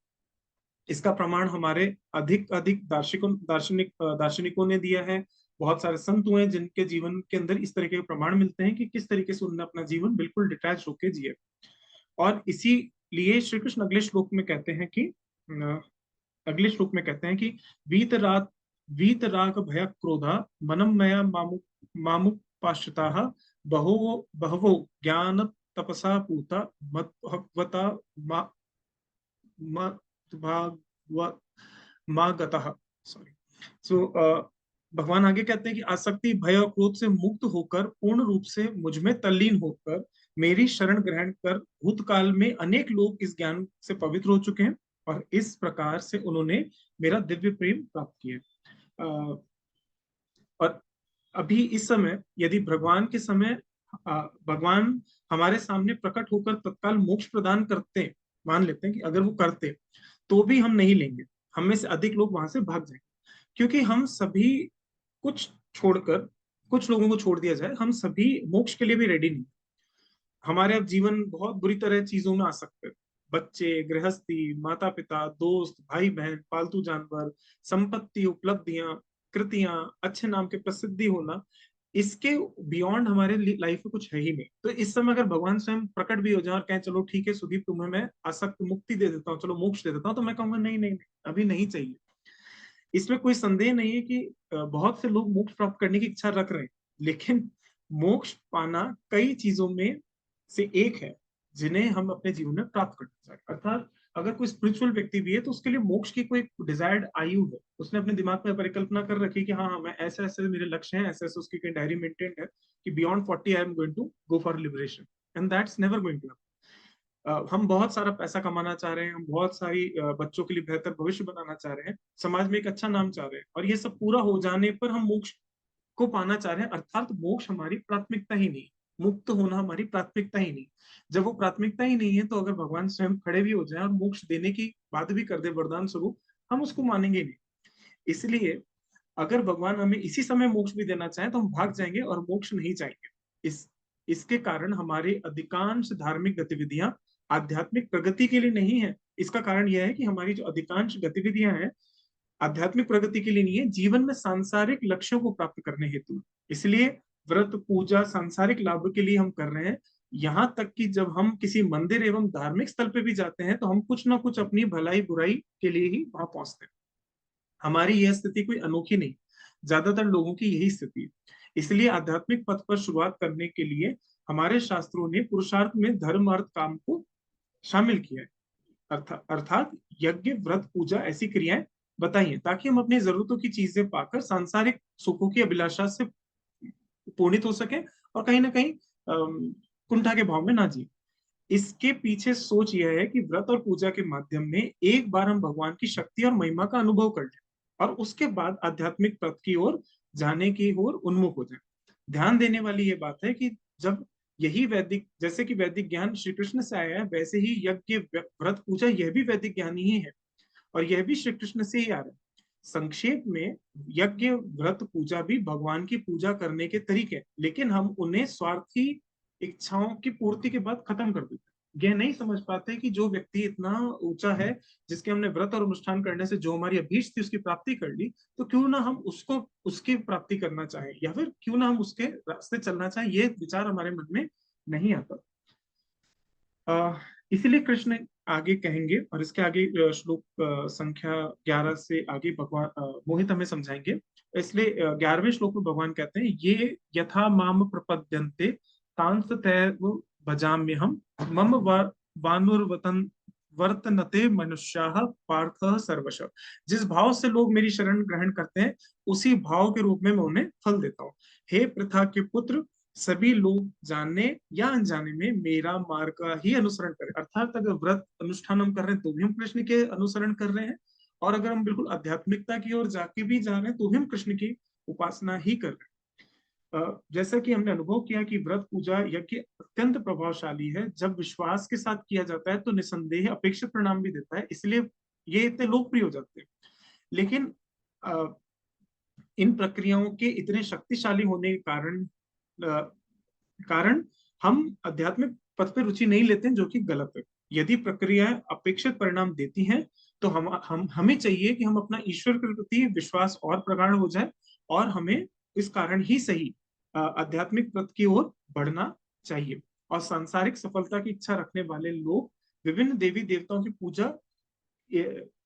इसका प्रमाण हमारे अधिक अधिक दार्शनिकों ने दिया है। बहुत सारे संत हुए हैं जिनके जीवन के अंदर इस तरीके के प्रमाण मिलते हैं कि किस तरीके से उन्होंने अपना जीवन बिल्कुल डिटैच होकर जिए। और इसीलिए श्री कृष्ण अगले श्लोक में कहते हैं कि अगले श्लोक में कहते हैं कि वीतराग वीतराग भय क्रोधा मनम मया मामुपाश्रिताः बहवो बहवो ज्ञान तपसा पूता मद्भगवता मद्भागवत मागतः। सॉरी। सो भगवान आगे कहते हैं कि आसक्ति भय और क्रोध से मुक्त होकर पूर्ण रूप से मुझ में तल्लीन होकर मेरी शरण ग्रहण कर भूतकाल में अनेक लोग इस ज्ञान से पवित्र हो चुके हैं और इस प्रकार से उन्होंने मेरा दिव्य प्रेम प्राप्त किया। और अभी इस समय यदि भगवान के समय भगवान हमारे सामने प्रकट होकर तत्काल मोक्ष प्रदान करते, मान लेते हैं कि अगर वो करते, तो भी हम नहीं लेंगे। हम में से अधिक लोग वहां से भाग जाएंगे, क्योंकि हम सभी कुछ छोड़कर, कुछ लोगों को छोड़ दिया जाए, हम सभी मोक्ष के लिए भी रेडी नहीं। हमारे अब जीवन बहुत बुरी तरह चीजों में आ सकते हैं। बच्चे, गृहस्थी, माता पिता, दोस्त, भाई बहन, पालतू जानवर, संपत्ति, उपलब्धियां, कृतियां, अच्छे नाम के प्रसिद्धि होना, इसके बियॉन्ड हमारे लाइफ में कुछ है ही नहीं। तो इस समय अगर भगवान स्वयं प्रकट भी हो जाए और कहें चलो ठीक है सुदीप, तुम्हें मैं आसक्त मुक्ति दे देता हूँ, चलो मोक्ष दे देता हूँ, तो मैं कहूंगा नहीं नहीं नहीं, अभी नहीं चाहिए। इसमें कोई संदेह नहीं है कि बहुत से लोग मोक्ष प्राप्त करने की इच्छा रख रहे हैं, लेकिन मोक्ष पाना कई चीजों में से एक है जिन्हें हम अपने जीवन में प्राप्त करना चाहते हैं। अर्थात अगर कोई स्पिरिचुअल व्यक्ति भी है तो उसके लिए मोक्ष की कोई डिजायर्ड आयु है, उसने अपने दिमाग में परिकल्पना कर रखी कि हाँ हाँ मैं ऐसे ऐसे मेरे लक्ष्य हैं, ऐसे ऐसे उसकी कहीं डायरी मेंटेन है कि beyond 40 I am going to go for liberation, and that's never going to. हम बहुत सारा पैसा कमाना चाह रहे हैं, हम बहुत सारी बच्चों के लिए बेहतर भविष्य बनाना चाह रहे हैं, समाज में एक अच्छा नाम चाह रहे हैं, और ये सब पूरा हो जाने पर हम मोक्ष को पाना चाह रहे हैं। अर्थात मोक्ष हमारी प्राथमिकता ही नहीं, मुक्त होना हमारी प्राथमिकता ही नहीं। जब वो प्राथमिकता ही नहीं है, तो अगर भगवान स्वयं खड़े भी हो जाए और मोक्ष देने की बात भी कर दे वरदान स्वरूप, हम उसको मानेंगे नहीं। इसलिए अगर भगवान हमें इसी समय मोक्ष भी देना चाहे तो हम भाग जाएंगे और मोक्ष नहीं चाहेंगे। इसके कारण हमारी अधिकांश धार्मिक गतिविधियां आध्यात्मिक प्रगति के लिए नहीं है। इसका कारण यह है कि हमारी जो अधिकांश गतिविधियां हैं आध्यात्मिक प्रगति के लिए नहीं है, जीवन में सांसारिक लक्ष्यों को प्राप्त करने हेतु। इसलिए व्रत पूजा सांसारिक लाभ के लिए हम कर रहे हैं। यहां तक कि जब हम किसी मंदिर एवं धार्मिक स्थल पे भी जाते हैं तो हम कुछ ना कुछ अपनी भलाई बुराई के लिए ही वहां पहुंचते हैं। हमारी यह स्थिति कोई अनोखी नहीं, ज्यादातर लोगों की यही स्थिति है। इसलिए आध्यात्मिक पथ पर शुरुआत करने के लिए हमारे शास्त्रों ने पुरुषार्थ में धर्म अर्थ काम को शामिल किया है। अर्थात यज्ञ व्रत पूजा ऐसी क्रियाएं बताई हैं ताकि हम अपनी जरूरतों की चीजें पाकर सांसारिक सुखों की अभिलाषा से पूर्णित हो सके और कहीं ना कहीं कुंठा के भाव में ना जिए। इसके पीछे सोच यह है कि व्रत और पूजा के माध्यम में एक बार हम भगवान की शक्ति और महिमा का अनुभव कर लें और उसके बाद आध्यात्मिक पथ की ओर जाने की ओर उन्मुख हो जाए। ध्यान देने वाली ये बात है कि जब यही वैदिक, जैसे कि वैदिक ज्ञान श्री कृष्ण से आया है, वैसे ही यज्ञ व्रत पूजा यह भी वैदिक ज्ञान ही है और यह भी श्री कृष्ण से ही आ रहा है। संक्षेप में यज्ञ व्रत पूजा भी भगवान की पूजा करने के तरीके हैं, लेकिन हम उन्हें स्वार्थी इच्छाओं की पूर्ति के बाद खत्म कर देते हैं। यह नहीं समझ पाते कि जो व्यक्ति इतना ऊंचा है, जिसके हमने व्रत और अनुष्ठान करने से जो हमारी अभीष्ट थी उसकी प्राप्ति कर ली, तो क्यों ना हम उसको उसकी प्राप्ति करना चाहें या फिर क्यों ना हम उसके रास्ते चलना चाहें। ये विचार हमारे मन में नहीं आता। इसीलिए कृष्ण आगे कहेंगे और इसके आगे श्लोक संख्या 11 से आगे भगवान मोहित हमें समझाएंगे। इसलिए 11वें श्लोक में भगवान कहते हैं, ये यथा माम प्रपद्यन्ते तांस तैव भजाम्य हम मम वानुर्वतन वर्तनते मनुष्याः पार्थ सर्वश। जिस भाव से लोग मेरी शरण ग्रहण करते हैं उसी भाव के रूप में मैं उन्हें फल देता हूँ। हे पृथा के पुत्र, सभी लोग जानने या अनजाने में मेरा मार्ग का ही अनुसरण करें। अर्थात अगर व्रत अनुष्ठान हम कर रहे हैं तो भी हम कृष्ण के अनुसरण कर रहे हैं, और अगर हम बिल्कुल आध्यात्मिकता की ओर जाके भी जा रहे हैं तो भी हम कृष्ण की उपासना ही कर रहे हैं। जैसा कि हमने अनुभव किया कि व्रत पूजा यज्ञ अत्यंत प्रभावशाली है। जब विश्वास के साथ किया जाता है तो निसंदेह अपेक्षित परिणाम भी देता है, इसलिए ये इतने लोकप्रिय हो जाते हैं। लेकिन इन प्रक्रियाओं के इतने शक्तिशाली होने के कारण हम आध्यात्मिक पथ पर रुचि नहीं लेते हैं, जो कि गलत है। यदि प्रक्रियाएं अपेक्षित परिणाम देती हैं तो हम हमें चाहिए कि हम अपना ईश्वर के प्रति विश्वास और प्रगाढ़ हो जाए, और हमें इस कारण ही सही आध्यात्मिक पथ की ओर बढ़ना चाहिए। और सांसारिक सफलता की इच्छा रखने वाले लोग विभिन्न देवी देवताओं की पूजा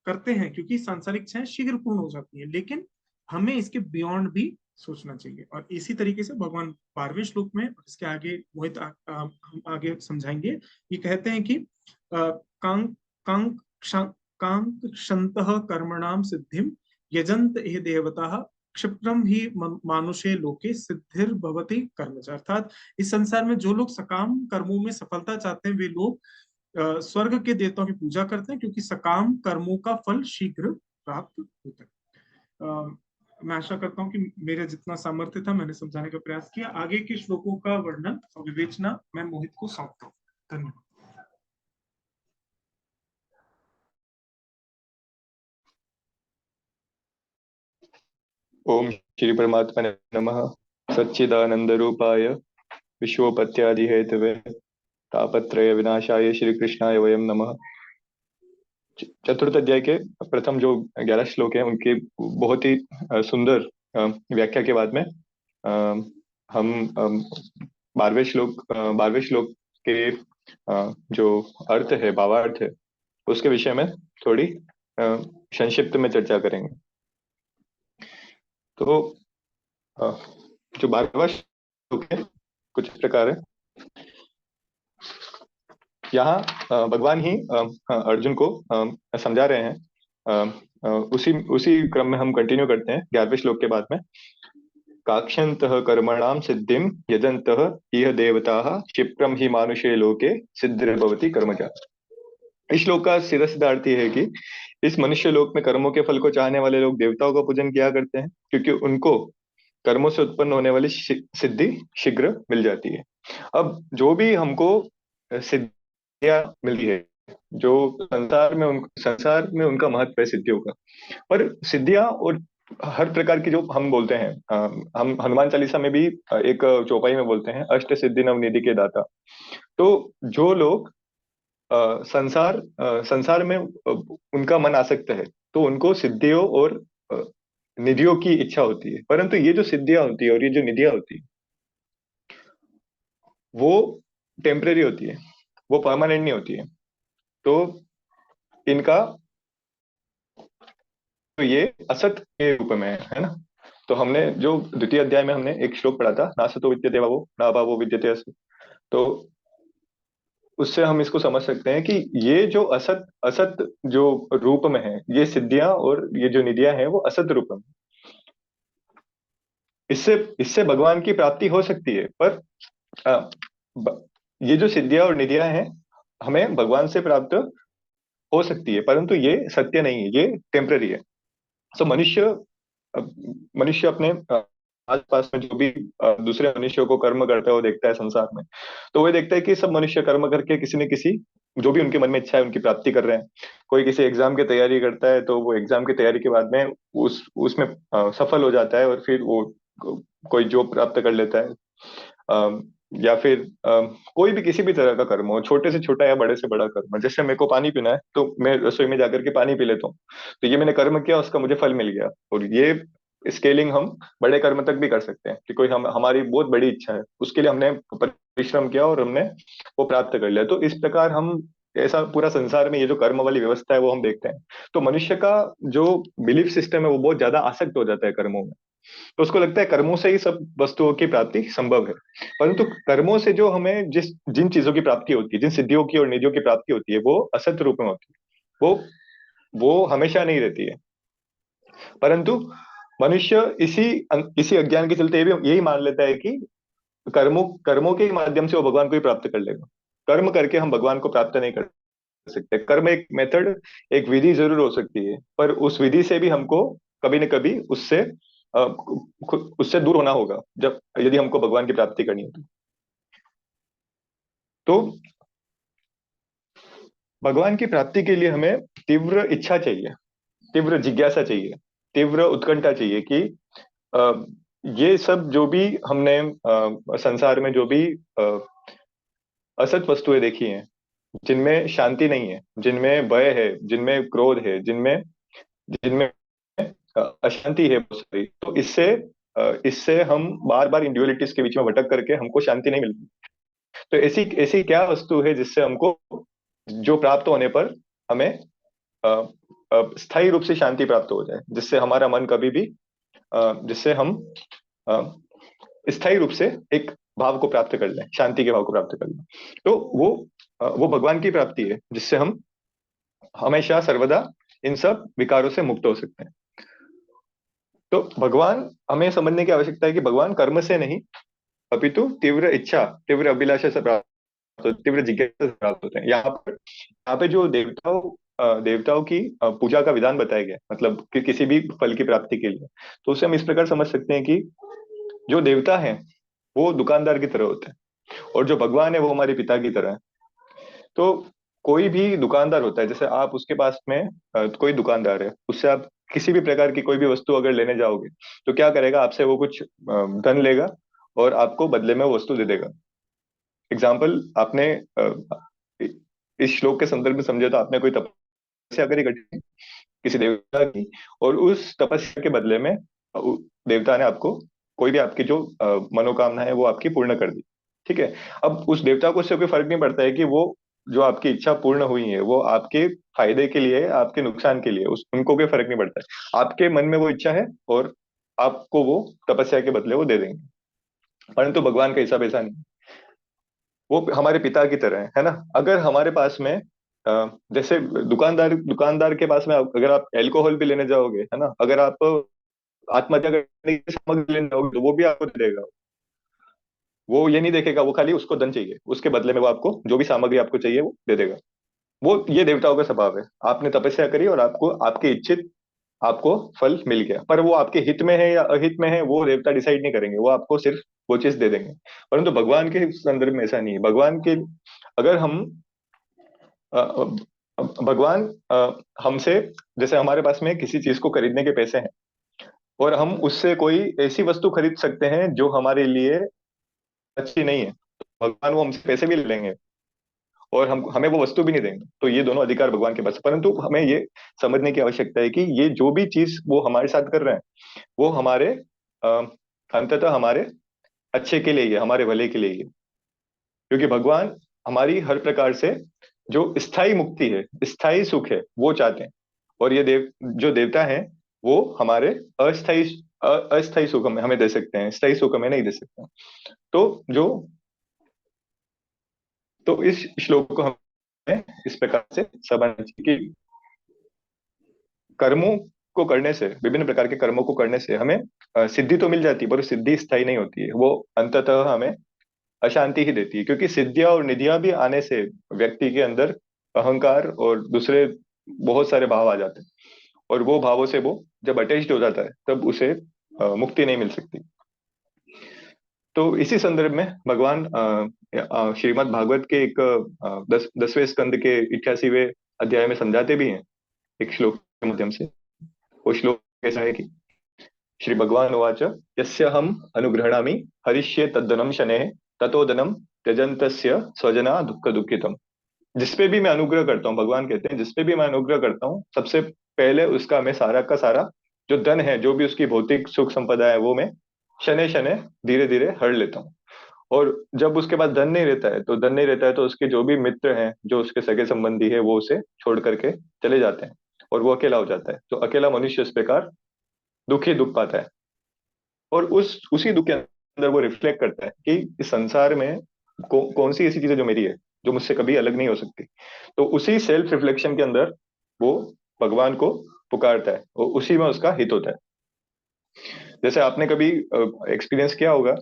करते हैं, क्योंकि सांसारिक इच्छाएं शीघ्र पूर्ण हो जाती है, लेकिन हमें इसके बियॉन्ड भी सोचना चाहिए। और इसी तरीके से भगवान 12वें श्लोक में, इसके आगे मोहित हम आगे समझाएंगे, ये कहते हैं कि कांक कांक कांक्षन्तः कर्मणाम सिद्धिम यजंत ये देवता क्षिप्रम ही मानुषे लोके सिद्धिर भवति कर्मजा। अर्थात इस संसार में जो लोग सकाम कर्मों में सफलता चाहते हैं वे लोग स्वर्ग के देवताओं की पूजा करते हैं, क्योंकि सकाम कर्मों का फल शीघ्र प्राप्त होता है। मैं आशा करता हूँ कि मेरे जितना सामर्थ्य था मैंने समझाने का प्रयास किया। आगे के श्लोकों का वर्णन और विवेचना मैं मोहित को सौंपता हूँ। धन्यवाद। ओम श्री परमात्मने नमः। सच्चिदानंद रूपाय विश्वोपत्यादि हेतवे तापत्रय विनाशाय श्री कृष्णाय वयम नमः। चतुर्थ अध्याय के प्रथम जो 11 श्लोक हैं उनके बहुत ही सुंदर व्याख्या के बाद में हम 12वें श्लोक के जो अर्थ है, भावार्थ है, उसके विषय में थोड़ी संक्षिप्त में चर्चा करेंगे। तो जो 12वां श्लोक है कुछ इस प्रकार है। यहाँ भगवान ही अर्जुन को समझा रहे हैं। उसी उसी क्रम में हम कंटिन्यू करते हैं 11वें श्लोक के बाद में। काक्षन्तः कर्मणाम सिद्धिम यजन्तः इह देवताः क्षिप्रम ही मानुषे लोके सिद्धिर्भवति कर्मजा। इस श्लोक का सीधा सीधा अर्थ ये है कि इस मनुष्य लोक में कर्मों के फल को चाहने वाले लोग देवताओं का पूजन किया करते हैं, क्योंकि उनको कर्मों से उत्पन्न होने वाली सिद्धि शीघ्र मिल जाती है। अब जो भी हमको सिद्धियां मिलती है, जो संसार में उनका महत्व है सिद्धियों का, पर सिद्धियां और हर प्रकार की जो हम बोलते हैं, हम हनुमान चालीसा में भी एक चौपाई में बोलते हैं, अष्ट सिद्धि नवनिधि के दाता। तो जो लोग संसार में उनका मन आसक्त है तो उनको सिद्धियों और अ, निधियों की इच्छा होती है, परंतु ये जो सिद्धियां होती है और ये जो निधियां होती है वो टेम्परेरी होती है, वो परमानेंट नहीं होती है। तो इनका तो ये असत के रूप में है ना। तो हमने जो द्वितीय अध्याय में हमने एक श्लोक पढ़ा था, ना सतो विद्यते भावो ना भावो विद्यते असत्। तो उससे हम इसको समझ सकते हैं कि ये जो असत असत जो रूप में है, ये सिद्धियां और ये जो निधियां हैं वो असत रूप में। इससे इससे भगवान की प्राप्ति हो सकती है, पर अ, ये जो सिद्धियां और निधियां हैं हमें भगवान से प्राप्त हो सकती है, परंतु ये सत्य नहीं है, ये टेम्पररी है। सो अ, मनुष्य अपने आसपास में जो भी दूसरे मनुष्यों को कर्म करता है वो देखता है संसार में। तो वो देखता है कि सब मनुष्य कर्म करके किसी न किसी जो भी उनके मन में इच्छा है उनकी प्राप्ति कर रहे हैं। कोई किसी एग्जाम की तैयारी करता है तो वो एग्जाम की तैयारी के बाद में उसमें सफल हो जाता है और फिर वो कोई जॉब प्राप्त कर लेता है। अ, या फिर कोई भी किसी भी तरह का कर्म हो, छोटे से छोटा या बड़े से बड़ा कर्म। जैसे मेरे को पानी पीना है तो मैं रसोई में जाकर के पानी पी लेता हूँ, तो ये मैंने कर्म किया, उसका मुझे फल मिल गया। और ये स्केलिंग हम बड़े कर्म तक भी कर सकते हैं कि कोई हमारी बहुत बड़ी इच्छा है, उसके लिए हमने परिश्रम किया और हमने वो प्राप्त कर लिया। तो इस प्रकार हम ऐसा पूरा संसार में ये जो कर्म वाली व्यवस्था है वो हम देखते हैं। तो मनुष्य का जो बिलीफ सिस्टम है वो बहुत ज्यादा आसक्त हो जाता है कर्मों में। तो उसको लगता है कर्मों से ही सब वस्तुओं की प्राप्ति संभव है। परंतु कर्मों से जो हमें जिन चीजों की प्राप्ति होती है, जिन सिद्धियों की और निधियों की प्राप्ति होती है, वो असत रूप में होती है। वो हमेशा नहीं रहती है। परंतु मनुष्य इसी इसी अज्ञान के चलते यही मान लेता है कि कर्मों कर्मों के माध्यम से वो भगवान को ही प्राप्त कर लेगा। कर्म करके हम भगवान को प्राप्त नहीं कर सकते। कर्म एक मेथड, एक विधि जरूर हो सकती है, पर उस विधि से भी हमको कभी न कभी उससे दूर होना होगा, जब यदि हमको भगवान की प्राप्ति करनी हो तो भगवान की प्राप्ति के लिए हमें तीव्र इच्छा चाहिए, तीव्र जिज्ञासा चाहिए, तीव्र उत्कंठा चाहिए कि अ, ये सब जो भी हमने संसार में जो भी अ, असत वस्तुएं देखी हैं, जिनमें शांति नहीं है, जिनमें भय है, जिनमें क्रोध है, जिनमें जिनमें अशांति है बहुत सारी, तो इससे हम बार बार इंडिविजुअलिटीज के बीच में भटक करके हमको शांति नहीं मिलती। तो ऐसी ऐसी क्या वस्तु है जिससे हमको, जो प्राप्त होने पर हमें अ, स्थायी रूप से शांति प्राप्त हो जाए, जिससे हमारा मन कभी भी जिससे हम अ, स्थायी रूप से एक भाव को प्राप्त कर लें, शांति के भाव को प्राप्त कर लें। तो वो भगवान की प्राप्ति है, जिससे हम हमेशा सर्वदा इन सब विकारों से मुक्त हो सकते हैं। तो भगवान, हमें समझने की आवश्यकता है कि भगवान कर्म से नहीं, अपितु तीव्र इच्छा, तीव्र अभिलाषा से प्राप्त तीव्र जिज्ञासा से प्राप्त होते हैं। यहाँ पे जो देवताओं की पूजा का विधान बताया गया, मतलब कि किसी भी फल की प्राप्ति के लिए, तो उसे हम इस प्रकार समझ सकते हैं कि जो देवता है वो दुकानदार की तरह होते हैं, और जो भगवान है वो हमारे पिता की तरह है। तो कोई भी दुकानदार होता है, जैसे आप उसके पास में कोई दुकानदार है, उससे आप किसी भी प्रकार की कोई भी वस्तु अगर लेने जाओगे, तो क्या करेगा, आपसे वो कुछ धन लेगा और आपको बदले में वो वस्तु दे देगा। एग्जाम्पल आपने इस श्लोक के संदर्भ में समझे तो आपने कोई तपस्या करी कठिन किसी देवता की, और उस तपस्या के बदले में देवता ने आपको कोई भी आपकी जो मनोकामना है वो आपकी पूर्ण कर दी। ठीक है। अब उस देवता को उससे कोई फर्क नहीं पड़ता है कि वो जो आपकी इच्छा पूर्ण हुई है वो आपके फायदे के लिए है, आपके नुकसान के लिए, उस उनको कोई फर्क नहीं पड़ता है। आपके मन में वो इच्छा है और आपको वो तपस्या के बदले वो दे देंगे। परंतु भगवान का हिसाब ऐसा नहीं। वो हमारे पिता की तरह है ना। अगर हमारे पास में जैसे दुकानदार दुकानदार के पास में अगर आप अल्कोहल भी लेने जाओगे, है ना, अगर आप आत्महत्या करने की सामग्री लेने जाओगे तो वो भी आपको दे देगा। वो ये नहीं देखेगा, वो खाली उसको धन चाहिए, उसके बदले में वो आपको जो भी सामग्री आपको चाहिए वो दे देगा। वो ये देवताओं का स्वभाव है। आपने तपस्या करी और आपको आपके इच्छित आपको फल मिल गया, पर वो आपके हित में है या अहित में है वो देवता डिसाइड नहीं करेंगे, वो आपको सिर्फ वो चीज दे देंगे। परंतु भगवान के संदर्भ में ऐसा नहीं है। भगवान के अगर हम अ, भगवान हमसे, जैसे हमारे पास में किसी चीज को खरीदने के पैसे हैं और हम उससे कोई ऐसी वस्तु खरीद सकते हैं जो हमारे लिए अच्छी नहीं है, तो भगवान वो हमसे पैसे भी ले लेंगे और हम हमें वो वस्तु भी नहीं देंगे। तो ये दोनों अधिकार भगवान के पास है। परंतु हमें ये समझने की आवश्यकता है कि ये जो भी चीज वो हमारे साथ कर रहे हैं वो हमारे अ, अंततः हमारे अच्छे के लिए ही है, हमारे भले के लिए ही है। क्योंकि भगवान हमारी हर प्रकार से जो स्थायी मुक्ति है, स्थायी सुख है, वो चाहते हैं। और ये जो देवता हैं वो हमारे अस्थाई अस्थाई सुख हमें हमें दे सकते हैं, स्थायी सुख हमें नहीं दे सकते हैं। तो जो तो इस श्लोक को हमें इस प्रकार से समझना चाहिए कि कर्मों को करने से, विभिन्न प्रकार के कर्मों को करने से हमें सिद्धि तो मिल जाती है, पर वो सिद्धि स्थायी नहीं होती है। वो अंततः हमें अशांति ही देती है, क्योंकि सिद्धियां और निधियां भी आने से व्यक्ति के अंदर अहंकार और दूसरे बहुत सारे भाव आ जाते हैं, और वो भावों से वो जब अटैच्ड हो जाता है तब उसे मुक्ति नहीं मिल सकती। तो इसी संदर्भ में भगवान श्रीमद् भागवत के एक 10वें स्कंद के 88वें अध्याय में समझाते भी हैं, एक श्लोक के माध्यम से। वो श्लोक कैसा है कि श्री भगवान उवाच यस्य हम अनुगृह्णामि हरिष्ये तद्धनम शनैः ततो धनम त्यजन्तस्य स्वजना दुःख दुःखितम। जिसपे भी मैं अनुग्रह करता हूँ, भगवान कहते हैं, जिसपे भी मैं अनुग्रह करता हूँ सबसे पहले उसका मैं सारा का सारा जो धन है, जो भी उसकी भौतिक सुख संपदा है, वो मैं शनै शनै धीरे धीरे हर लेता हूँ। और जब उसके पास धन नहीं रहता है, तो धन नहीं रहता है तो उसके जो भी मित्र हैं, जो उसके सगे संबंधी है, वो उसे छोड़ करके चले जाते हैं और वो अकेला हो जाता है। तो अकेला मनुष्य इस प्रकार दुख ही दुख पाता है। और उसी दुख के अंदर वो रिफ्लेक्ट करता है कि इस संसार में कौन सी ऐसी चीज है जो मेरी है, जो मुझसे कभी अलग नहीं हो सकती। तो उसी सेल्फ रिफ्लेक्शन के अंदर वो भगवान को पुकारता है और उसी में उसका हित होता है। जैसे आपने कभी एक्सपीरियंस किया होगा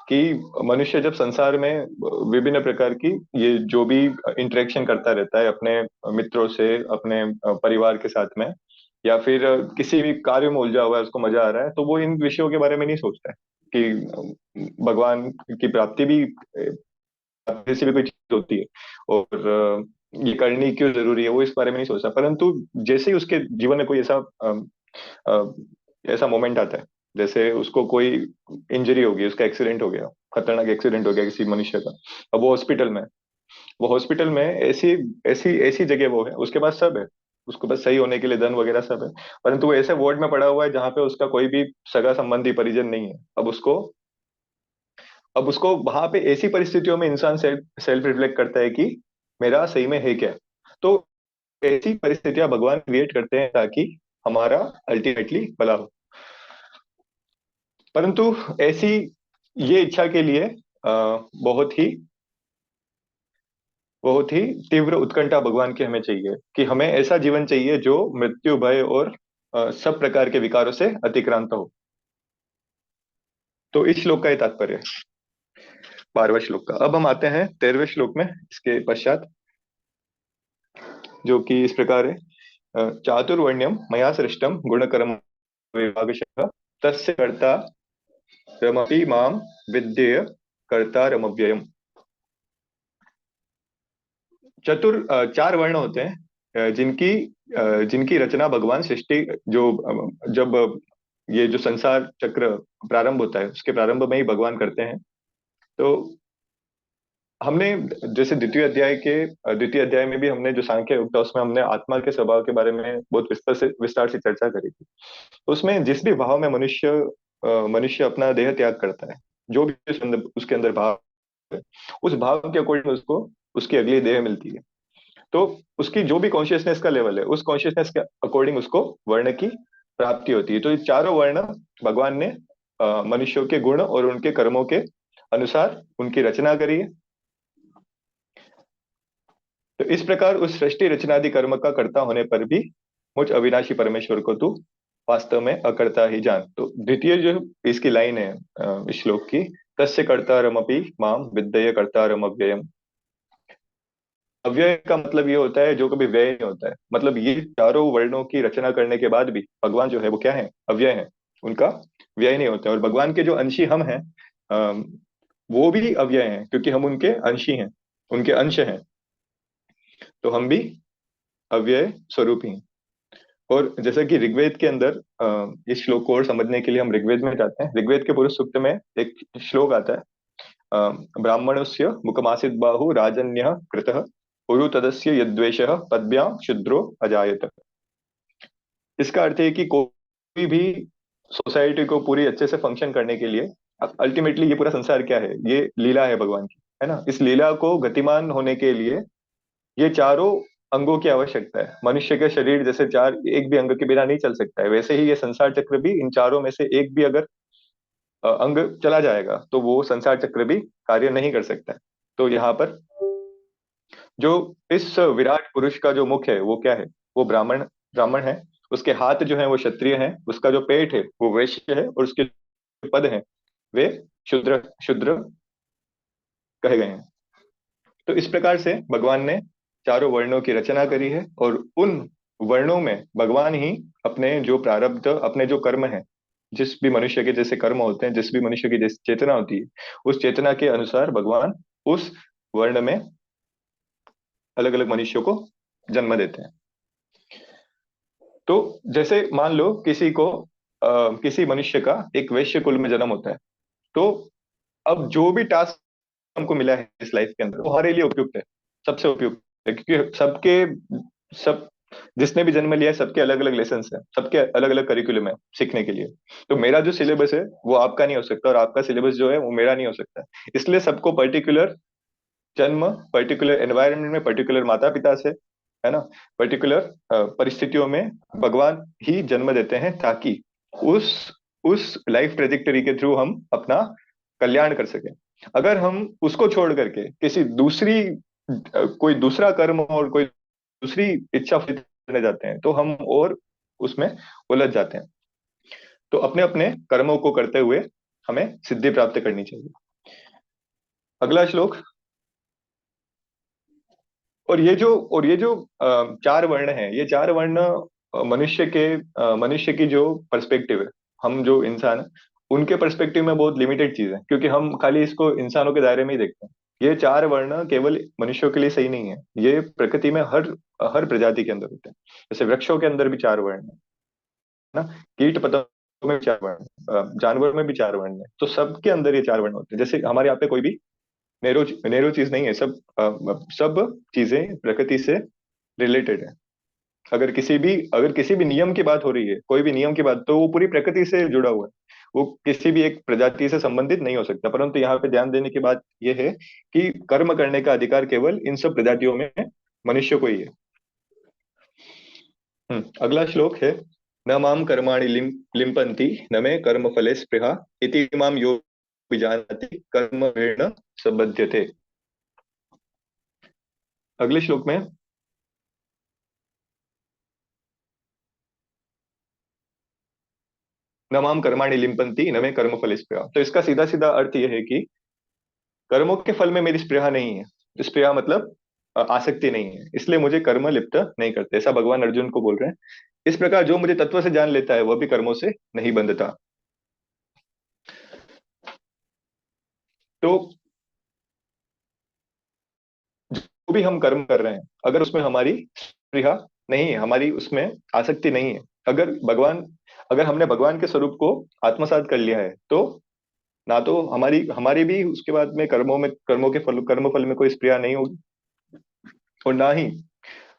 कि मनुष्य जब संसार में विभिन्न प्रकार की ये जो भी इंटरेक्शन करता रहता है अपने मित्रों से, अपने परिवार के साथ में, या फिर किसी भी कार्य में उलझा हुआ है, उसको मजा आ रहा है, तो वो इन विषयों के बारे में नहीं सोचता है कि भगवान की प्राप्ति भी से भी कोई चीज होती है, और ये करनी क्यों जरूरी है, वो इस बारे में नहीं सोचता। परंतु जैसे ही उसके जीवन में कोई ऐसा अ, ऐसा मोमेंट आता है, जैसे उसको कोई इंजरी हो गई, उसका एक्सीडेंट हो गया, खतरनाक एक्सीडेंट हो गया किसी मनुष्य का, अब वो हॉस्पिटल में, वो हॉस्पिटल में ऐसी ऐसी ऐसी जगह वो है, उसके पास सब है, उसको बस सही होने के लिए धन वगैरह सब है, परंतु वो ऐसे वार्ड में पड़ा हुआ है जहाँ पे उसका कोई भी सगा संबंधी परिजन नहीं है। अब उसको वहां पे ऐसी परिस्थितियों में इंसान सेल्फ सेल्फ रिफ्लेक्ट करता है कि मेरा सही में है क्या। तो ऐसी परिस्थितियां भगवान क्रिएट करते हैं ताकि हमारा अल्टीमेटली भला हो। परंतु ऐसी ये इच्छा के लिए बहुत ही तीव्र उत्कंठा भगवान की हमें चाहिए, कि हमें ऐसा जीवन चाहिए जो मृत्यु, भय और सब प्रकार के विकारों से अतिक्रांत हो। तो इस श्लोक का ये तात्पर्य है, 12वें श्लोक का। अब हम आते हैं 13वें श्लोक में, इसके पश्चात, जो कि इस प्रकार है। चातुर्वर्ण्यम मया सृष्टम गुणकर्म विभागशः तस्य कर्ता रमपि माम विद्येय कर्ता रमव्ययम। चार वर्ण होते हैं, जिनकी रचना भगवान सृष्टि, जब ये जो संसार चक्र प्रारंभ होता है, उसके प्रारंभ में ही भगवान करते हैं। तो हमने जैसे द्वितीय अध्याय में भी हमने जो सांख्य योग था, उसमें हमने आत्मा के स्वभाव के बारे में बहुत विस्तार से चर्चा करी थी। उसमें जिस भी भाव में मनुष्य अपना देह त्याग करता है, जो भी उसके अंदर भाव है, उस भाव के अकॉर्डिंग उसको उसकी अगली देह मिलती है। तो उसकी जो भी कॉन्शियसनेस का लेवल है, उस कॉन्शियसनेस के अकॉर्डिंग उसको वर्ण की प्राप्ति होती है। तो ये चारों वर्ण भगवान ने मनुष्यों के गुण और उनके कर्मों के अनुसार उनकी रचना करी है। तो इस प्रकार उस सृष्टि रचनादि कर्म का कर्ता होने पर भी मुझ अविनाशी परमेश्वर को तू वास्तव में अकर्ता ही जान। तो द्वितीय जो इसकी लाइन है इस श्लोक की, तस्य कर्तारमपि माम विद्येय कर्तारम अव्ययम। अव्यय का मतलब ये होता है जो कभी व्यय नहीं होता है। मतलब ये चारों वर्णों की रचना करने के बाद भी भगवान जो है वो क्या है, अव्यय है, उनका व्यय नहीं होता है। और भगवान के जो अंशी हम हैं, अम, वो भी अव्यय हैं, क्योंकि हम उनके अंशी हैं, उनके अंश हैं। तो हम भी अव्यय स्वरूप ही हैं। और जैसा कि ऋग्वेद के अंदर, इस श्लोक को और समझने के लिए हम ऋग्वेद में जाते हैं। ऋग्वेद के पुरुष सूक्त में एक श्लोक आता है, ब्राह्मणस्य मुखमासीत् बाहु राजन्यः कृतः उरु तदस्य यद्वेषः पद्भ्यां शूद्रो अजायत। इसका अर्थ है कि कोई भी सोसाइटी को पूरी अच्छे से फंक्शन करने के लिए, अल्टीमेटली ये पूरा संसार क्या है, ये लीला है भगवान की, है ना। इस लीला को गतिमान होने के लिए ये चारों अंगों की आवश्यकता है। मनुष्य के शरीर जैसे चार, एक भी अंग के बिना नहीं चल सकता है, वैसे ही ये संसार चक्र भी इन चारों में से एक भी अगर अंग चला जाएगा तो वो संसार चक्र भी कार्य नहीं कर सकता है। तो यहाँ पर जो इस विराट पुरुष का जो मुख है वो क्या है, वो ब्राह्मण ब्राह्मण है। उसके हाथ जो है वो क्षत्रिय है, उसका जो पेट है वो वैश्य है, और उसके जो पद हैं वे शूद्र शूद्र कहे गए हैं। तो इस प्रकार से भगवान ने चारों वर्णों की रचना करी है, और उन वर्णों में भगवान ही अपने जो प्रारब्ध, अपने जो कर्म है, जिस भी मनुष्य के जैसे कर्म होते हैं, जिस भी मनुष्य की जैसी चेतना होती है, उस चेतना के अनुसार भगवान उस वर्ण में अलग अलग मनुष्यों को जन्म देते हैं। तो जैसे मान लो किसी मनुष्य का एक वैश्य कुल में जन्म होता है, तो अब जो भी टास्क हमको मिला है इस लाइफ के अंदर, वो हमारे लिए उपयुक्त है, सबसे उपयुक्त है, क्योंकि सब जिसने भी जन्म लिया है, सबके अलग अलग लेसन है, सबके अलग अलग करिकुलम है सीखने के लिए। तो मेरा जो सिलेबस है वो आपका नहीं हो सकता, और आपका सिलेबस जो है वो मेरा नहीं हो सकता। इसलिए सबको पर्टिकुलर जन्म, पर्टिकुलर एनवायरनमेंट में, पर्टिकुलर माता पिता से, है ना, पर्टिकुलर परिस्थितियों में भगवान ही जन्म देते हैं, ताकि उस उस लाइफ ट्रेजेक्टरी के थ्रू हम अपना कल्याण कर सकें। अगर हम उसको छोड़ करके कोई दूसरा कर्म और कोई दूसरी इच्छा पूरी करने जाते हैं, तो हम और उसमें उलझ जाते हैं। तो अपने अपने कर्मों को करते हुए हमें सिद्धि प्राप्त करनी चाहिए। अगला श्लोक। और ये जो चार वर्ण है, ये चार वर्ण मनुष्य की जो पर्सपेक्टिव है, हम जो इंसान है, उनके पर्सपेक्टिव में बहुत लिमिटेड चीज है, क्योंकि हम खाली इसको इंसानों के दायरे में ही देखते हैं। ये चार वर्ण केवल मनुष्यों के लिए सही नहीं है, ये प्रकृति में हर हर प्रजाति के अंदर होते हैं। जैसे वृक्षों के अंदर भी चार वर्ण है ना, कीट पतंगों में भी चार वर्ण जानवर में भी चार वर्ण है, तो सबके अंदर ये चार वर्ण होते हैं। जैसे हमारे यहाँ पे कोई भी नेरो नेरो चीज नहीं है, सब चीजें प्रकृति से रिलेटेड है। अगर किसी भी नियम की बात हो रही है, कोई भी नियम की बात, तो वो पूरी प्रकृति से जुड़ा हुआ है, वो किसी भी एक प्रजाति से संबंधित नहीं हो सकता। परंतु यहाँ पे ध्यान देने की बात यह है कि कर्म करने का अधिकार केवल इन सब प्रजातियों में मनुष्य को ही है। अगला श्लोक है, न माम कर्माणि लिम्पन्ति न मे कर्म फले स्पृहा इति माम यो विजानति कर्म संबध्यते। अगले श्लोक में, न माम कर्माणि लिम्पन्ति न मे कर्म फले स्पृहा, तो इसका सीधा सीधा अर्थ यह है कि कर्मों के फल में मेरी स्पृहा नहीं है। स्पृहा मतलब आसक्ति नहीं है, इसलिए मुझे कर्म लिप्त नहीं करते, ऐसा भगवान अर्जुन को बोल रहे हैं। इस प्रकार जो मुझे तत्व से जान लेता है वह भी कर्मों से नहीं बंधता। तो जो भी हम कर्म कर रहे हैं, अगर उसमें हमारी स्पृहा नहीं है, हमारी उसमें आसक्ति नहीं है, अगर हमने भगवान के स्वरूप को आत्मसात कर लिया है, तो ना तो हमारी हमारी भी उसके बाद में कर्म फल में कोई स्पृहा नहीं होगी, और ना ही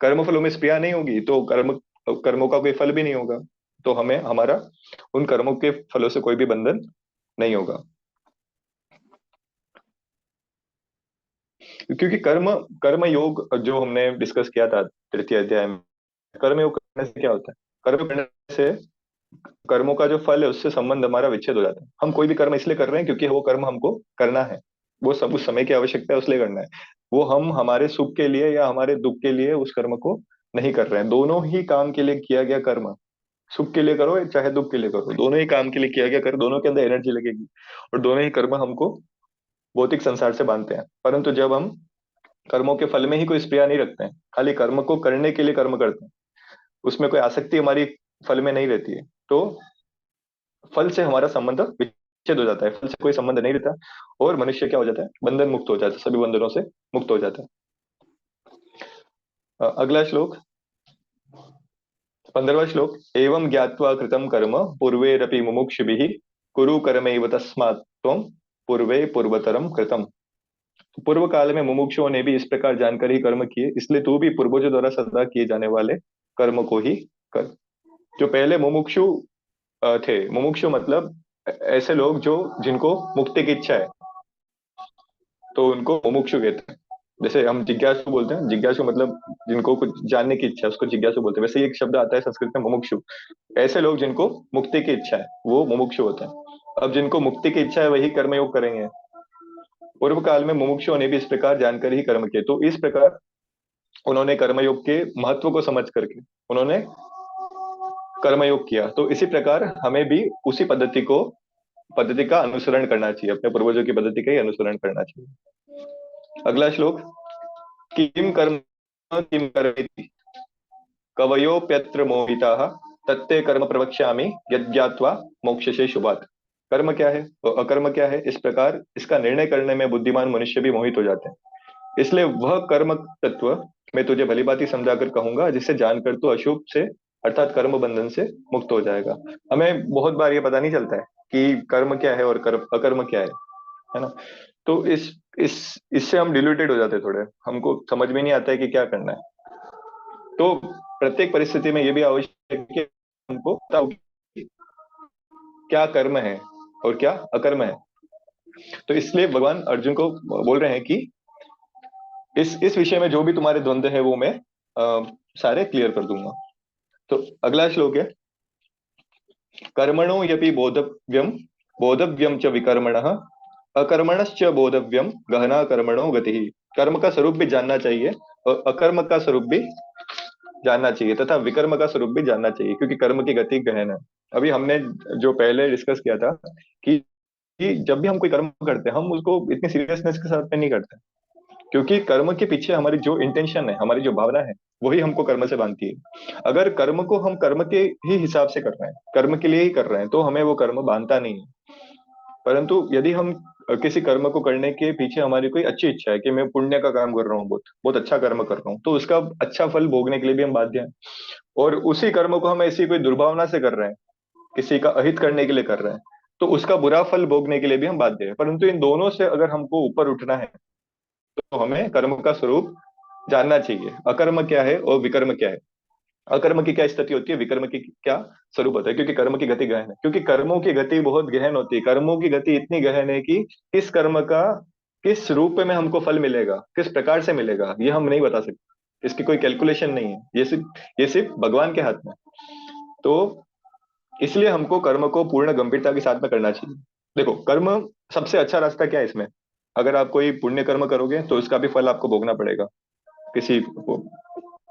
कर्म फलों में स्पृहा नहीं होगी तो कर्मों का कोई फल भी नहीं होगा। तो हमें हमारा उन कर्मों के फलों से कोई भी बंधन नहीं होगा, क्योंकि कर्म कर्म योग जो हमने डिस्कस किया था तृतीय अध्याय में, कर्म योग करने से क्या होता है? कर्म करने से कर्मों का जो फल है उससे संबंध हमारा विच्छेद हो जाता है। हम कोई भी कर्म इसलिए कर रहे हैं क्योंकि वो कर्म हमको करना है, वो सब उस समय की आवश्यकता है, उसलिए करना है। वो हम हमारे सुख के लिए या हमारे दुख के लिए उस कर्म को नहीं कर रहे हैं। दोनों ही काम के लिए किया गया कर्म, सुख के लिए करो या चाहे दुख के लिए करो, दोनों ही काम के लिए किया गया कर्म, दोनों के अंदर एनर्जी लगेगी, और दोनों ही कर्म हमको भौतिक संसार से बांधते हैं। परंतु जब हम कर्मों के फल में ही कोई स्प्रिया नहीं रखते हैं, खाली कर्म को करने के लिए कर्म करते हैं, उसमें कोई आसक्ति हमारी फल में नहीं रहती है, तो फल से हमारा संबंध विच्छेद हो जाता है, फल से कोई संबंध नहीं रहता, और मनुष्य क्या हो जाता है? बंधन मुक्त हो जाता है, सभी बंधनों से मुक्त हो जाता है। अगला श्लोक, 15वां श्लोक, एवं ज्ञात्वा कृतं कर्म पूर्वेरपि मुमुक्षुभिः कुरु कर्मैव तस्मात् त्वं पूर्वे पूर्वतरम कृतम। पूर्व काल में मुमुक्षुओं ने भी इस प्रकार जानकर ही कर्म किए, इसलिए तू भी पूर्वजों द्वारा सदा किए जाने वाले कर्म को ही कर। जो पहले मुमुक्षु थे, मुमुक्षु मतलब ऐसे लोग जो जिनको मुक्ति की इच्छा है, तो उनको मुमुक्षु कहते हैं। जैसे हम जिज्ञासु बोलते हैं, जिज्ञासु मतलब जिनको कुछ जानने की इच्छा है उसको जिज्ञासु बोलते हैं, वैसे ही एक शब्द आता है संस्कृत में मुमुक्षु। ऐसे लोग जिनको मुक्ति की इच्छा है वो मुमुक्षु होते हैं। अब जिनको मुक्ति की इच्छा है वही कर्मयोग करेंगे। पूर्व काल में मुमुक्षुओं ने भी इस प्रकार जानकर ही कर्म किए, तो इस प्रकार उन्होंने कर्मयोग के महत्व को समझ करके उन्होंने कर्मयोग किया। तो इसी प्रकार हमें भी उसी पद्धति का अनुसरण करना चाहिए, अपने पूर्वजों की पद्धति का ही अनुसरण करना चाहिए। अगला श्लोक, किम कर्म किम कर्मेति कवयोप्यत्र मोहिताः तत्ते कर्म प्रवक्ष्यामि यज्ञात्वा मोक्षसे शुभात्। कर्म क्या है और अकर्म क्या है, इस प्रकार इसका निर्णय करने में बुद्धिमान मनुष्य भी मोहित हो जाते हैं। इसलिए वह कर्म तत्व मैं तुझे भली भांति समझा कर कहूंगा, जिसे जानकर तू अशुभ से अर्थात कर्म बंधन से मुक्त हो जाएगा। हमें बहुत बार ये पता नहीं चलता है कि कर्म क्या है और अकर्म क्या है ना। तो इस इससे हम डिल्यूटेड हो जाते हैं थोड़े, हमको समझ में नहीं आता है कि क्या करना है। तो प्रत्येक परिस्थिति में ये भी आवश्यक है कि हमको पता हो कि क्या कर्म है और क्या अकर्म है। तो इसलिए भगवान अर्जुन को बोल रहे हैं कि इस विषय में जो भी तुम्हारे द्वंद्व है वो मैं सारे क्लियर कर दूंगा। तो अगला श्लोक है, कर्मणो यपि बोधव्यम बोधव्यम च विकर्मणः अकर्मणश्च बोधव्यम गहना कर्मणो गति। कर्म का स्वरूप भी जानना चाहिए और अकर्म का स्वरूप भी जानना चाहिए तथा विकर्म का स्वरूप भी जानना चाहिए, क्योंकि कर्म की गति गहन है। अभी हमने जो पहले डिस्कस किया था कि कि जब भी हम कोई कर्म करते हैं हम उसको इतनी सीरियसनेस के साथ में नहीं करते, क्योंकि कर्म के पीछे हमारी जो इंटेंशन है, हमारी जो भावना है, वही हमको कर्म से बांधती है। अगर कर्म को हम कर्म के ही हिसाब से कर रहे हैं, कर्म के लिए ही कर रहे हैं, तो हमें वो कर्म बांधता नहीं है। परंतु यदि हम किसी कर्म को करने के पीछे हमारी कोई अच्छी इच्छा है कि मैं पुण्य का काम कर रहा हूँ, बहुत बहुत अच्छा कर्म कर रहा हूँ, तो उसका अच्छा फल भोगने के लिए भी हम बाध्य हैं। और उसी कर्म को हम ऐसी कोई दुर्भावना से कर रहे हैं, किसी का अहित करने के लिए कर रहे हैं, तो उसका बुरा फल भोगने के लिए भी हम बाध्य हैं। परंतु इन दोनों से अगर हमको ऊपर उठना है, तो हमें कर्म का स्वरूप जानना चाहिए, अकर्म क्या है और विकर्म क्या है। अकर्म की क्या स्थिति होती है, विकर्म की क्या स्वरूप होता है, क्योंकि कर्म की गति गहन है, क्योंकि कर्मों की गति बहुत गहन होती है। कर्मों की गति इतनी गहन है कि किस कर्म का किस रूप में हमको फल मिलेगा, किस प्रकार से मिलेगा, ये हम नहीं बता सकते। इसकी कोई कैलकुलेशन नहीं है, ये सिर्फ भगवान के हाथ में। तो इसलिए हमको कर्म को पूर्ण गंभीरता के साथ में करना चाहिए। देखो, कर्म सबसे अच्छा रास्ता क्या है इसमें, अगर आप कोई पुण्य कर्म करोगे तो उसका भी फल आपको भोगना पड़ेगा किसी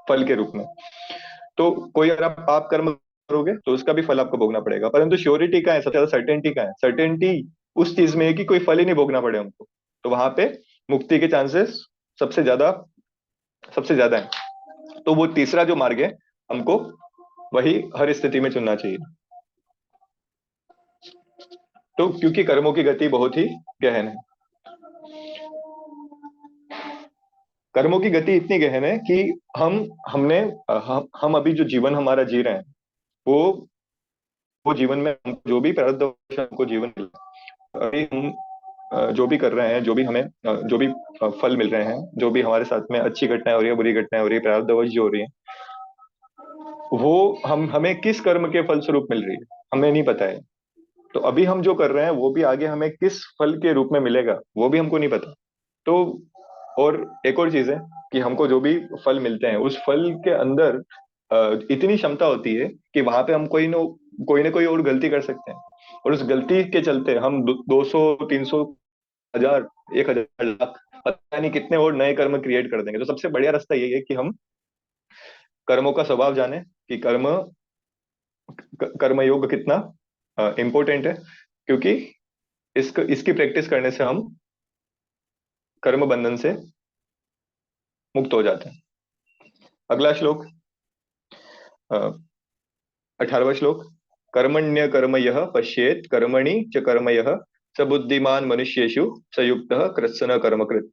फल के रूप में। तो कोई अगर आप पाप कर्म करोगे तो उसका भी फल आपको भोगना पड़ेगा। परंतु श्योरिटी का है, सबसे ज्यादा सर्टेनिटी का है, सर्टेनिटी उस चीज में है कि कोई फल ही नहीं भोगना पड़े हमको। तो वहां पे मुक्ति के चांसेस सबसे ज्यादा सबसे ज्यादा है। तो वो तीसरा जो मार्ग है, हमको वही हर स्थिति में चुनना चाहिए। तो क्योंकि कर्मों की गति बहुत ही गहन है, कर्मों की गति इतनी गहन है कि हम हमने हम अभी जो जीवन हमारा जी रहे हैं, वो वो जीवन में हमको जो भी प्रारब्ध हमको जीवन मिला, अभी हम जो भी कर रहे हैं, जो भी हमें जो भी फल मिल रहे हैं, जो भी हमारे साथ में अच्छी घटनाएं हो रही है, बुरी घटनाएं हो रही है, प्रारब्धवश जो हो रही है, वो हम हमें किस कर्म के फल स्वरूप मिल रही है, हमें नहीं पता है। तो अभी हम जो कर रहे हैं वो भी आगे हमें किस फल के रूप में मिलेगा, वो भी हमको नहीं पता। तो और एक और चीज है कि हमको जो भी फल मिलते हैं, उस फल के अंदर इतनी क्षमता होती है कि वहां पे हम कोई ना कोई और गलती कर सकते हैं। और उस गलती के चलते हम 200, 300, 1000, 1000, लाख, पता नहीं कितने और नए कर्म क्रिएट कर देंगे। तो सबसे बढ़िया रास्ता यही है कि हम कर्मों का स्वभाव जाने, कि कर्म योग कितना इम्पोर्टेंट है, क्योंकि इसकी प्रैक्टिस करने से हम कर्म बंधन से मुक्त हो जाते हैं। अगला श्लोक, 18वां श्लोक। कर्मण्य कर्म यह पश्येत कर्मणि च कर्म यह स बुद्धिमान मनुष्येषु सयुक्त कृत्सन कर्मकृत।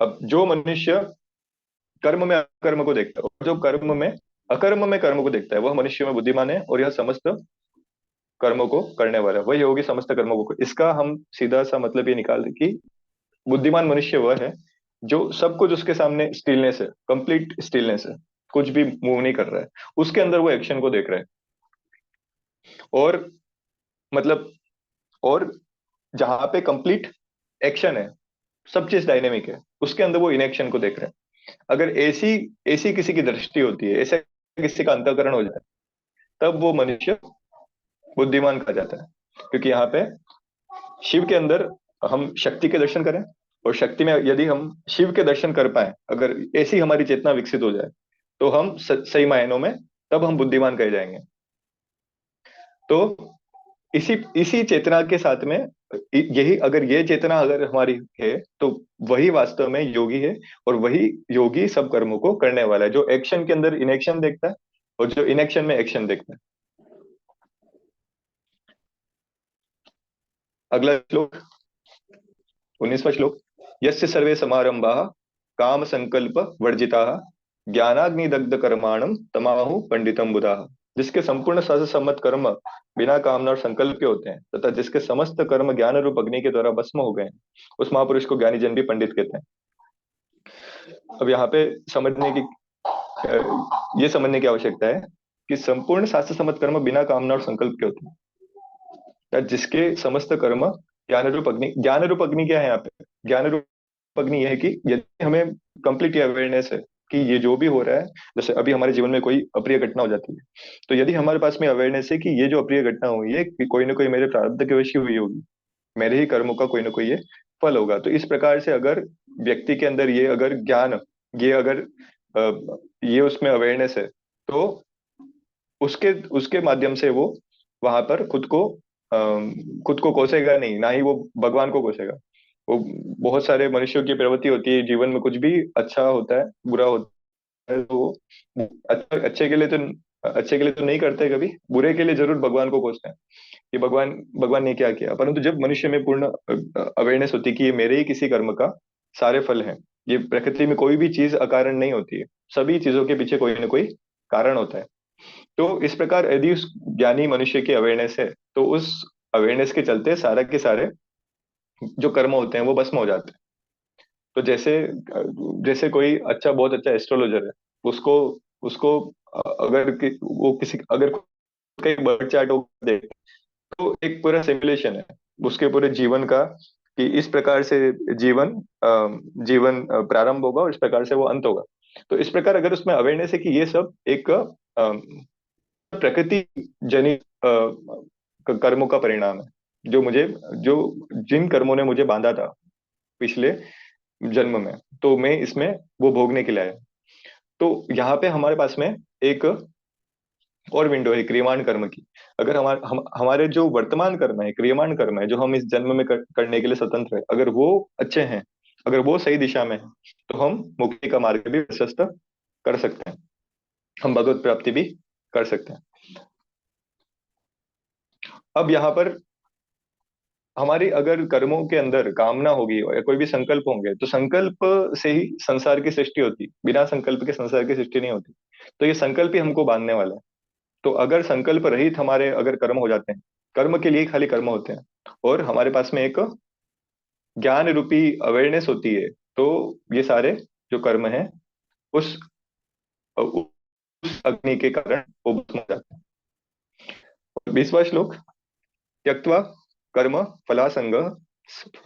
अब जो मनुष्य कर्म में अकर्म को देखता है, और जो कर्म में अकर्म में कर्म को देखता है, वह मनुष्य में बुद्धिमान है, और यह समस्त कर्मों को करने वाला है, वही होगी समस्त कर्मों को। इसका हम सीधा सा मतलब ये निकाल दें कि बुद्धिमान मनुष्य वह है जो सब कुछ उसके सामने स्टिलनेस है, कंप्लीट स्टिलनेस है, कुछ भी मूव नहीं कर रहा है, उसके अंदर वो एक्शन को देख रहा है। और मतलब और जहां पे कंप्लीट एक्शन है, सब चीज डायनेमिक है, उसके अंदर वो इनएक्शन को देख रहे हैं। अगर ऐसी ऐसी किसी की दृष्टि होती है, ऐसा किसी का अंतःकरण हो जाए, तब वो मनुष्य बुद्धिमान कहा जाता है। क्योंकि यहाँ पे शिव के अंदर हम शक्ति के दर्शन करें, और शक्ति में यदि हम शिव के दर्शन कर पाए, अगर ऐसी हमारी चेतना विकसित हो जाए, तो हम सही मायनों में तब हम बुद्धिमान कहे जाएंगे। तो इसी इसी चेतना के साथ में, यही अगर ये चेतना अगर हमारी है, तो वही वास्तव में योगी है। और वही योगी सब कर्मों को करने वाला है, जो एक्शन के अंदर इनएक्शन देखता है, और जो इनएक्शन में एक्शन देखता है। अगला श्लोक, 19वां श्लोक। यस्य सर्वे समारंभाः काम संकल्प वर्जिताः ज्ञानाग्नि दग्ध कर्माणम तमाहु पंडितम बुधाः। जिसके संपूर्ण शास्त्र सम्मत कर्म बिना कामना और संकल्प के होते हैं, तथा जिसके समस्त कर्म ज्ञान रूप अग्नि के द्वारा भस्म हो गए हैं, उस महापुरुष को ज्ञानी जन भी पंडित कहते हैं। अब यहाँ पे समझने की ये समझने की आवश्यकता है कि संपूर्ण शास्त्र सम्मत कर्म बिना कामना और संकल्प के होते हैं, या जिसके समस्त कर्म ज्ञान रूप अग्नि। ज्ञान रूप अग्नि क्या है यहाँ पे, ज्ञान रूप अग्नि यह है कि यदि हमें कंप्लीट अवेयरनेस है कि ये जो भी हो रहा है, जैसे अभी हमारे जीवन में कोई अप्रिय घटना हो जाती है, तो यदि हमारे पास में अवेयरनेस है कि ये जो अप्रिय घटना हुई है कि कोई ना कोई मेरे प्रारब्ध के वश ही हुई होगी, मेरे ही कर्मों का कोई ना कोई ये फल होगा, तो इस प्रकार से अगर व्यक्ति के अंदर ये अगर ज्ञान, ये अगर ये उसमें अवेयरनेस है, तो उसके उसके माध्यम से वो वहां पर खुद को खुद को कोसेगा नहीं, ना ही वो भगवान को कोसेगा। वो बहुत सारे मनुष्यों की प्रवृत्ति होती है जीवन में, कुछ भी अच्छा होता है बुरा होता है तो वो अच्छे के लिए तो नहीं करते, कभी बुरे के लिए जरूर भगवान को कोसते हैं कि भगवान भगवान ने क्या किया। परंतु जब मनुष्य में पूर्ण अवेयरनेस होती है कि ये मेरे ही किसी कर्म का सारे फल हैं, ये प्रकृति में कोई भी चीज अकारण नहीं होती है, सभी चीजों के पीछे कोई ना कोई कारण होता है। तो इस प्रकार यदि उस ज्ञानी मनुष्य की अवेयरनेस है, तो उस अवेयरनेस के चलते सारे के सारे जो कर्म होते हैं वो भस्म हो जाते हैं। तो जैसे जैसे कोई अच्छा, बहुत अच्छा एस्ट्रोलॉजर है, उसको उसको अगर वो किसी अगर का एक बर्ड चार्ट वो देख, तो एक पूरा सिमुलेशन है उसके पूरे जीवन का, कि इस प्रकार से जीवन प्रारंभ होगा और इस प्रकार से वो अंत होगा। तो इस प्रकार अगर उसमें अवेयरनेस है कि ये सब एक प्रकृति जनित कर्मों का परिणाम है, जो मुझे जो जिन कर्मों ने मुझे बांधा था पिछले जन्म में, तो मैं इसमें वो भोगने के लिए आया। तो यहाँ पे हमारे पास में एक और विंडो है क्रियमाण कर्म की। अगर हमारे जो वर्तमान कर्म है, क्रियमाण कर्म है, जो हम इस जन्म में करने के लिए स्वतंत्र है, अगर वो अच्छे हैं, अगर वो सही दिशा में है, तो हम मुक्ति का मार्ग भी प्रशस्त कर सकते हैं, हम भगवत प्राप्ति भी कर सकते हैं। अब यहाँ पर हमारी अगर कर्मों के अंदर कामना होगी या कोई भी संकल्प होंगे, तो संकल्प से ही संसार की सृष्टि होती, बिना संकल्प के संसार की सृष्टि नहीं होती। तो ये संकल्प ही हमको बांधने वाला है। तो अगर संकल्प रहित हमारे अगर कर्म हो जाते हैं, कर्म के लिए खाली कर्म होते हैं, और हमारे पास में एक ज्ञान रूपी अवेयरनेस होती है, तो ये सारे जो कर्म है उस उस अग्नि के कारण वो भस्म हो जाते हैं। 20वां श्लोक, त्यक्त्वा कर्म फलासंग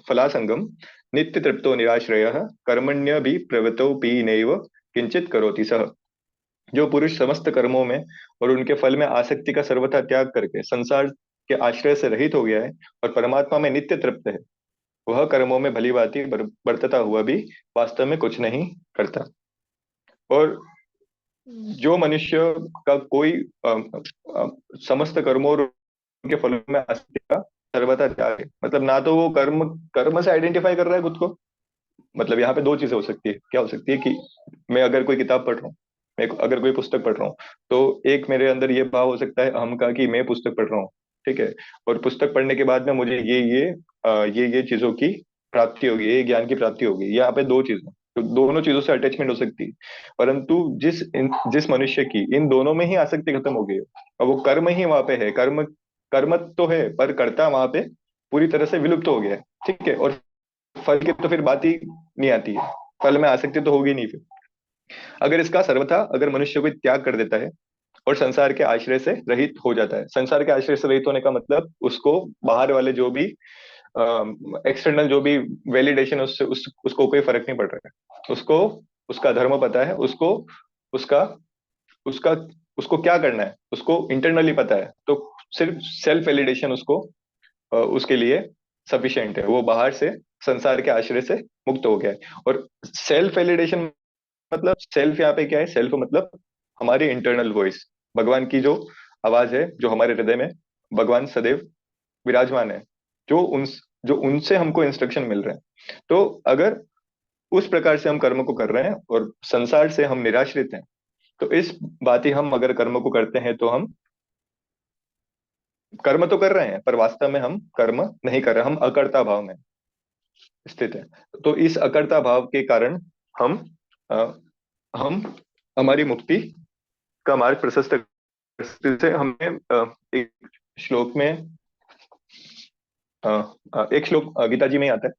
फलासंगम नित्य तृप्तो निराश्रयः कर्मण्य भी प्रवृत्तोपि नैव किंचित करोति सः। जो पुरुष समस्त कर्मों में और उनके फल में आसक्ति का सर्वथा त्याग करके संसार के आश्रय से रहित हो गया है और परमात्मा में नित्य तृप्त है, वह कर्मों में भली भांति बरतता हुआ भी वास्तव में कुछ नहीं करता। और जो मनुष्य का कोई समस्त कर्मों और उनके फलों में आसक्ति का सर्वथा त्याग है, मतलब ना तो वो कर्म कर्म से आइडेंटिफाई कर रहा है खुद को। मतलब यहाँ पे दो चीजें हो सकती है, क्या हो सकती है कि मैं अगर कोई किताब पढ़ रहा हूँ, मैं अगर कोई पुस्तक पढ़ रहा हूँ, तो एक मेरे अंदर ये भाव हो सकता है अहम का कि मैं पुस्तक पढ़ रहा हूँ, ठीक है, और पुस्तक पढ़ने के बाद में मुझे ये चीजों की प्राप्ति होगी, ये ज्ञान की प्राप्ति होगी। यहाँ पे दो चीजें, तो दोनों चीजों से अटैचमेंट हो सकती है। परंतु जिस मनुष्य की इन दोनों में ही आसक्ति खत्म हो गई है, और वो कर्म ही वहां पे है, कर्म तो है पर कर्ता वहां पे पूरी तरह से विलुप्त हो गया है, ठीक है, और फल की तो फिर बात ही नहीं आती है, फल में आसक्ति तो होगी नहीं फिर। अगर इसका सर्वथा अगर मनुष्य को त्याग कर देता है और संसार के आश्रय से रहित हो जाता है, संसार के आश्रय से रहित होने का मतलब उसको बाहर वाले जो भी एक्सटर्नल जो भी वैलिडेशन, उससे उसको कोई फर्क नहीं पड़ रहा है, उसको उसका धर्म पता है, उसको उसका उसका उसको क्या करना है उसको इंटरनली पता है। तो सिर्फ सेल्फ वैलिडेशन उसको उसके लिए सफिशिएंट है, वो बाहर से संसार के आश्रय से मुक्त हो गया है। और सेल्फ वैलिडेशन मतलब, सेल्फ यहाँ पे क्या है, सेल्फ मतलब हमारी इंटरनल वॉइस, भगवान की जो आवाज है जो हमारे हृदय में भगवान सदैव विराजमान है, जो उन जो उनसे हमको इंस्ट्रक्शन मिल रहे हैं। तो अगर उस प्रकार से हम कर्म को कर रहे हैं और संसार से हम निराश्रित हैं, तो इस बात ही हम अगर कर्म को करते हैं तो हम कर्म तो कर रहे हैं पर वास्तव में हम कर्म नहीं कर रहे, हम अकर्ता भाव में स्थित है। तो इस अकर्ता भाव के कारण हम अ, हम हमारी मुक्ति का मार्ग प्रशस्त से हमें एक श्लोक में एक श्लोक गीता जी में ही आता है,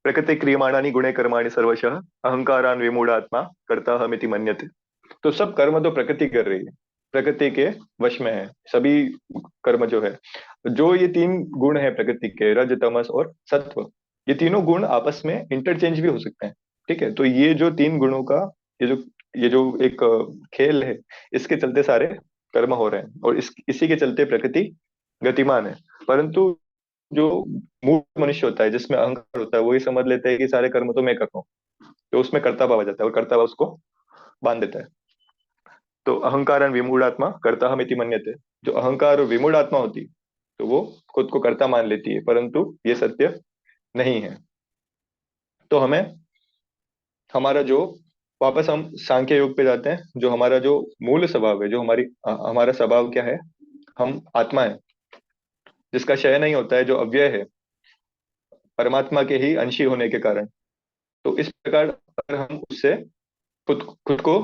प्रकृति क्रियमाणानि गुणे कर्माणि सर्वशः अहंकारान विमूढ़ात्मा कर्ता हमिति मन्यते। तो सब कर्म तो प्रकृति कर रही है, प्रकृति के वश में है सभी कर्म जो है। जो ये तीन गुण है प्रकृति के, रज तमस और सत्व, ये तीनों गुण आपस में इंटरचेंज भी हो सकते हैं, ठीक है। तो ये जो तीन गुणों का ये जो ये जो एक खेल है, इसके चलते सारे कर्म हो रहे हैं और इसी के चलते प्रकृति गतिमान है। परंतु जो मूर्ख मनुष्य होता है, जिसमें अहंकार होता है, वही समझ लेता है कि सारे कर्म तो मैं कर रहा हूँ, तो उसमें कर्ता भाव आ जाता है और कर्ता भाव उसको बांध देता है। तो अहंकार विमूढ़ात्मा कर्ता हम इति मन्यते, जो अहंकार और विमूढ़ आत्मा होती तो वो खुद को कर्ता मान लेती है, परंतु ये सत्य नहीं है। तो हमें हमारा जो, वापस हम सांख्य योग पे जाते हैं, जो हमारा जो मूल स्वभाव है, जो हमारा स्वभाव क्या है, हम आत्मा है, जिसका क्षय नहीं होता है, जो अव्यय है, परमात्मा के ही अंशी होने के कारण। तो इस प्रकार अगर हम उससे खुद खुद को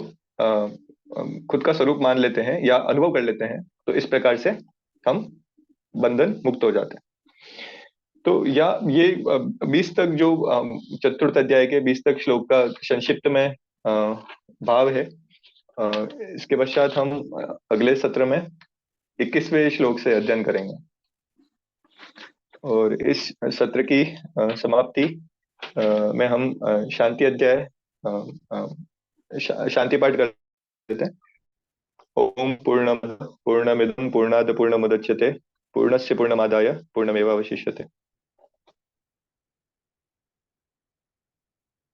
खुद का स्वरूप मान लेते हैं या अनुभव कर लेते हैं, तो इस प्रकार से हम बंधन मुक्त हो जाते हैं। तो या ये 20 तक जो चतुर्थ अध्याय के 20 तक श्लोक का संक्षिप्त में भाव है। इसके पश्चात हम अगले सत्र में 21वें श्लोक से अध्ययन करेंगे, और इस सत्र की समाप्ति में हम शांति अध्याय शांति पाठ कर लेते हैं। ओम पूर्णमद पूर्णमिदं पूर्णात् पूर्णमुदच्यते पूर्णस्य पूर्णमादाय पूर्णमेवावशिष्यते।